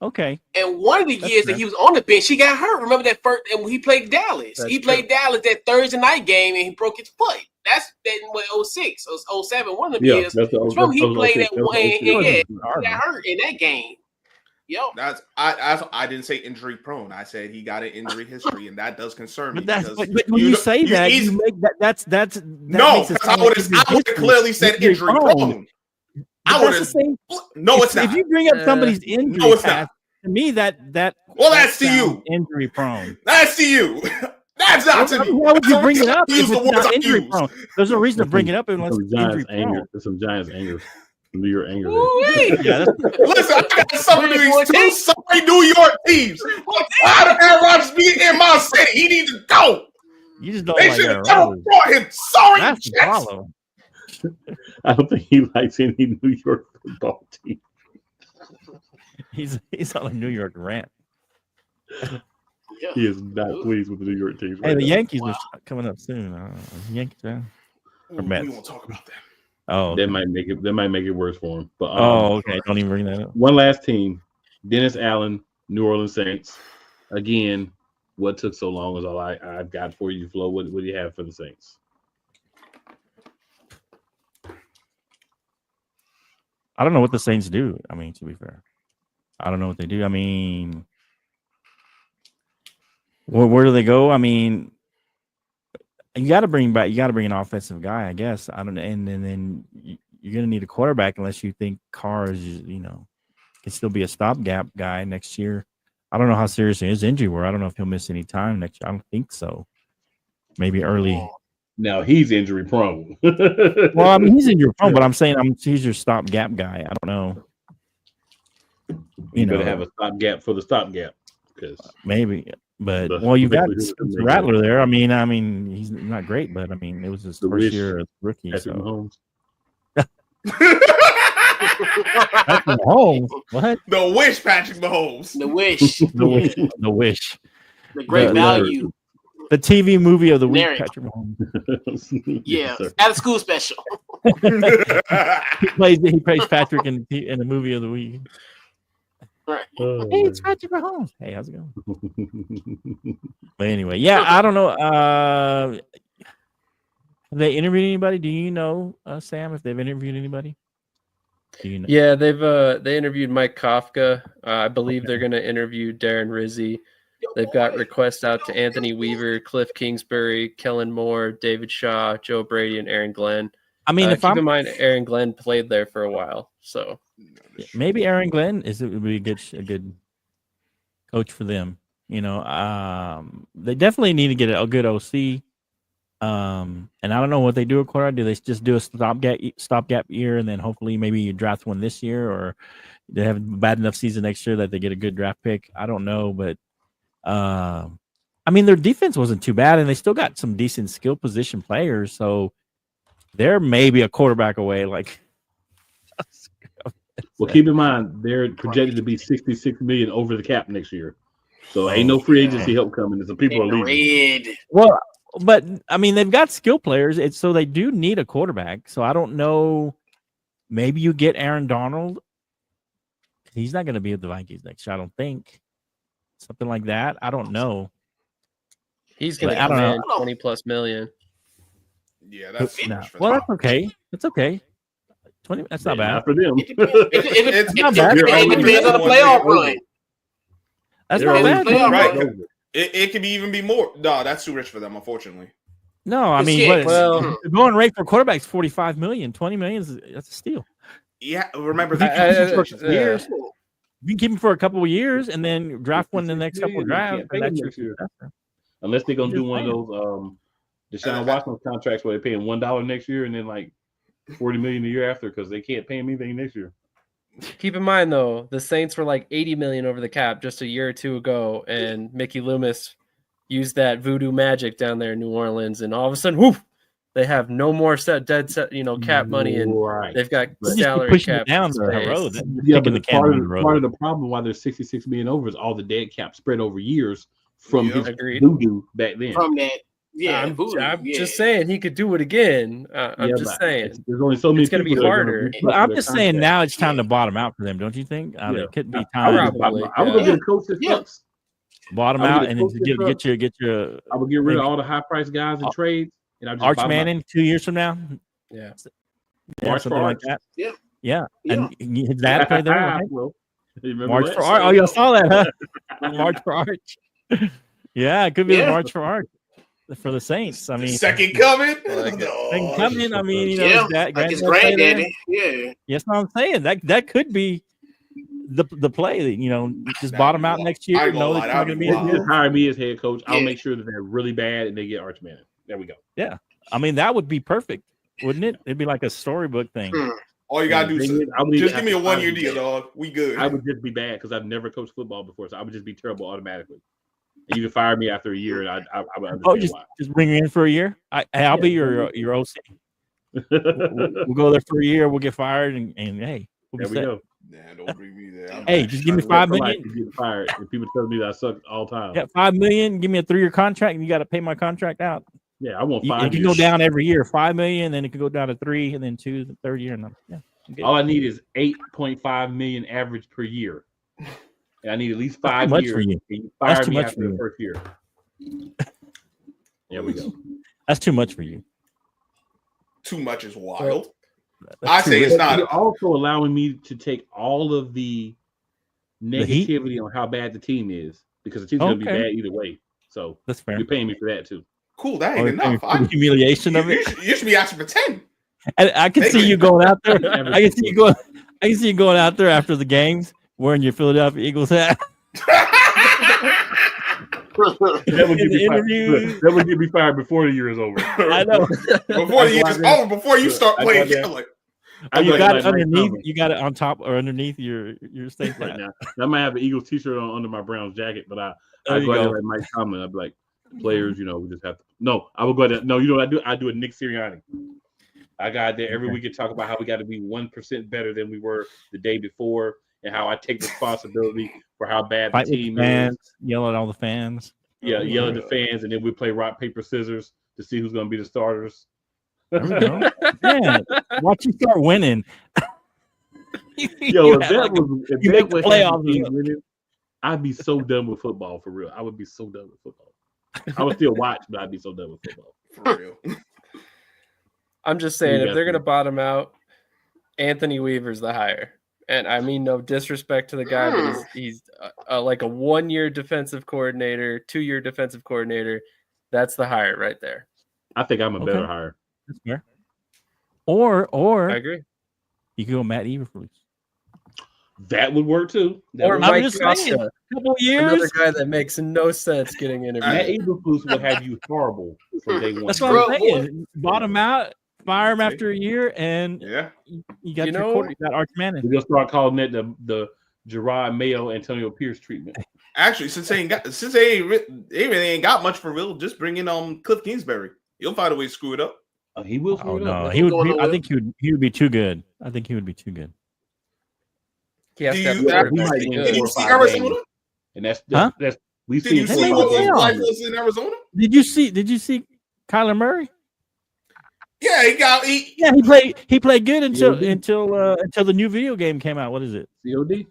Speaker 5: Okay.
Speaker 2: And one of the
Speaker 5: That's
Speaker 2: years that
Speaker 5: fair.
Speaker 2: he was on the bench, he got hurt. Remember that first, and when he played Dallas.
Speaker 4: That's
Speaker 2: He played Dallas that Thursday night game, and he broke his foot. That's that what 06 or 07, one of the
Speaker 1: Yeah,
Speaker 2: years.
Speaker 1: that's the
Speaker 2: Remember he played
Speaker 1: okay,
Speaker 2: that one, and
Speaker 1: okay.
Speaker 2: he got hurt in that game. Yo,
Speaker 3: I didn't say injury prone. I said he got an injury history, and that does concern me.
Speaker 5: But that's
Speaker 3: because
Speaker 5: but when you say that,
Speaker 3: he's-
Speaker 5: you make that
Speaker 3: no,
Speaker 5: makes it
Speaker 3: because I
Speaker 5: sound
Speaker 3: would
Speaker 5: like
Speaker 3: have
Speaker 5: history.
Speaker 3: clearly said injury prone.
Speaker 5: But
Speaker 3: I would
Speaker 5: that's the
Speaker 3: have.
Speaker 5: same.
Speaker 3: No, it's
Speaker 5: if
Speaker 3: not.
Speaker 5: you bring up somebody's injury,
Speaker 3: no, it's
Speaker 5: past, to me that
Speaker 3: Well, that's to
Speaker 5: sounds
Speaker 3: you.
Speaker 5: injury prone.
Speaker 3: That's to you. That's adds not to me.
Speaker 5: Why would you bring it up if
Speaker 3: Use the
Speaker 5: it's
Speaker 3: words
Speaker 5: not
Speaker 3: I
Speaker 5: injury
Speaker 3: use.
Speaker 5: prone? There's no reason to bring it up unless
Speaker 1: Some
Speaker 5: it's injury
Speaker 1: Giants anger.
Speaker 5: prone.
Speaker 1: There's some Giants anger. New York anger.
Speaker 2: Ooh-wee.
Speaker 5: Yeah,
Speaker 3: Listen, I got something to these
Speaker 2: 14.
Speaker 3: two sorry New York teams. I'm tired of Aaron Rodgers being in my city. He needs to go.
Speaker 5: you just don't
Speaker 3: They
Speaker 5: like
Speaker 3: should
Speaker 5: Aaron
Speaker 3: have never
Speaker 5: Rodgers.
Speaker 3: brought him. Sorry,
Speaker 5: That's the
Speaker 3: Jets.
Speaker 5: problem.
Speaker 1: I don't think he likes any New York football team.
Speaker 5: He's on a New York rant.
Speaker 2: Yeah.
Speaker 1: He is not pleased with the New York teams.
Speaker 5: Hey,
Speaker 1: Right
Speaker 5: the
Speaker 1: now.
Speaker 5: Yankees are coming up soon. Yankees fan?
Speaker 3: We
Speaker 5: Mets.
Speaker 3: won't talk about that.
Speaker 5: Oh,
Speaker 1: That might make it. That might make it worse for him. But
Speaker 5: okay. Don't even bring that up.
Speaker 1: one last team, Dennis Allen, New Orleans Saints. Again, what took so long is all I've got for you, Flo. What do you have for the Saints?
Speaker 5: I don't know what the Saints do. I mean, to be fair, I don't know what they do. I mean, where do they go? I mean, you got to bring an offensive guy, I guess. I don't know, and then you're going to need a quarterback unless you think Carr is, can still be a stopgap guy next year. I don't know how serious his injury were. I don't know if he'll miss any time next year. I don't think so. Maybe early.
Speaker 1: Now he's injury prone.
Speaker 5: Well, I mean, he's injury prone, but I'm saying he's your stopgap guy. I don't know.
Speaker 1: You better have a stopgap for the stopgap, because
Speaker 5: maybe. But
Speaker 1: But-
Speaker 5: you got
Speaker 1: but-
Speaker 5: Spencer Rattler there. I mean, he's not great, but I mean, it was his
Speaker 1: The
Speaker 5: first
Speaker 1: wish.
Speaker 5: year as a rookie.
Speaker 1: Patrick
Speaker 5: So
Speaker 1: Mahomes.
Speaker 5: Patrick Mahomes, what?
Speaker 3: The wish, Patrick Mahomes.
Speaker 2: The wish,
Speaker 5: The wish.
Speaker 2: the great
Speaker 5: The-
Speaker 2: value.
Speaker 5: The TV movie of the week,
Speaker 2: Narrative.
Speaker 5: Patrick Mahomes.
Speaker 2: Yeah,
Speaker 1: Yes, sir.
Speaker 2: at a school special.
Speaker 5: He plays Patrick in the movie of the week.
Speaker 2: Right.
Speaker 1: Oh,
Speaker 5: Hey, it's Patrick Mahomes. Hey, how's it going? But anyway, yeah, I don't know. Have they interviewed anybody? Do you know, Sam, if they've interviewed anybody? Do you know?
Speaker 4: Yeah, they interviewed Mike Kafka. I believe they're going to interview Darren Rizzi. They've got requests out to Anthony Weaver, Cliff Kingsbury, Kellen Moore, David Shaw, Joe Brady, and Aaron Glenn.
Speaker 5: I mean, if
Speaker 4: keep
Speaker 5: I'm
Speaker 4: in mind, Aaron Glenn played there for a while, so
Speaker 5: maybe Aaron Glenn would be a good coach for them. They definitely need to get a good OC. And I don't know what they do at quarterback. Do they just do a stopgap year, and then hopefully maybe you draft one this year, or they have a bad enough season next year that they get a good draft pick? I don't know, but I mean, their defense wasn't too bad, and they still got some decent skill position players. So they're maybe a quarterback away. Like,
Speaker 1: well, keep in mind they're projected to be $66 million over the cap next year, so ain't no free agency help coming. Some people are leaving.
Speaker 2: Red.
Speaker 5: well, but I mean, they've got skill players, so they do need a quarterback. So I don't know. Maybe you get Aaron Donald. He's not going to be at the Vikings next year, I don't think. Something like that. I don't know.
Speaker 4: he's going to
Speaker 5: I don't know.
Speaker 4: command 20+ million.
Speaker 3: Yeah, that's
Speaker 5: No.
Speaker 3: much for
Speaker 5: Well,
Speaker 3: them.
Speaker 5: that's okay. That's okay. 20. That's not bad.
Speaker 1: Not for them.
Speaker 3: It's
Speaker 5: not bad.
Speaker 2: It depends on the playoff run.
Speaker 5: That's
Speaker 1: They're
Speaker 5: not
Speaker 1: always
Speaker 5: bad.
Speaker 2: Right.
Speaker 1: over.
Speaker 3: It could be even be more. No, that's too rich for them, unfortunately.
Speaker 5: No, I mean,
Speaker 2: Shit.
Speaker 5: what,
Speaker 4: Well,
Speaker 5: the going rate for quarterbacks 45 million. 20 million that's a steal.
Speaker 3: Yeah, remember
Speaker 5: If you
Speaker 3: that.
Speaker 5: keep him for years, you can keep him for a couple of years and then draft one in the next couple of drafts.
Speaker 1: Pay him next year. Unless they're gonna do one of those Deshaun Watson contracts where they pay him $1 next year and then like $40 million a year after, because they can't pay him anything next year.
Speaker 4: keep in mind though, the Saints were like 80 million over the cap just a year or two ago, and Mickey Loomis used that voodoo magic down there in New Orleans, and all of a sudden, whoof, they have no more cap money, and
Speaker 1: right.
Speaker 4: they've got
Speaker 5: Just keep
Speaker 4: salary
Speaker 5: pushing
Speaker 4: cap
Speaker 5: it down the
Speaker 4: space.
Speaker 5: road.
Speaker 1: Yeah,
Speaker 5: Kicking
Speaker 1: but
Speaker 5: the can
Speaker 1: part
Speaker 5: down
Speaker 1: of,
Speaker 5: the road.
Speaker 1: part of the problem why there's $66 million over is all the dead cap spread over years from
Speaker 3: Yeah.
Speaker 1: his
Speaker 4: Agreed.
Speaker 1: voodoo back then.
Speaker 2: From that, yeah,
Speaker 4: I'm
Speaker 2: voodoo, yeah.
Speaker 4: just saying he could do it again. I'm
Speaker 1: Yeah,
Speaker 4: just
Speaker 1: but
Speaker 4: saying.
Speaker 1: there's only so many.
Speaker 4: It's gonna be
Speaker 1: people that are
Speaker 4: harder.
Speaker 1: be
Speaker 5: But I'm
Speaker 1: their
Speaker 5: just saying
Speaker 1: contract.
Speaker 5: now it's time to bottom out for them, don't you think?
Speaker 1: Yeah.
Speaker 5: It could be
Speaker 1: I would
Speaker 5: time
Speaker 1: just
Speaker 4: Probably,
Speaker 1: I would go
Speaker 4: yeah.
Speaker 1: get a coach that
Speaker 2: Yeah.
Speaker 1: sucks.
Speaker 5: bottom
Speaker 1: I would
Speaker 5: out
Speaker 1: get
Speaker 5: and
Speaker 1: a coach that
Speaker 5: get your
Speaker 1: I would get rid of
Speaker 5: maybe-
Speaker 1: all the high priced guys in trades, and I just
Speaker 5: Arch
Speaker 1: buy them out.
Speaker 5: Manning 2 years from now.
Speaker 4: Yeah.
Speaker 1: March for
Speaker 5: something like
Speaker 1: Arch.
Speaker 5: that.
Speaker 2: Yeah.
Speaker 5: Yeah.
Speaker 2: Yeah.
Speaker 5: And his dad played there. Right?
Speaker 1: Well, you remember
Speaker 5: March
Speaker 1: that?
Speaker 5: for Arch. Oh, you saw that, huh? March for Arch. Yeah, it could be the
Speaker 2: Yeah.
Speaker 5: March for Arch for the Saints. I mean,
Speaker 3: Second coming.
Speaker 5: second coming. I mean,
Speaker 2: Yeah,
Speaker 5: his dad,
Speaker 2: like his
Speaker 5: granddad played there.
Speaker 2: granddaddy. Yeah,
Speaker 5: Yes, what I'm saying. That could be the play. Just
Speaker 3: Nah,
Speaker 5: bottom
Speaker 3: you
Speaker 5: out
Speaker 3: wild.
Speaker 5: next year.
Speaker 3: I ain't gonna
Speaker 5: Know
Speaker 3: lie,
Speaker 5: that you're
Speaker 3: that'd
Speaker 5: gonna
Speaker 3: be
Speaker 5: be a
Speaker 3: wild.
Speaker 5: deal.
Speaker 1: Just hire me as head coach. I'll
Speaker 2: Yeah.
Speaker 1: make sure that they're really bad and they get Arch Manning. There we go.
Speaker 5: Yeah, I mean that would be perfect, wouldn't it? It'd be like a storybook thing.
Speaker 3: All you gotta do is just give me a 1-year deal, dog. We good.
Speaker 1: I would just be bad because I've never coached football before, so I would just be terrible automatically. And you can fire me after a year, and I would understand
Speaker 5: Oh, just
Speaker 1: why.
Speaker 5: bring you in for a year. I'll be your OC. We'll go there for a year. We'll get fired, and hey, we'll
Speaker 1: There
Speaker 5: be
Speaker 1: we
Speaker 5: set.
Speaker 1: go.
Speaker 3: Nah, don't bring me there.
Speaker 5: Hey, just give me $5 million.
Speaker 1: To get fired, and people tell me that I suck all the time.
Speaker 5: Yeah, $5 million. Give me a 3-year contract, and you got to pay my contract out.
Speaker 1: Yeah, I want
Speaker 5: It
Speaker 1: 5
Speaker 5: can
Speaker 1: years.
Speaker 5: go down every year. $5 million, then it could go down to 3, and then 2 the third year. And okay.
Speaker 1: All I need is 8.5 million average per year, and I need at least
Speaker 5: That's
Speaker 1: 5
Speaker 5: too much
Speaker 1: years.
Speaker 5: for you.
Speaker 1: And you
Speaker 5: That's
Speaker 1: fire
Speaker 5: too
Speaker 1: me
Speaker 5: much
Speaker 1: after
Speaker 5: for
Speaker 1: the
Speaker 5: you.
Speaker 1: first year. There we go.
Speaker 5: That's too much for you.
Speaker 3: Too much is wild.
Speaker 5: That's
Speaker 3: I
Speaker 5: too
Speaker 3: say
Speaker 5: rich.
Speaker 3: it's not.
Speaker 1: You're also allowing me to take all of the
Speaker 5: heat?
Speaker 1: negativity on how bad the team is because the team's going to be
Speaker 5: Okay.
Speaker 1: bad either way. So
Speaker 5: That's fair.
Speaker 1: you're paying me for that too.
Speaker 3: Cool, that
Speaker 5: Or
Speaker 3: ain't enough.
Speaker 5: the humiliation of it.
Speaker 3: You should be asking for 10.
Speaker 5: And I can see you going out there. I can see you going out there after the games wearing your Philadelphia Eagles hat.
Speaker 1: That would
Speaker 5: In
Speaker 1: get
Speaker 5: the
Speaker 1: me fired.
Speaker 5: interviews.
Speaker 1: That would get me fired before the year is over.
Speaker 5: I know.
Speaker 3: Before the year's over, before you start
Speaker 1: I
Speaker 3: playing,
Speaker 1: got that.
Speaker 3: you're like,
Speaker 1: I
Speaker 5: You
Speaker 1: like
Speaker 5: got it
Speaker 1: Mike
Speaker 5: underneath.
Speaker 1: Tomlin
Speaker 5: You got it on top or underneath your state
Speaker 1: right
Speaker 5: hat.
Speaker 1: now. I might have an Eagles t-shirt on under my Browns jacket, but I
Speaker 5: There you
Speaker 1: go out
Speaker 5: go.
Speaker 1: there like Mike Tomlin. I'd be like, players, we just have to. No, I would go out there. No, you know what I do? I do a Nick Sirianni. I got there every week and talk about how we got to be 1% better than we were the day before, and how I take responsibility for how bad
Speaker 5: Fight
Speaker 1: the
Speaker 5: with the
Speaker 1: team
Speaker 5: fans,
Speaker 1: is.
Speaker 5: yell at all the fans.
Speaker 1: Yeah, yell at the fans, and then we play rock paper scissors to see who's going to be the starters.
Speaker 5: There we go. Man, watch you start winning.
Speaker 1: Yo, if
Speaker 5: have
Speaker 1: that
Speaker 5: like a-
Speaker 1: was if
Speaker 5: you
Speaker 1: that
Speaker 5: make the
Speaker 1: was
Speaker 5: playoffs
Speaker 1: team
Speaker 5: or something.
Speaker 1: winning, I'd be so done with football for real. I would be so done with football. I would still watch, but I'd be so done with football.
Speaker 3: for real.
Speaker 4: I'm just saying,
Speaker 1: You
Speaker 4: if they're
Speaker 1: got
Speaker 4: going to bottom out, Anthony Weaver's the hire. And I mean, no disrespect to the guy, but he's like a 1-year defensive coordinator, 2-year defensive coordinator. That's the hire right there.
Speaker 1: I think I'm a better
Speaker 5: Okay.
Speaker 1: hire.
Speaker 5: That's fair. Or
Speaker 4: I agree.
Speaker 5: you could go Matt Eberflus.
Speaker 1: That would work too. That
Speaker 4: Or
Speaker 1: would
Speaker 5: I'm
Speaker 4: Mike
Speaker 5: just
Speaker 1: work.
Speaker 5: saying.
Speaker 4: Costa,
Speaker 5: Couple
Speaker 4: another
Speaker 5: years.
Speaker 4: guy that makes no sense getting
Speaker 1: Matt
Speaker 4: interviewed.
Speaker 1: Eberflus will have you horrible from day one.
Speaker 5: That's what
Speaker 2: Bro,
Speaker 5: I'm saying. Bottom out, fire him after a year, and
Speaker 3: Yeah.
Speaker 5: you got
Speaker 4: You
Speaker 5: your
Speaker 4: know-
Speaker 5: quarter, you got Arch Manning.
Speaker 1: We'll start calling that the Gerard Mayo Antonio Pierce treatment.
Speaker 3: Actually, since they really ain't got much for real, just bring in Cliff Kingsbury. He'll find a way to screw it up.
Speaker 1: He will.
Speaker 5: Oh
Speaker 1: screw it
Speaker 5: no,
Speaker 1: up.
Speaker 5: he would.
Speaker 2: Going
Speaker 5: Be, I
Speaker 2: nowhere.
Speaker 5: think he would be too good. I think he would be too good.
Speaker 4: He has
Speaker 3: Do
Speaker 4: to have
Speaker 3: you-
Speaker 4: a quarterback
Speaker 1: he
Speaker 4: to
Speaker 1: might
Speaker 4: be
Speaker 1: win
Speaker 4: good.
Speaker 3: Did you
Speaker 1: 4 or
Speaker 3: see
Speaker 1: 5
Speaker 3: Arizona?
Speaker 1: games. And that's
Speaker 5: Huh?
Speaker 1: we
Speaker 3: Did you
Speaker 1: see
Speaker 3: see
Speaker 5: Hey,
Speaker 3: what
Speaker 5: man,
Speaker 3: was
Speaker 5: yeah.
Speaker 3: life was in Arizona?
Speaker 5: Did you see Kyler Murray?
Speaker 3: Yeah,
Speaker 5: Yeah, he played good until the new video game came out. What is it?
Speaker 1: COD.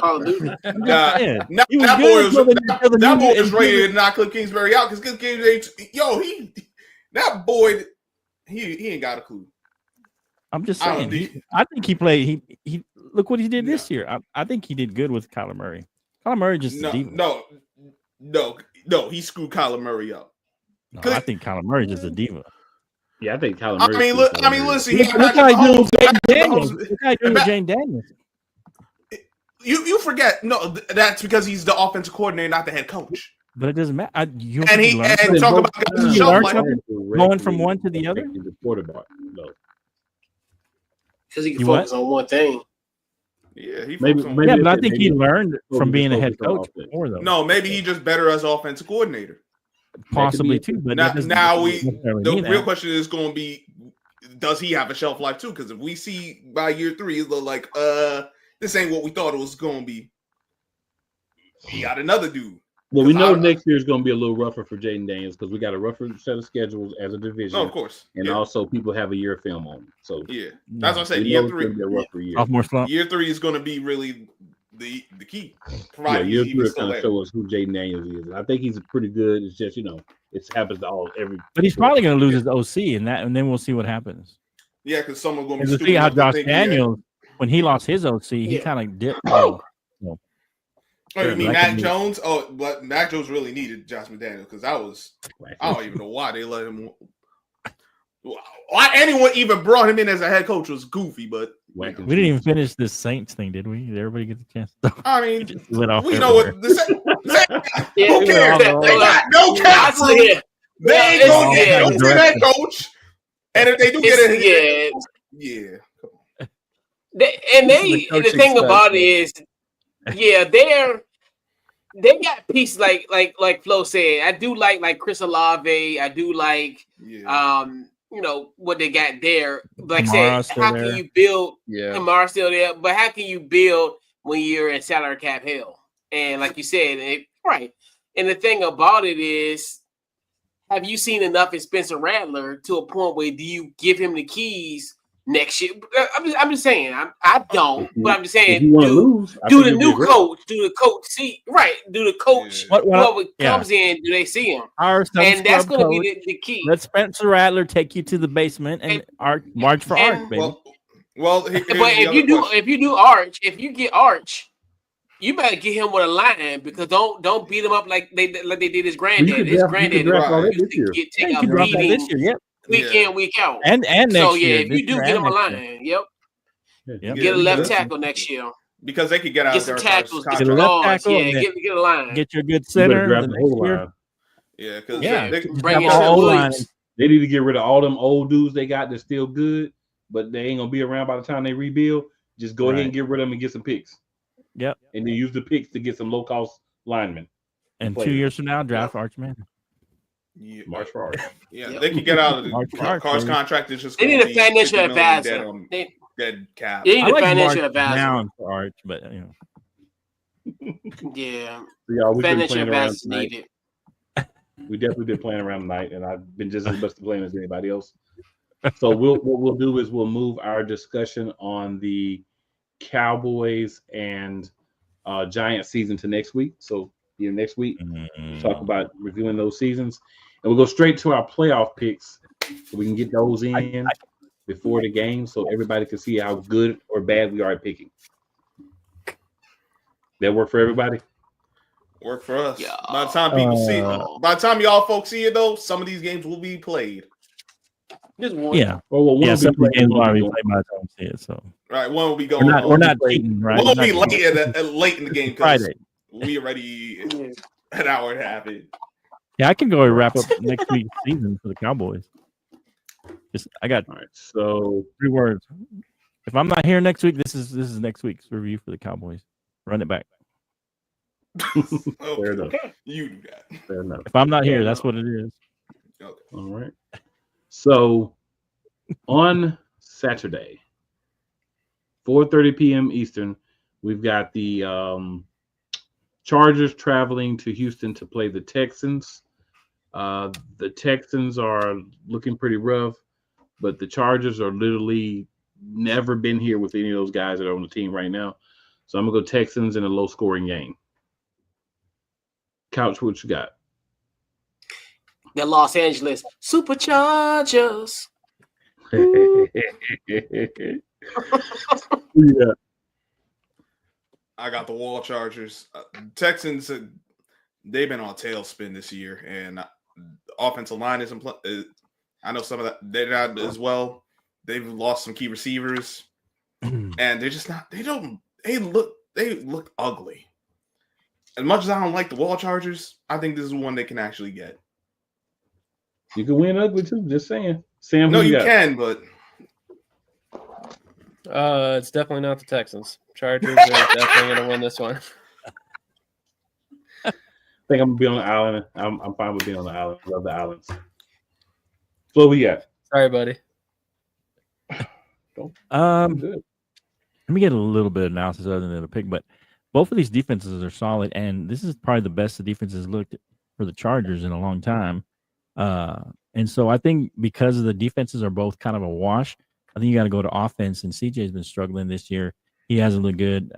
Speaker 2: Call of Duty.
Speaker 5: Yeah.
Speaker 3: That
Speaker 5: He was
Speaker 3: boy
Speaker 5: good
Speaker 3: was
Speaker 5: until the
Speaker 3: that
Speaker 5: new-
Speaker 3: boy was
Speaker 5: until
Speaker 3: ready
Speaker 5: the-
Speaker 3: to knock Cliff Kingsbury out because Cliff Kingsbury, that boy, he ain't got a clue.
Speaker 5: I'm just
Speaker 3: I don't
Speaker 5: saying.
Speaker 3: think-
Speaker 5: I think he played. He look what he did this year. I think he did good with Kyler Murray. Kyler Murray just a diva.
Speaker 3: No, he screwed Kyler Murray up.
Speaker 5: No, I think Kyler Murray just a diva.
Speaker 1: Yeah, I think Kyler
Speaker 3: I
Speaker 1: Murray.
Speaker 3: mean, listen. He
Speaker 5: Look how he doing with Jane Daniels.
Speaker 3: Mahomes-
Speaker 5: Look how he doing with Jane Daniels.
Speaker 3: You forget? No, that's because he's the offensive coordinator, not the head coach.
Speaker 5: But it doesn't matter. You
Speaker 3: And he
Speaker 5: learn
Speaker 3: and
Speaker 5: something?
Speaker 3: talk about
Speaker 5: You
Speaker 3: the shelf
Speaker 5: learn
Speaker 3: life.
Speaker 5: something? Going from one to the other?
Speaker 1: The quarterback. No.
Speaker 2: Because he can
Speaker 5: You what?
Speaker 2: focus on one thing.
Speaker 3: Yeah, he
Speaker 1: Maybe-
Speaker 3: focused on-
Speaker 1: maybe-
Speaker 5: Yeah, but I think he learned
Speaker 1: Maybe
Speaker 5: from being a head
Speaker 1: focus on
Speaker 5: coach
Speaker 1: offense.
Speaker 5: before, though.
Speaker 3: No, maybe he just better as offensive coordinator.
Speaker 5: Possibly
Speaker 1: That could
Speaker 5: too. But
Speaker 3: Now,
Speaker 5: that doesn't
Speaker 3: now
Speaker 5: necessarily
Speaker 3: the
Speaker 5: mean
Speaker 3: real
Speaker 5: that.
Speaker 3: question is going to be, does he have a shelf life too? Because if we see by year 3, it's like, this ain't what we thought it was going to be. He got another dude.
Speaker 1: Well, we know
Speaker 3: Because
Speaker 1: next year is going to be a little rougher for Jaden Daniels because we got a rougher set of schedules as a division,
Speaker 3: No, of course.
Speaker 1: and
Speaker 3: Yeah.
Speaker 1: also people have a year of film on them. So
Speaker 3: Yeah. That's what I said.
Speaker 1: we know
Speaker 3: Year
Speaker 1: it's going to
Speaker 3: 3.
Speaker 1: be a rougher year.
Speaker 5: Sophomore slump.
Speaker 3: Year 3 is going to be really the key.
Speaker 1: Yeah,
Speaker 3: Provided
Speaker 1: year
Speaker 3: he
Speaker 1: 3
Speaker 3: was
Speaker 1: is
Speaker 3: still
Speaker 1: going to
Speaker 3: there.
Speaker 1: show us who Jaden Daniels is. And I think he's pretty good. It's just it happens to every.
Speaker 5: But he's probably going to lose his OC, and then we'll see what happens.
Speaker 3: Yeah, because someone's going to
Speaker 5: And
Speaker 3: be
Speaker 5: to
Speaker 3: stupid
Speaker 5: see how
Speaker 3: enough to
Speaker 5: Josh
Speaker 3: think,
Speaker 5: Daniels, when he lost his OC, he
Speaker 2: Yeah.
Speaker 5: kind of dipped.
Speaker 3: Oh, you mean
Speaker 5: That
Speaker 3: Mac
Speaker 5: could be-
Speaker 3: Jones? Oh, but Mac Jones really needed Josh McDaniels because I don't even know why they let him. Why anyone even brought him in as a head coach was goofy, but
Speaker 1: Whack and
Speaker 5: We didn't even
Speaker 1: cheese.
Speaker 5: finish this Saints thing, did we? Did everybody get the chance?
Speaker 3: I mean,
Speaker 5: Just went off
Speaker 3: we know
Speaker 5: everywhere.
Speaker 3: what the
Speaker 2: Yeah,
Speaker 3: who cares? They got no cap room.
Speaker 2: yeah.
Speaker 3: They ain't
Speaker 2: Well,
Speaker 3: gonna get
Speaker 2: yeah,
Speaker 3: no
Speaker 5: direction.
Speaker 3: that coach. And if they do get it,
Speaker 2: yeah.
Speaker 3: yeah.
Speaker 2: And the
Speaker 4: coaching
Speaker 2: thing about it
Speaker 4: staff,
Speaker 2: is, yeah, they got pieces like Flo said. I do like Chris Olave. I do like
Speaker 3: Yeah.
Speaker 2: what they got there. Like I
Speaker 5: Kamara's
Speaker 2: said,
Speaker 5: still
Speaker 2: how
Speaker 5: there.
Speaker 2: can you build?
Speaker 4: Yeah.
Speaker 2: Kamara's still there, but how can you build when you're in salary cap hell? And like you said, right. And the thing about it is, have you seen enough in Spencer Rattler to a point where do you give him the keys next year? I'm just saying. I don't, but I'm just
Speaker 1: If
Speaker 2: saying.
Speaker 1: you want to lose, I
Speaker 2: Do
Speaker 1: think
Speaker 2: the
Speaker 1: you'll be
Speaker 2: new
Speaker 1: great.
Speaker 2: coach? Do the coach see right? Do the coach
Speaker 3: Yeah.
Speaker 2: whoever comes in? Do they see him?
Speaker 5: Our
Speaker 2: And that's
Speaker 5: going
Speaker 2: going to be the key.
Speaker 5: Let Spencer Rattler take you to the basement and march for Arch, baby.
Speaker 3: Well,
Speaker 2: But if you do Arch, if you get Arch, you better get him with a line because don't beat him up like they did his granddad. His granddad used to take a beating week in, week out.
Speaker 5: And next
Speaker 2: so
Speaker 5: year.
Speaker 2: if you do get him a line,
Speaker 5: Yep.
Speaker 2: Get a left tackle next year.
Speaker 3: Because they could get out
Speaker 2: Get
Speaker 3: of
Speaker 2: some
Speaker 3: their
Speaker 2: tackles. Get
Speaker 5: Get a
Speaker 2: some
Speaker 5: left
Speaker 2: guards.
Speaker 5: tackle
Speaker 2: Yeah,
Speaker 5: and
Speaker 2: get a line.
Speaker 5: Get your good
Speaker 1: You better
Speaker 5: center
Speaker 1: draft
Speaker 5: the
Speaker 1: the
Speaker 5: next
Speaker 1: whole
Speaker 5: year.
Speaker 1: line.
Speaker 3: Yeah, because
Speaker 5: Yeah.
Speaker 3: they
Speaker 2: Bring in
Speaker 5: Have our
Speaker 2: Trent
Speaker 5: O-line.
Speaker 2: Williams.
Speaker 1: They need to get rid of all them old dudes they got that's still good, but they ain't gonna be around by the time they rebuild. Just go ahead and get rid of them and get some picks.
Speaker 5: Yep.
Speaker 1: And then use the picks to get some low cost linemen.
Speaker 5: And
Speaker 1: Play
Speaker 5: 2
Speaker 1: them.
Speaker 5: years from now, draft Arch Manning.
Speaker 3: Yeah,
Speaker 1: March for Arch.
Speaker 3: they can get out of
Speaker 5: March
Speaker 3: the
Speaker 5: for Arch,
Speaker 3: Carr's
Speaker 5: baby.
Speaker 3: contract. Is just
Speaker 2: They need
Speaker 3: gonna
Speaker 2: a
Speaker 3: be
Speaker 2: financial
Speaker 3: 50 million
Speaker 2: advisor.
Speaker 3: Dead cap.
Speaker 2: They need
Speaker 5: I
Speaker 2: a
Speaker 5: like
Speaker 2: financial
Speaker 5: March
Speaker 2: advisor.
Speaker 5: down for Arch, but
Speaker 2: Yeah,
Speaker 1: So, y'all, we've been
Speaker 2: financial
Speaker 1: playing around
Speaker 2: advisors
Speaker 1: tonight.
Speaker 2: needed.
Speaker 1: We definitely been playing around tonight, and I've been just as much to blame as anybody else. So what we'll do is we'll move our discussion on the Cowboys and Giants season to next week. So next week, we'll talk about reviewing those seasons, and we'll go straight to our playoff picks so we can get those in before the game, so everybody can see how good or bad we are at picking. That work for everybody?
Speaker 3: Work for us.
Speaker 2: Yeah.
Speaker 3: By the time people see it, by the time y'all folks see it, though, some of these games will be played.
Speaker 2: Just one.
Speaker 5: yeah.
Speaker 1: Well,
Speaker 5: Yeah, some of the games will
Speaker 1: one
Speaker 5: already
Speaker 1: will
Speaker 5: played by the time we see it. So
Speaker 3: Right, one will be going.
Speaker 5: we're not cheating, right?
Speaker 3: One will
Speaker 5: We're
Speaker 3: be
Speaker 5: not cheating.
Speaker 3: late in the game because
Speaker 5: Friday.
Speaker 3: we already an hour and a half in.
Speaker 5: Yeah, I can go and wrap up next week's season for the Cowboys. I got
Speaker 1: All right, so
Speaker 5: 3 words. If I'm not here next week, this is next week's review for the Cowboys. Run it back.
Speaker 1: fair enough.
Speaker 3: You do that.
Speaker 1: Fair enough.
Speaker 5: If I'm not here, that's what it is.
Speaker 3: Okay.
Speaker 1: All right. So on Saturday, 4:30 p.m. Eastern, we've got the Chargers traveling to Houston to play the Texans. The Texans are looking pretty rough, but the Chargers are literally never been here with any of those guys that are on the team right now. So I'm gonna go Texans in a low-scoring game. Couch, what you got?
Speaker 2: The Los Angeles Superchargers.
Speaker 1: Yeah.
Speaker 3: I got the Wall Chargers. Texans, they've been on tailspin this year, and the offensive line isn't. I know some of that they're not as well. They've lost some key receivers, and they're just not. They look ugly. As much as I don't like the Wall Chargers, I think this is one they can actually get.
Speaker 1: You can win ugly too. Just saying. Sam,
Speaker 3: No,
Speaker 1: who
Speaker 3: you
Speaker 1: got?
Speaker 3: can, but
Speaker 4: It's definitely not the Texans. Chargers are definitely going to win this one.
Speaker 1: I think I'm gonna be on the island. I'm fine with being on the island. Love the islands. So we got.
Speaker 4: Sorry, buddy.
Speaker 1: Good.
Speaker 5: Let me get a little bit of analysis other than a pick, but both of these defenses are solid, and this is probably the best the defenses looked for the Chargers in a long time. And so I think because of the defenses are both kind of a wash, I think you got to go to offense. And CJ's been struggling this year. He hasn't looked good.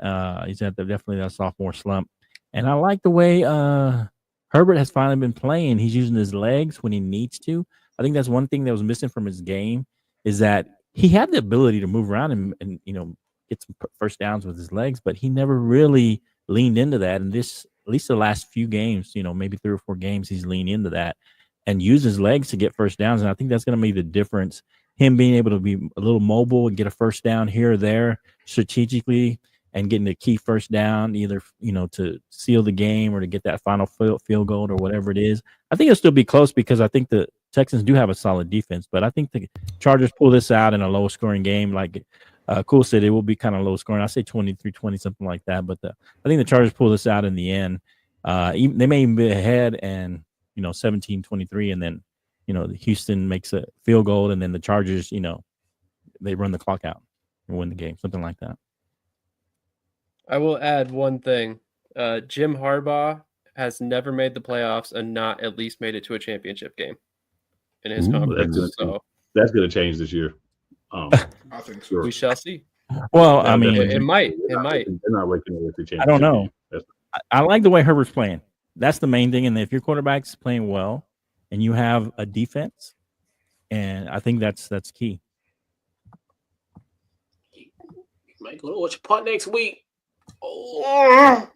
Speaker 5: He's at definitely that sophomore slump. And I like the way Herbert has finally been playing. He's using his legs when he needs to. I think that's one thing that was missing from his game is that he had the ability to move around and get some first downs with his legs, but he never really leaned into that. And this, at least the last few games, maybe 3 or 4 games, he's leaned into that and used his legs to get first downs. And I think that's going to make the difference him being able to be a little mobile and get a first down here or there strategically and getting the key first down, either, to seal the game or to get that final field goal or whatever it is. I think it'll still be close because I think the Texans do have a solid defense, but I think the Chargers pull this out in a low scoring game. Like Cool said, it will be kind of low scoring. I say 23-20, something like that. But I think the Chargers pull this out in the end. They may even be ahead and, 17-23, and then, Houston makes a field goal, and then the Chargers, they run the clock out and win the game, something like that.
Speaker 4: I will add one thing. Jim Harbaugh has never made the playoffs and not at least made it to a championship game in his conference.
Speaker 1: That's going to change this year.
Speaker 3: I think so.
Speaker 4: We shall see.
Speaker 5: Well, I mean,
Speaker 4: it might.
Speaker 1: They're not waking up with the championship.
Speaker 5: I don't know. I like the way Herbert's playing. That's the main thing. And if your quarterback's playing well and you have a defense, and I think that's key.
Speaker 2: Might go to watch your part next week. Oh.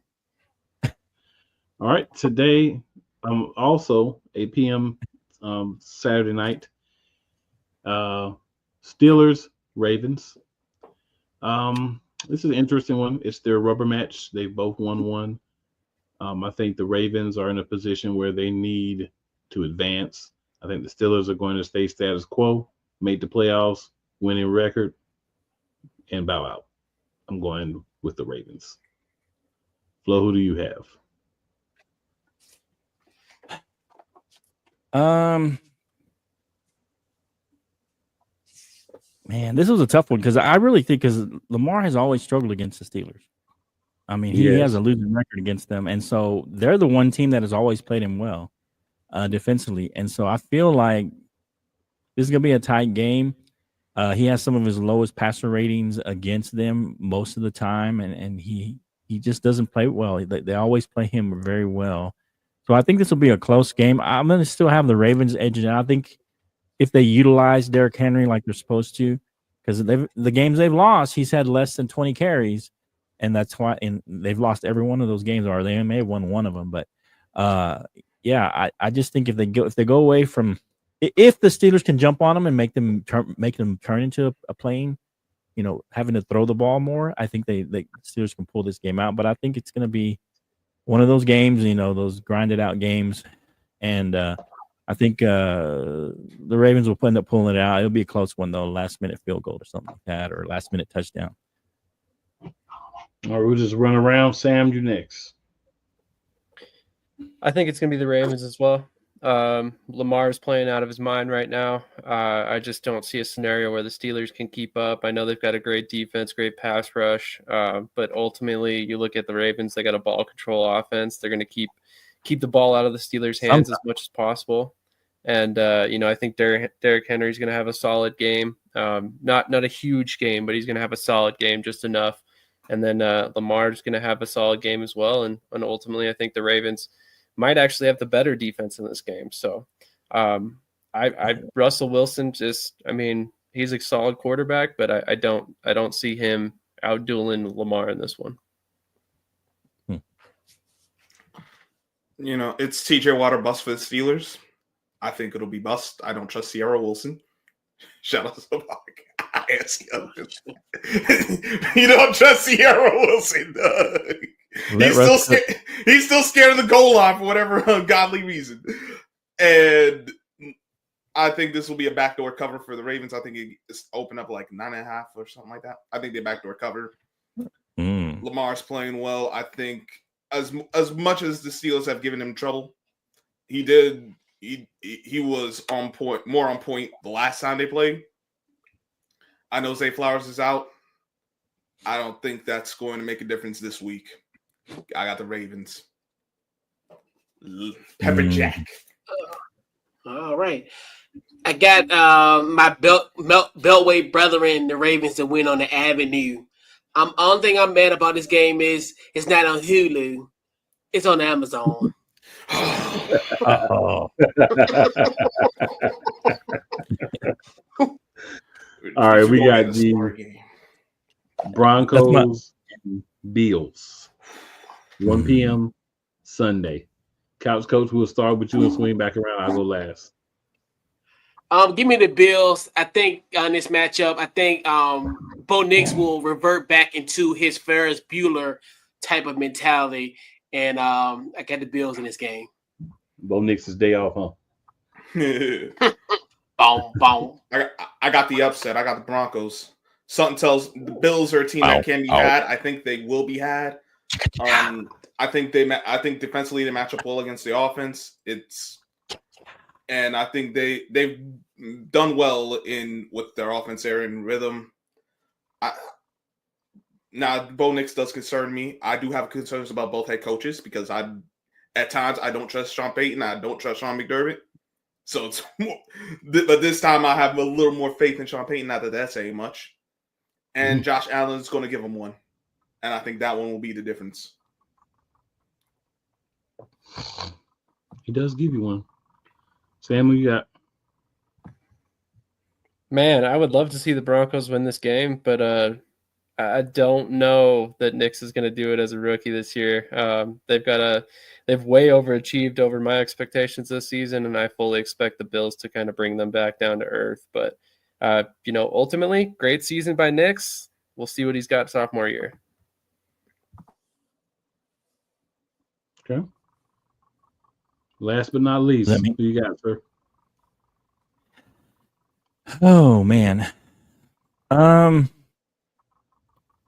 Speaker 1: All right. Today, also 8 p.m. Saturday night. Steelers, Ravens. This is an interesting one. It's their rubber match. They both won one. I think the Ravens are in a position where they need to advance. I think the Steelers are going to stay status quo, make the playoffs, winning record, and bow out. I'm going with the Ravens. Flo, who do you have?
Speaker 5: Man, this was a tough one because I really think because Lamar has always struggled against the Steelers. I mean, he has a losing record against them, and so they're the one team that has always played him well defensively. And so I feel like this is gonna be a tight game. He has some of his lowest passer ratings against them most of the time, and he just doesn't play well. They always play him very well. So I think this will be a close game. I'm going to still have the Ravens edging out. I think if they utilize Derrick Henry like they're supposed to, because the games they've lost, he's had less than 20 carries, and that's why. And they've lost every one of those games, or they may have won one of them. But I just think if they go away from, if the Steelers can jump on them and make them turn into a playing, having to throw the ball more, I think the Steelers can pull this game out. But I think it's going to be one of those games, those grinded out games, and I think the Ravens will end up pulling it out. It'll be a close one though, last minute field goal or something like that, or last minute touchdown.
Speaker 1: All right, we'll just run around. Sam, you next.
Speaker 4: I think it's going to be the Ravens as well. Lamar's playing out of his mind right now. I just don't see a scenario where the Steelers can keep up. I know they've got a great defense, great pass rush, but ultimately you look at the Ravens, they got a ball control offense. They're going to keep the ball out of the Steelers' hands as much as possible. And I think Derrick Henry's going to have a solid game. Not a huge game, but he's going to have a solid game, just enough. And then Lamar's going to have a solid game as well. And ultimately, I think the Ravens might actually have the better defense in this game. So Russell Wilson he's a solid quarterback, but I don't see him outdueling Lamar in this one.
Speaker 3: It's TJ Watt bust for the Steelers. I think it'll be bust. I don't trust Sierra Wilson. Shout out to You don't trust Sierra Wilson, Doug. He's still scared of the goal line for whatever ungodly reason. And I think this will be a backdoor cover for the Ravens. I think it's open up like 9.5 or something like that. I think they backdoor cover. Lamar's playing well. I think as much as the Steelers have given him trouble, he was on point, more on point the last time they played. I know Zay Flowers is out. I don't think that's going to make a difference this week. I got the Ravens. Pepper Jack.
Speaker 2: All right. I got my Beltway brethren, the Ravens, to win on the Avenue. Only thing I'm mad about this game is it's not on Hulu. It's on Amazon.
Speaker 1: All right, we got the Broncos and Bills. 1 p.m. Sunday. Couch Coach, we'll start with you and swing back around. I'll go last.
Speaker 2: Give me the Bills. I think on this matchup, I think Bo Nix will revert back into his Ferris Bueller type of mentality, and I got the Bills in this game.
Speaker 1: Bo Nix's day off, huh?
Speaker 2: Boom, boom.
Speaker 3: I got the upset. I got the Broncos. Something tells the Bills are a team that can be had. I think they will be had. I think defensively they match up well against the offense. And I think they've done well with their offense area and rhythm. Now, Bo Nix does concern me. I do have concerns about both head coaches because at times I don't trust Sean Payton. I don't trust Sean McDermott. So it's more, but this time I have a little more faith in Sean Payton. Not that that's saying much. And Josh Allen's going to give him one, and I think that one will be the difference.
Speaker 1: He does give you one. Sam, what you got?
Speaker 4: Man, I would love to see the Broncos win this game, but I don't know that Nix is going to do it as a rookie this year. They've way overachieved over my expectations this season, and I fully expect the Bills to kind of bring them back down to earth. But ultimately, great season by Nix. We'll see what he's got sophomore year.
Speaker 1: Okay. Last but not least, who you got, sir?
Speaker 5: Oh man.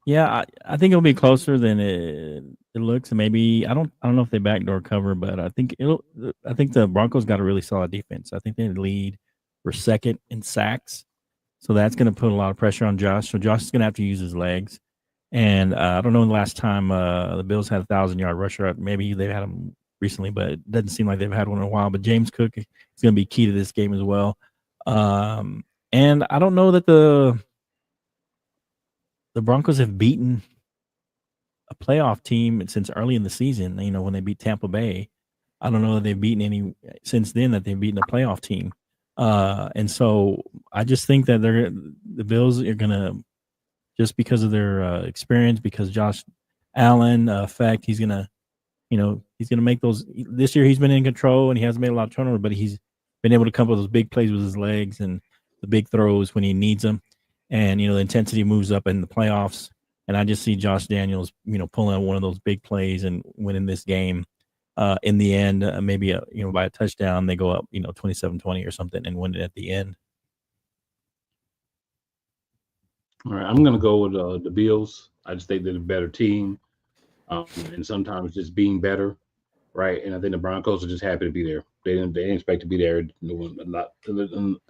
Speaker 5: Yeah, I think it'll be closer than it looks. And maybe I don't know if they backdoor cover, but I think the Broncos got a really solid defense. I think they lead for second in sacks. So that's going to put a lot of pressure on Josh. So Josh is going to have to use his legs. And I don't know the last time the Bills had a 1,000-yard rusher. Maybe they've had him recently, but it doesn't seem like they've had one in a while. But James Cook is going to be key to this game as well. And I don't know that the Broncos have beaten a playoff team since early in the season. When they beat Tampa Bay, I don't know that they've beaten any since then that they've beaten a playoff team. And so I just think that the Bills are going to, just because of their experience, because Josh Allen effect, he's going to make those. This year he's been in control and he hasn't made a lot of turnover, but he's been able to come up with those big plays with his legs and the big throws when he needs them. And, the intensity moves up in the playoffs. And I just see Josh Daniels, pulling out one of those big plays and winning this game. In the end, maybe by a touchdown, they go up 27-20 or something and win it at the end.
Speaker 1: All right, I'm going to go with the Bills. I just think they're the better team, and sometimes just being better, right? And I think the Broncos are just happy to be there. They didn't expect to be there,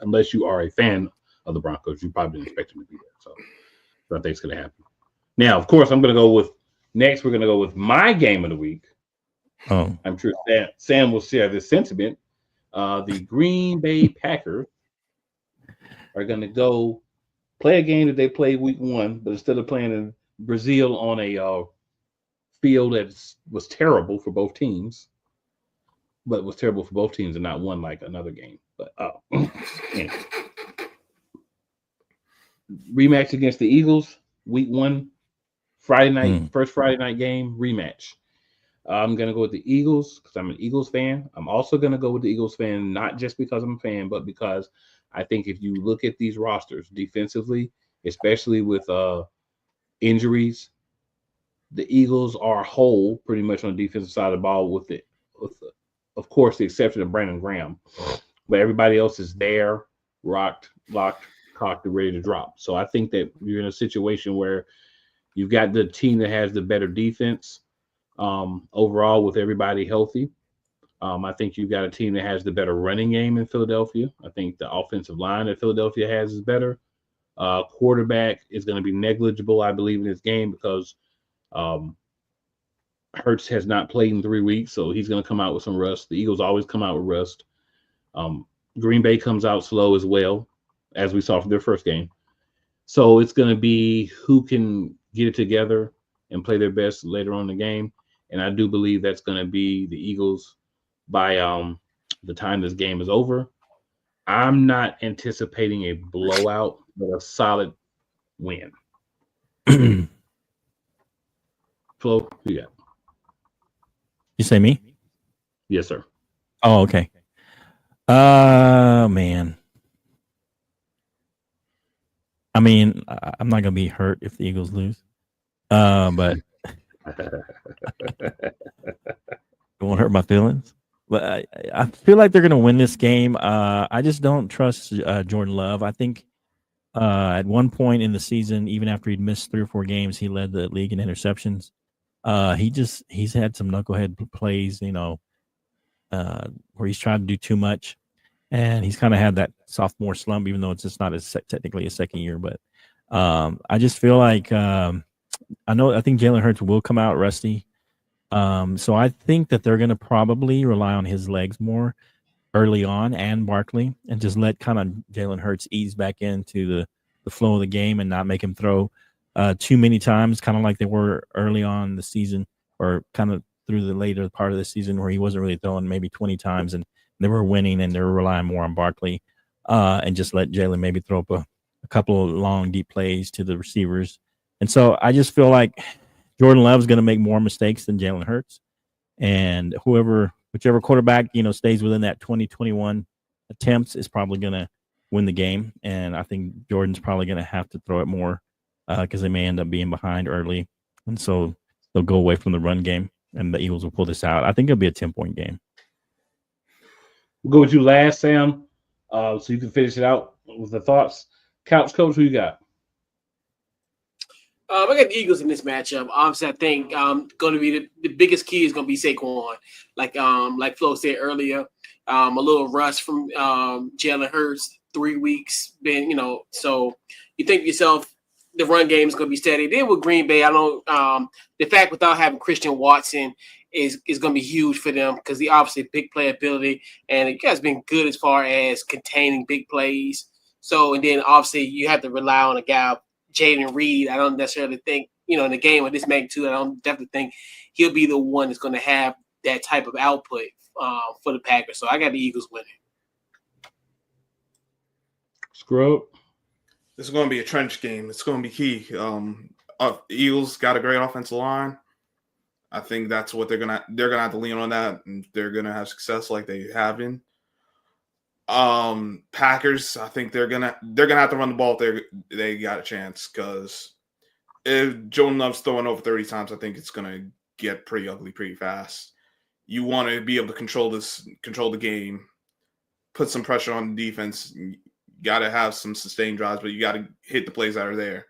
Speaker 1: unless you are a fan of the Broncos. You probably didn't expect them to be there. So I think it's going to happen. Now, of course, I'm going to go with next. We're going to go with my game of the week.
Speaker 5: Oh,
Speaker 1: I'm sure Sam will share this sentiment. The Green Bay Packers are going to go play a game that they played week 1, but instead of playing in Brazil on a field that was terrible for both teams, but was terrible for both teams and not one like another game. But anyway. Rematch against the Eagles, week 1, Friday night, first Friday night game, rematch. I'm going to go with the Eagles because I'm an Eagles fan. I'm also going to go with the Eagles fan, not just because I'm a fan, but because I think if you look at these rosters defensively, especially with injuries, the Eagles are whole pretty much on the defensive side of the ball with of course, the exception of Brandon Graham. But everybody else is there, rocked, locked, cocked, and ready to drop. So I think that you're in a situation where you've got the team that has the better defense overall with everybody healthy. I think you've got a team that has the better running game in Philadelphia. I think the offensive line that Philadelphia has is better. Quarterback is going to be negligible, I believe, in this game because Hurts has not played in 3 weeks, so he's going to come out with some rust. The Eagles always come out with rust. Green Bay comes out slow as well, as we saw from their first game. So it's going to be who can get it together and play their best later on in the game. And I do believe that's going to be the Eagles by the time this game is over. I'm not anticipating a blowout, but a solid win. Flo, who you got?
Speaker 5: You say me?
Speaker 1: Yes, sir.
Speaker 5: Oh, okay. Man. I mean, I'm not gonna be hurt if the Eagles lose, but it won't hurt my feelings. But I feel like they're gonna win this game. I just don't trust Jordan Love. I think at one point in the season, even after he'd missed 3 or 4 games, he led the league in interceptions. He's had some knucklehead plays, where he's trying to do too much, and he's kind of had that sophomore slump, even though it's just not technically a second year. But I just feel like I think Jalen Hurts will come out rusty. So I think that they're going to probably rely on his legs more early on and Barkley, and just let kind of Jalen Hurts ease back into the flow of the game and not make him throw too many times, kind of like they were early on in the season, or kind of through the later part of the season where he wasn't really throwing maybe 20 times and they were winning and they were relying more on Barkley, and just let Jalen maybe throw up a couple of long, deep plays to the receivers. And so I just feel like Jordan Love's going to make more mistakes than Jalen Hurts, and whichever quarterback, stays within that 20-21 attempts is probably going to win the game. And I think Jordan's probably going to have to throw it more because they may end up being behind early. And so they'll go away from the run game and the Eagles will pull this out. I think it'll be a 10-point game.
Speaker 1: We'll go with you last, Sam, so you can finish it out with the thoughts. Couch Coach, who you got?
Speaker 2: I got the Eagles in this matchup. Obviously, I think going to be the biggest key is going to be Saquon. Like Flo said earlier, a little rust from Jalen Hurts, 3 weeks. So you think to yourself, the run game is going to be steady. Then with Green Bay, the fact without having Christian Watson is going to be huge for them because he obviously big playability, and he has been good as far as containing big plays. So, and then obviously you have to rely on a guy, Jaden Reed. I don't necessarily think, in a game of this magnitude, I don't definitely think he'll be the one that's going to have that type of output for the Packers. So I got the Eagles winning.
Speaker 1: Scrub.
Speaker 3: This is going to be a trench game. It's going to be key. Eagles got a great offensive line. I think that's what they're gonna have to lean on that, and they're gonna have success like they have been. Packers, I think they're gonna have to run the ball if they got a chance, because if Jordan Love's throwing over 30 times, I think it's gonna get pretty ugly pretty fast. You want to be able to control the game, put some pressure on the defense. You got to have some sustained drives, but you got to hit the plays that are there.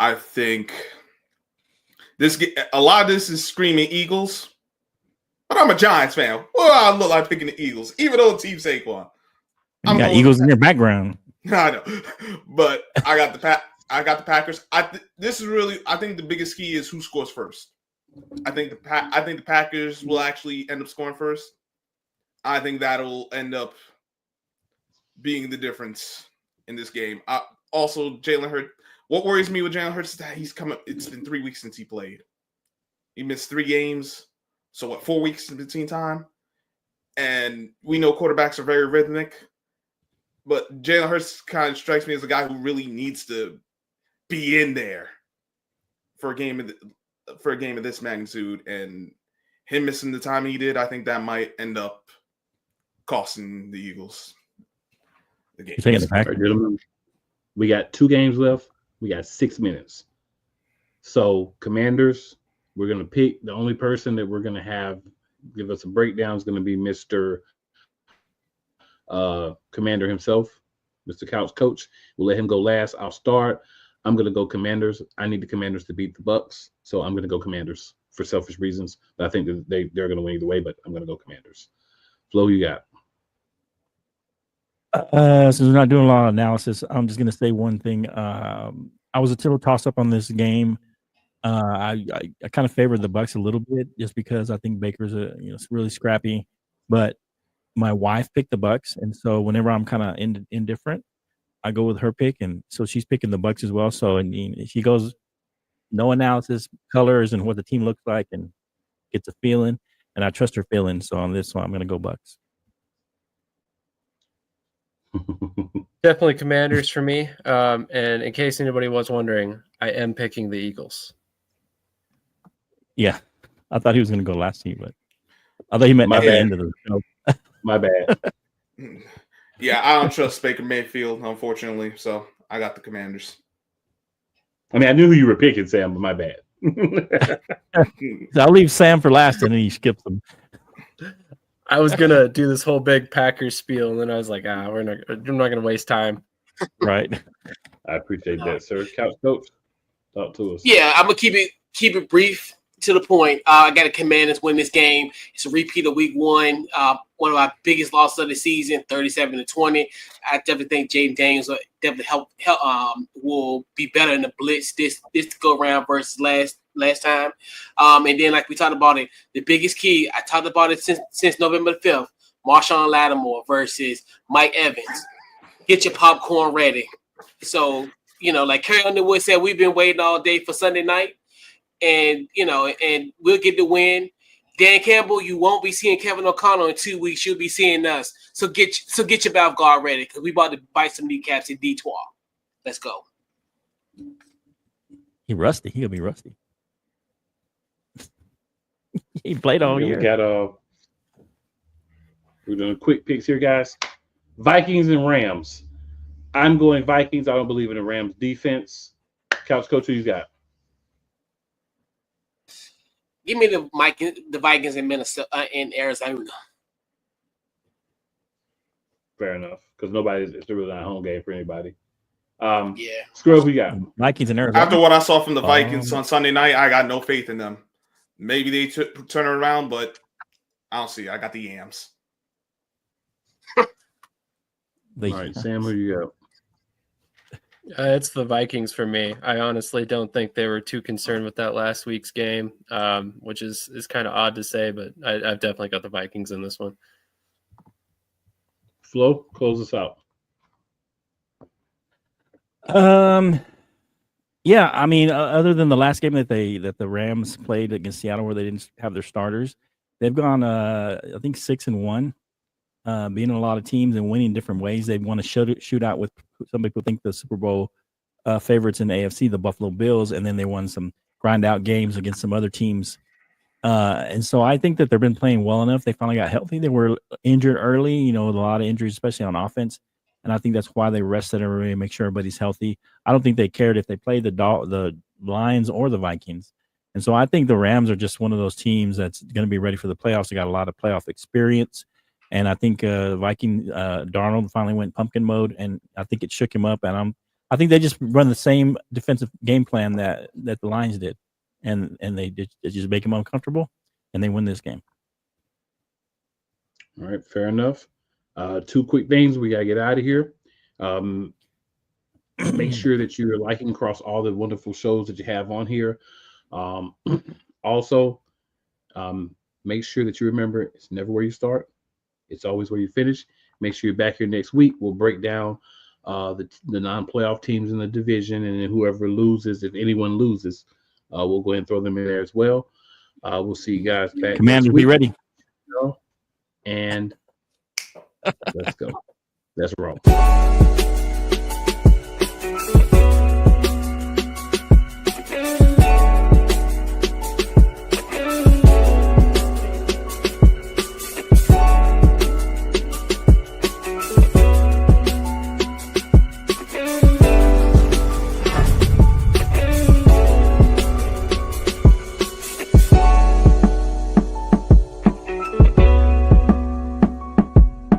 Speaker 3: I think a lot of this is screaming Eagles, but I'm a Giants fan. Well, I look like picking the Eagles, even though Team Saquon.
Speaker 5: You got Eagles in your background.
Speaker 3: I know, but I got the Packers. I think the biggest key is who scores first. I think the Packers will actually end up scoring first. I think that'll end up being the difference in this game. Also, Jalen Hurts. What worries me with Jalen Hurts is that it's been 3 weeks since he played. He missed 3 games. So 4 weeks in between time? And we know quarterbacks are very rhythmic. But Jalen Hurts kind of strikes me as a guy who really needs to be in there for a game of this magnitude. And him missing the time he did, I think that might end up costing the Eagles the game.
Speaker 5: You're taking the Packers.
Speaker 1: All right, gentlemen, we got 2 games left. We got 6 minutes. So, Commanders, we're going to pick the only person that we're going to have give us a breakdown is going to be Mr. Commander himself, Mr. Couch Coach. We'll let him go last. I'll start. I'm going to go Commanders. I need the Commanders to beat the Bucks, so I'm going to go Commanders for selfish reasons. But I think that they're going to win either way, but I'm going to go Commanders. Flo, you got?
Speaker 5: Since we're not doing a lot of analysis, I'm just going to say one thing. I was a total toss-up on this game. I kind of favored the Bucks a little bit just because I think Baker's really scrappy. But my wife picked the Bucks, and so whenever I'm kind of indifferent, I go with her pick, and so she's picking the Bucks as well. So she goes no analysis, colors, and what the team looks like, and gets a feeling. And I trust her feeling. So on this one, I'm going to go Bucks.
Speaker 4: Definitely Commanders for me. And in case anybody was wondering, I am picking the Eagles.
Speaker 5: Yeah, I thought he was going to go last year, but I thought he meant at the end of the show.
Speaker 1: My bad.
Speaker 3: Yeah, I don't trust Baker Mayfield, unfortunately. So I got the Commanders.
Speaker 1: I mean, I knew who you were picking, Sam, but my bad.
Speaker 5: I'll leave Sam for last, and then he skips them.
Speaker 4: I was gonna do this whole big Packers spiel, and then I was like, I'm not gonna waste time.
Speaker 5: Right.
Speaker 1: I appreciate that, sir. Couch coach, talk to us.
Speaker 2: Yeah, I'm gonna keep it brief to the point. I got a Commanders win this game. It's a repeat of Week 1. One of our biggest losses of the season, 37-20. I definitely think Jaden Daniels will definitely will be better in the blitz this go around versus last time. And then, like we talked about it, the biggest key, I talked about it since November the 5th, Marshawn Lattimore versus Mike Evans. Get your popcorn ready. So, like Kerry Underwood said, we've been waiting all day for Sunday night. And, and we'll get the win. Dan Campbell, you won't be seeing Kevin O'Connell in 2 weeks. You'll be seeing us. So get your mouth guard ready because we about to bite some kneecaps in D12. Let's go.
Speaker 5: He rusty. He'll be rusty. He played all year.
Speaker 1: We're doing quick picks here, guys. Vikings and Rams. I'm going Vikings. I don't believe in the Rams defense. Couch coach, who you got?
Speaker 2: Give me the Vikings in Minnesota in Arizona.
Speaker 1: Fair enough, because it's really not a home game for anybody.
Speaker 2: Yeah.
Speaker 1: Scrub, who you got?
Speaker 5: Vikings in Arizona.
Speaker 3: After what I saw from the Vikings on Sunday night, I got no faith in them. Maybe they turn it around, but I don't see it. I got the Yams.
Speaker 1: All right, Sam, who you got?
Speaker 4: It's the Vikings for me. I honestly don't think they were too concerned with that last week's game, which is kind of odd to say, but I've definitely got the Vikings in this one.
Speaker 1: Flo, close us out.
Speaker 5: Yeah, I mean, other than the last game that the Rams played against Seattle, where they didn't have their starters, they've gone, I think 6-1, beating a lot of teams and winning different ways. They've won a shootout with some people think the Super Bowl favorites in the AFC, the Buffalo Bills, and then they won some grind out games against some other teams. And so I think that they've been playing well enough. They finally got healthy. They were injured early, a lot of injuries, especially on offense. And I think that's why they rested everybody and make sure everybody's healthy. I don't think they cared if they played the Lions or the Vikings. And so I think the Rams are just one of those teams that's going to be ready for the playoffs. They got a lot of playoff experience. And I think Viking Darnold finally went pumpkin mode, and I think it shook him up. And I think they just run the same defensive game plan that the Lions did, and they just make him uncomfortable, and they win this game.
Speaker 1: All right, fair enough. 2 quick things we gotta get out of here. Make sure that you're liking across all the wonderful shows that you have on here. Also, make sure that you remember it's never where you start. It's always where you finish. Make sure you're back here next week. We'll break down the non-playoff teams in the division, and then whoever loses, if anyone loses, we'll go ahead and throw them in there as well. We'll see you guys back.
Speaker 5: Commanders, be ready.
Speaker 1: And let's go. Let's roll.